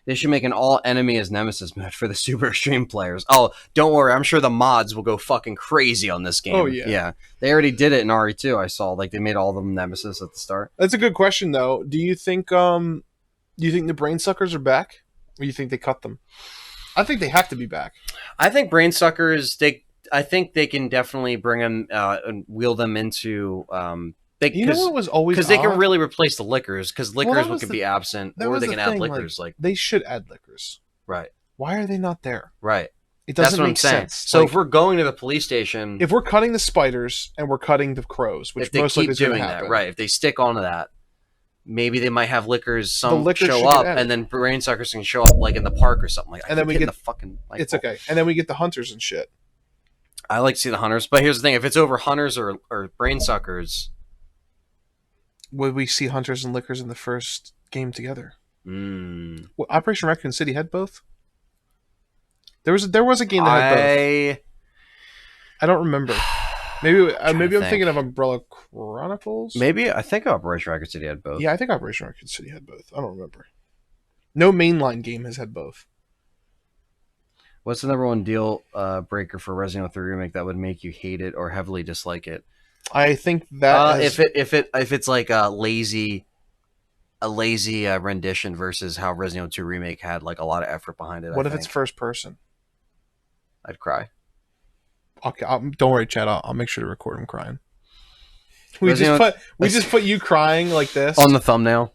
They should make an all enemy as nemesis mode for the super extreme players. Oh, don't worry, I'm sure the mods will go fucking crazy on this Oh game. yeah. Yeah, they already did it in RE2. I saw like they made all of them nemesis at the start. That's a good question though. Do you think the brain suckers are back? Or do you think they cut them? I think they have to be back. I think brain suckers. I think they can definitely bring them and wheel them into. You know what was always because they can really replace the liquors because Well, liquors that was can the be absent that or was they the can add thing. liquors like They should add liquors. right, Why are they not there? right. It That's doesn't what I'm make saying. sense. So Like, if we're going to the police station, if we're cutting the spiders and we're cutting the crows, which if they most likely keep is going to doing happen, that, right? If they stick onto that, maybe they might have liquors. The Some liquors show should get up, added. and then brain suckers can show up like in the park or something. Like, And then we get the fucking. it's okay. And then we get the hunters and shit. I like to see the hunters, but here's the thing: if it's over hunters or brain suckers, Would we see hunters and lickers in the first game together? mm, Well, Operation Raccoon City had both. There was a game that had both. I don't remember. Maybe I'm thinking of Umbrella Chronicles. Maybe I think Operation Raccoon City had both. Yeah, I think Operation Raccoon City had both. I don't remember. No mainline game has had both. What's the number one deal breaker for Resident Evil 3 remake that would make you hate it or heavily dislike it? I think that if it's like a lazy rendition versus how Resident Evil 2 remake had like a lot of effort behind it. What if it's first person? I'd cry. Okay, don't worry, Chad. I'll make sure to record him crying. We just put you crying like this on the thumbnail,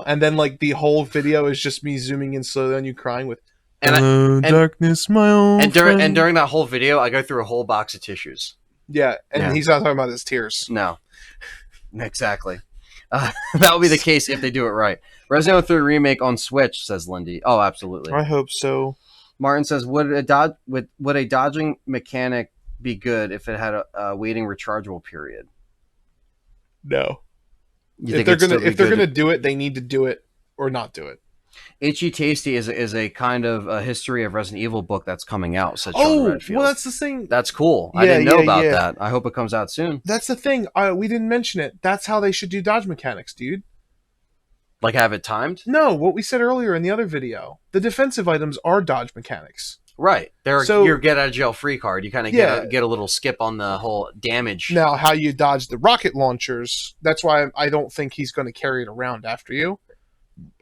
and then like the whole video is just me zooming in slowly on you crying with. And darkness, my own. And during that whole video, I go through a whole box of tissues. Yeah, and he's not talking about his tears. No, exactly. That would be the case if they do it right. Resident Evil 3 remake on Switch, says Lindy. Oh, absolutely. I hope so. Martin says, would a dodging mechanic be good if it had a waiting rechargeable period? No. If they're gonna do it, they need to do it or not do it. Itchy Tasty is a kind of a history of Resident Evil book that's coming out. Said Sean Oh, Redfield. well, that's the thing. That's cool. Yeah, I didn't know yeah, about yeah. that. I hope it comes out soon. That's the thing. We didn't mention it. That's how they should do dodge mechanics, dude. Like have it timed? No, what we said earlier in the other video. The defensive items are dodge mechanics. Right. They're So- your get out of jail free card. You kind of get a little skip on the whole damage. Now, how you dodge the rocket launchers, that's why I don't think he's going to carry it around after you.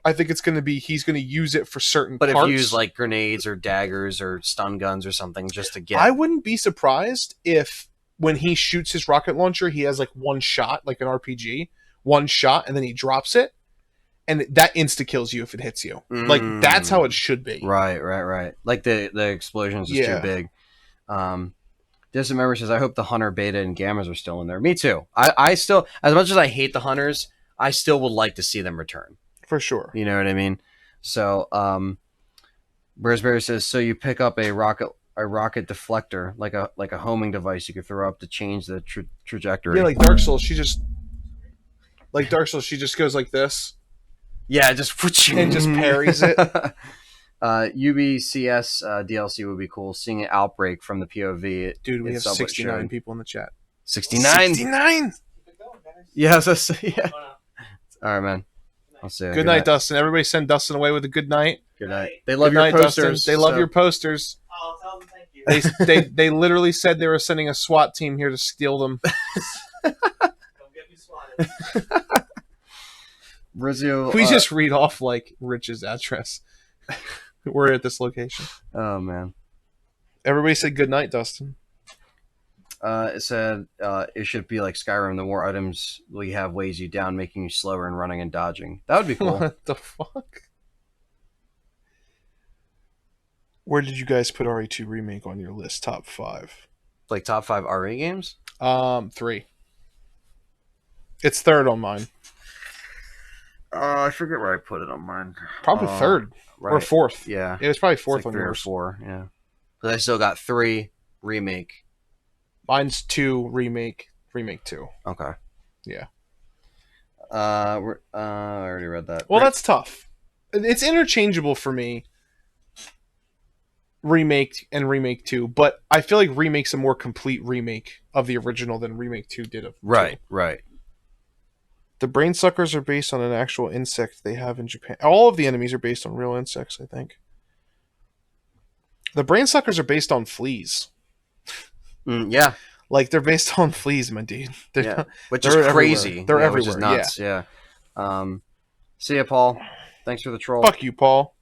I think it's going to be he's going to use it for certain But parts. if you use like grenades or daggers or stun guns or something just to get... I wouldn't be surprised if when he shoots his rocket launcher, he has like one shot, like an RPG, one shot, and then he drops it, and that insta-kills you if it hits you. Like, that's how it should be. Right. Like the explosion's just too big. Distant Member says, I hope the Hunter Beta and Gammas are still in there. Me too. I still, as much as I hate the Hunters, I still would like to see them return. For sure. You know what I mean? So, Raspberry says, so you pick up a rocket deflector, like a homing device you could throw up to change the trajectory. Yeah, like Dark Souls, she just goes like this. Yeah, just and just parries it. UBCS DLC would be cool. Seeing an outbreak from the POV. Dude, we have 69 people in the chat. 69? 69! Yeah, yeah. All right, man. I'll see you. Good night, Dustin. Everybody send Dustin away with a good night. Good night. They love Good your night, posters. Dustin. They love your posters. I'll tell them thank you. They literally said they were sending a SWAT team here to steal them. Don't get me swatted. Rizzo, We just read off like Rich's address. We're at this location. Oh man. Everybody said good night, Dustin. It said it should be like Skyrim. The more items we have weighs you down, making you slower in running and dodging. That would be cool. What the fuck? Where did you guys put RE2 Remake on your list? Top 5. Like top 5 RE games? 3. It's third on mine. I forget where I put it on mine. Probably third Right. or fourth. Yeah. It was probably It's fourth like on 3 or yours. 4. Yeah. But I still got 3 remake. Mine's 2 remake, Remake 2. Okay. Yeah. I already read that. Well, that's tough. It's interchangeable for me. Remake and Remake 2, but I feel like Remake's a more complete remake of the original than Remake 2 did of 2. Right. The brain suckers are based on an actual insect they have in Japan. All of the enemies are based on real insects, I think. The brain suckers are based on fleas. Yeah. Like, they're based on fleas, my dude. Which is crazy. They're everywhere. Which is nuts. Yeah. See ya, Paul. Thanks for the troll. Fuck you, Paul.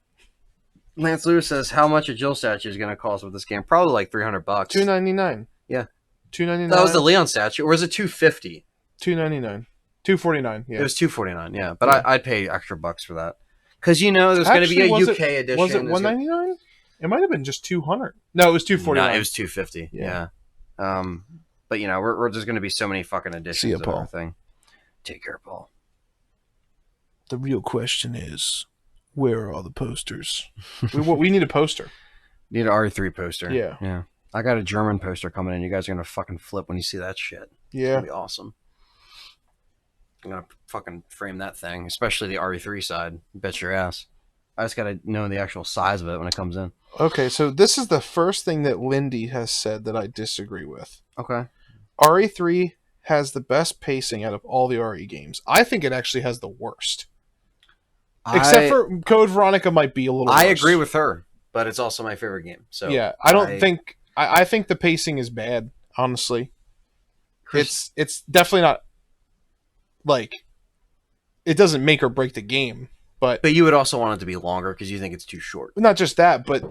Lance Lewis says, how much a Jill statue is going to cost with this game? Probably like $300. $299. Yeah. $299. That was the Leon statue, or was it $250? $299. $249. Yeah. It was $249. Yeah, but yeah. I'd pay extra bucks for that because there's going to be a UK edition. Was it $199? It might have been just $200. No, it was $249. No, it was $250. Yeah. But we're just going to be so many fucking editions. See ya, of Paul. Everything. Take care, Paul. The real question is, where are all the posters? we need a poster. Need an RE3 poster. Yeah. I got a German poster coming in. You guys are gonna fucking flip when you see that shit. Yeah. It's gonna be awesome. I'm gonna fucking frame that thing, especially the RE3 side. Bet your ass. I just gotta know the actual size of it when it comes in. Okay, so this is the first thing that Lindy has said that I disagree with. Okay. RE3 has the best pacing out of all the RE games. I think it actually has the worst. Except for Code Veronica might be a little worse. I agree with her, but it's also my favorite game. So yeah, I think the pacing is bad, honestly. It's definitely not like it doesn't make or break the game, but you would also want it to be longer because you think it's too short. Not just that, but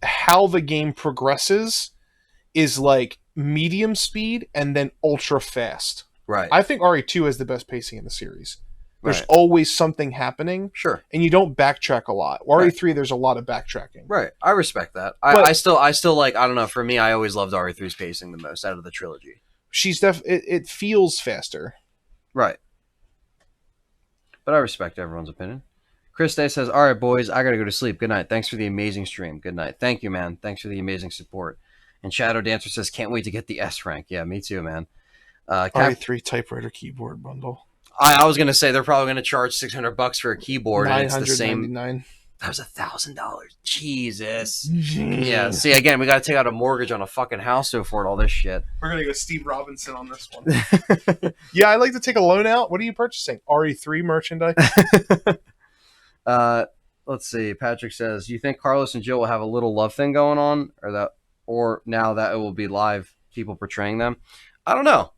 how the game progresses is like medium speed and then ultra fast. Right. I think RE2 has the best pacing in the series. There's right. always something happening. Sure. And you don't backtrack a lot. RE3, there's a lot of backtracking. Right. I respect that. I still like, I don't know, for me, I always loved RE3's pacing the most out of the trilogy. It feels faster. Right. But I respect everyone's opinion. Chris Day says, all right, boys, I got to go to sleep. Good night. Thanks for the amazing stream. Good night. Thank you, man. Thanks for the amazing support. And Shadow Dancer says, can't wait to get the S rank. Yeah, me too, man. RE3 typewriter keyboard bundle. I was going to say they're probably going to charge $600 for a keyboard. And it's the same. That was $1,000. Jesus. Yeah. See, again, we got to take out a mortgage on a fucking house to afford all this shit. We're going to go Steve Robinson on this one. Yeah, I'd like to take a loan out. What are you purchasing? RE3 merchandise? Let's see. Patrick says, you think Carlos and Jill will have a little love thing going on, or now that it will be live, people portraying them? I don't know.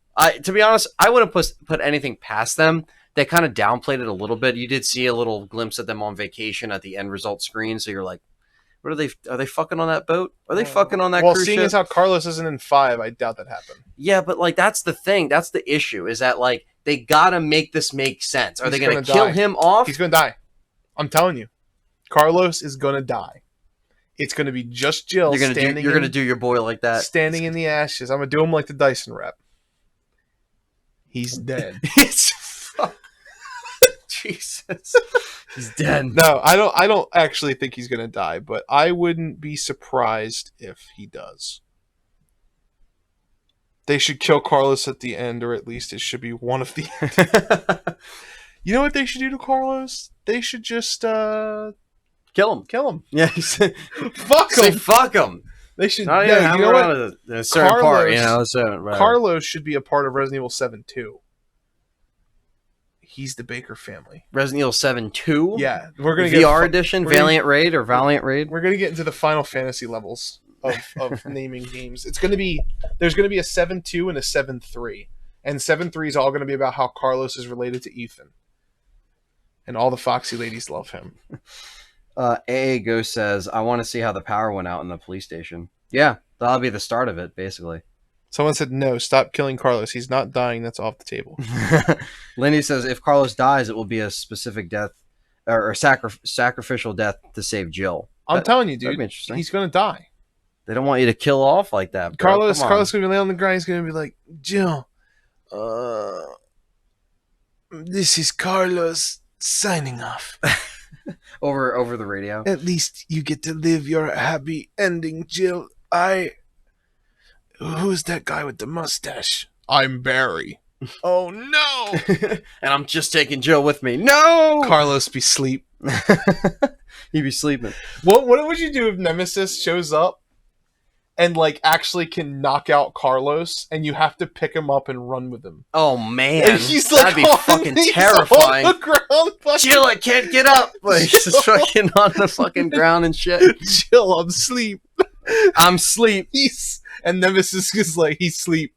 To be honest, I wouldn't put anything past them. They kind of downplayed it a little bit. You did see a little glimpse of them on vacation at the end result screen. So you're like, what are they? Are they fucking on that boat? Are they fucking on that cruise ship? Well, seeing as how Carlos isn't in 5, I doubt that happened. Yeah, but like that's the thing. That's the issue. Is that like they gotta make this make sense? Are they gonna kill him off? He's gonna die. I'm telling you, Carlos is gonna die. It's gonna be just Jill. You're gonna do your boy like that, standing in the ashes. I'm gonna do him like the Dyson rep. He's dead. Jesus. He's dead. No, I don't actually think he's gonna die, but I wouldn't be surprised if he does. They should kill Carlos at the end, or at least it should be one of the end. You know what they should do to Carlos? They should just kill him. Kill him. Yeah. Fuck him. Say fuck him. They should. Not even have him around a certain part, you know. So, right. Carlos should be a part of Resident Evil 7 too. He's the Baker family. Resident Evil 7 2? Yeah. We're going to get VR edition, Valiant Raid. We're going to get into the Final Fantasy levels of naming games. There's going to be a 7-2 and a 7-3. And 7-3 is all going to be about how Carlos is related to Ethan. And all the Foxy ladies love him. AA Ghost says, I want to see how the power went out in the police station. Yeah, that'll be the start of it, basically. Someone said, no, stop killing Carlos. He's not dying. That's off the table. Lindy says, if Carlos dies, it will be a specific death or a sacrificial death to save Jill. I'm telling you, dude. That'd be interesting. He's going to die. They don't want you to kill off like that. Bro. Carlos going to be laying on the ground. He's going to be like, Jill, this is Carlos signing off. over the radio. At least you get to live your happy ending, Jill. Who's that guy with the mustache? I'm Barry. Oh no! And I'm just taking Jill with me. No! Carlos be sleep. He'd be sleeping. What would you do if Nemesis shows up and like actually can knock out Carlos, and you have to pick him up and run with him? Oh man, And he's like, that'd be fucking he's terrifying. On the ground, fucking, Jill, I can't get up. Like he's just fucking on the fucking ground and shit. Jill, I'm sleep. I'm sleep. And Nemesis is like, he's sleep.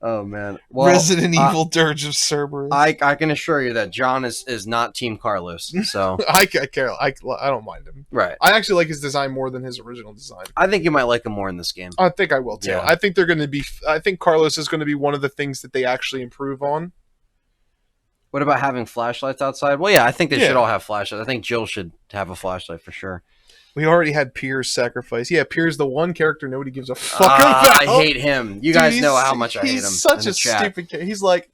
Oh man, well, Resident Evil Dirge of Cerberus. I can assure you that John is not Team Carlos. So I care. I don't mind him. right, I actually like his design more than his original design. I think you might like him more in this game. I think I will too. Yeah. I think they're going to be. I think Carlos is going to be one of the things that they actually improve on. What about having flashlights outside? Well, yeah, I think they Yeah. should all have flashlights. I think Jill should have a flashlight for sure. We already had Pier's sacrifice. Yeah, Pier's the one character nobody gives a fuck about. I hate him. You guys know how much I hate him. He's such in the a chat. stupid character. He's like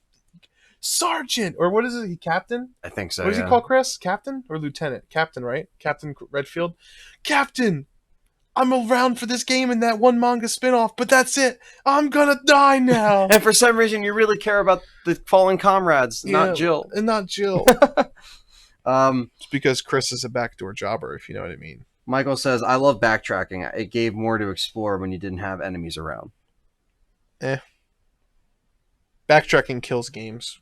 Sergeant, or what is it? He Captain? I think so. What does he call Chris? Captain or Lieutenant? Captain, right? Captain Redfield. Captain, I'm around for this game and that one manga spinoff, but that's it. I'm gonna die now. And for some reason, you really care about the fallen comrades, not Jill. And not Jill. It's because Chris is a backdoor jobber, if you know what I mean. Michael says, I love backtracking. It gave more to explore when you didn't have enemies around. Backtracking kills games.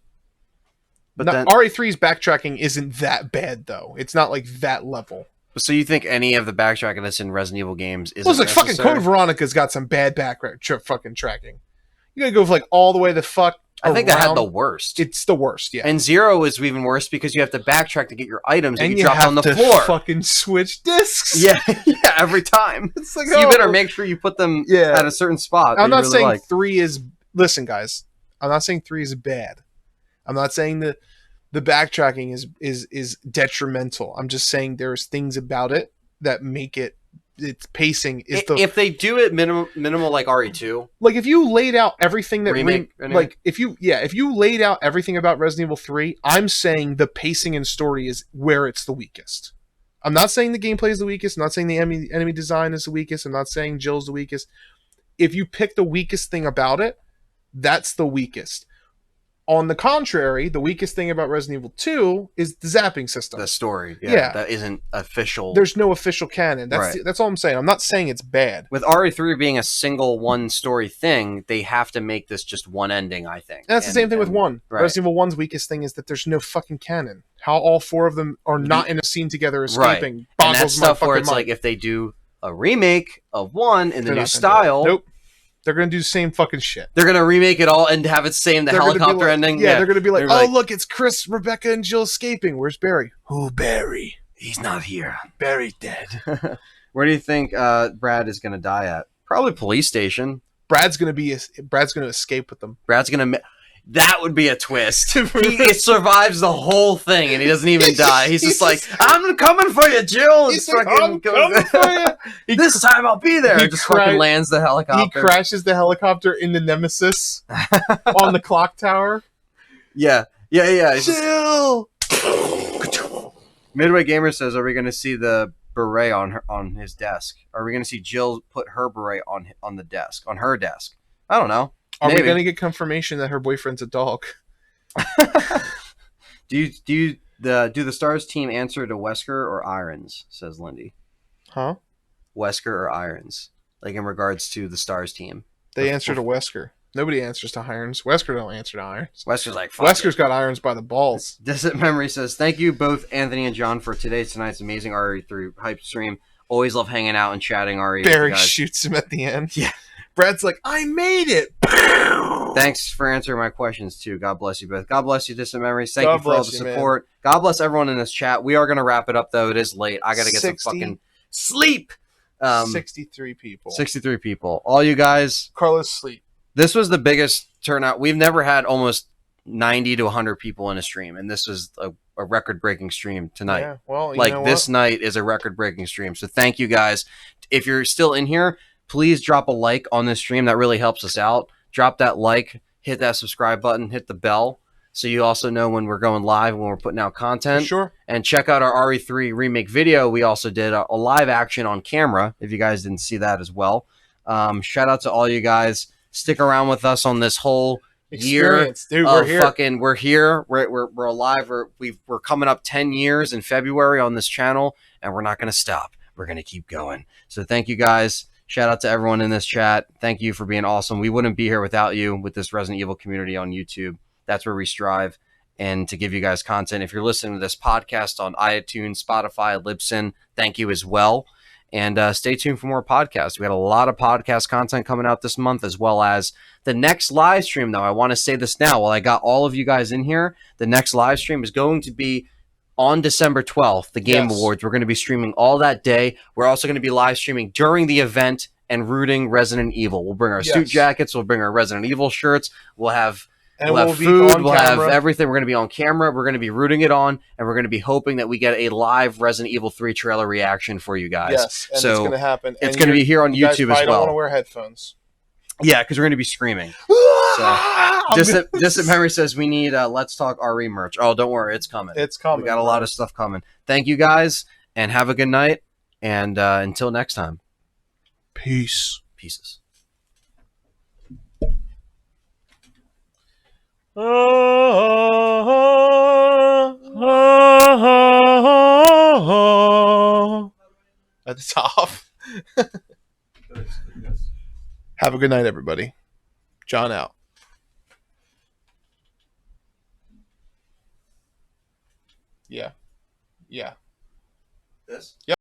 But Not, then, RE3's backtracking isn't that bad, though. It's not like that level. so you think any of the backtracking that's in Resident Evil games isn't Well, it's like fucking necessary? Code Veronica's got some bad fucking tracking. You gotta go like all the way the fuck I think that had around. the worst. It's the worst, yeah. And Zero is even worse because you have to backtrack to get your items that And you dropped have on the to floor. fucking switch discs. Yeah, yeah, every time. It's like, So you oh. better make sure you put them Yeah. at a certain spot. I'm that not you really saying like. 3 is... Listen, guys. I'm not saying 3 is bad. I'm not saying that the backtracking is detrimental. I'm just saying there's things about it that make it... Its pacing is the... If they do it minimal like RE2, Like, if you laid out everything that... Remake, anyway. Like, if you laid out everything about Resident Evil 3, I'm saying the pacing and story is where it's the weakest. I'm not saying the gameplay is the weakest. I'm not saying the enemy design is the weakest. I'm not saying Jill's the weakest. If you pick the weakest thing about it, that's the weakest. On the contrary, the weakest thing about Resident Evil 2 is the zapping system. the story, Yeah. that isn't official. There's no official canon. Right. That's all I'm saying. I'm not saying it's bad. With RE3 being a single one story thing, they have to make this just one ending, I think. And that's the same thing with 1. right. Resident Evil 1's weakest thing is that there's no fucking canon. How all 4 of them are not in a scene together escaping And boggles that's my stuff fucking where it's mind. like if they do a remake of 1 in the They're new not gonna do it. style, Nope. They're going to do the same fucking shit. they're gonna remake it all and have it same the They're gonna be helicopter like- ending. Yeah, they're going to be like, They're oh, look, it's Chris, Rebecca, and Jill escaping. Where's Barry? Who, Barry? he's not here. Barry's dead. Where do you think Brad is gonna die at? Probably police station. Brad's going to escape with them. Brad's gonna. That would be a twist. He survives the whole thing and he doesn't even die. He's just like, I'm coming for you, Jill. He's And like, fucking I'm goes- coming for you. This time I'll be there. he Just fucking cra- lands the He helicopter. crashes the helicopter into Nemesis on the clock tower. Yeah. He's just- Jill! Midway Gamer says, "Are we going to see the beret on his desk? Are we going to see Jill put her beret on the desk, on her desk? I don't know. Are we Maybe. going to get confirmation that her boyfriend's a dog? Do the Stars team answer to Wesker or Irons?" Says Lindy. Huh? Wesker or Irons, like in regards to the Stars team. They answer to Wesker. Nobody answers to Irons. Wesker don't answer to Irons. Wesker's like, fuck Wesker's it. got Irons by the balls. Distant Memory says, "Thank you both, Anthony and John, for tonight's amazing RE3 hype stream. Always love hanging out and chatting RE with you Barry guys. shoots him at the end. Yeah. Brad's like, I made it. Thanks for answering my questions too. God bless you both. God bless you, Distant Memories. Thank God you for all bless the you, man. support. God bless everyone in this chat. We are going to wrap it up though. It is late. I got to get some 60. fucking sleep. 63 people. 63 people. All you guys, Carlos sleep. this was the biggest turnout. We've never had almost 90 to 100 people in a stream, and this was a record-breaking stream tonight. Yeah, well, you Like know this what? night is a record-breaking stream. So thank you guys. If you're still in here, please drop a like on this stream. That really helps us out. Drop that like, hit that subscribe button, hit the bell, so you also know when we're going live, when we're putting out content. Sure. And check out our RE3 remake video. We also did a live action on camera, if you guys didn't see that as well. Shout out to all you guys. stick around with us on this whole year Experience, dude. of We're here. fucking. We're here. We're alive. We're coming up 10 years in February on this channel, and we're not gonna stop. We're gonna keep going. So thank you guys. Shout out to everyone in this chat. Thank you for being awesome. We wouldn't be here without you with this Resident Evil community on YouTube. That's where we strive and to give you guys content. If you're listening to this podcast on iTunes, Spotify, Libsyn, thank you as well. And stay tuned for more podcasts. We got a lot of podcast content coming out this month, as well as the next live stream, though. I want to say this now while I got all of you guys in here. The next live stream is going to be on December 12th, the Game Awards. We're going to be streaming all that day. We're also going to be live streaming during the event and rooting Resident Evil. We'll bring our suit jackets. We'll bring our Resident Evil shirts. We'll have food. We'll have everything. We're going to be on camera. We're going to be rooting it on, and we're going to be hoping that we get a live Resident Evil 3 trailer reaction for you guys. Yes, and so it's going to happen. It's going to be here on YouTube as well. Don't want to wear headphones. Yeah, because we're going to be screaming. Distant Memory says we need Let's Talk RE merch. Oh, don't worry. It's coming. It's coming. We got a lot of stuff coming. Thank you, guys, and have a good night. And until next time. Peace. Pieces. At the top. Have a good night, everybody. John out. Yeah. Yeah. This? Yep.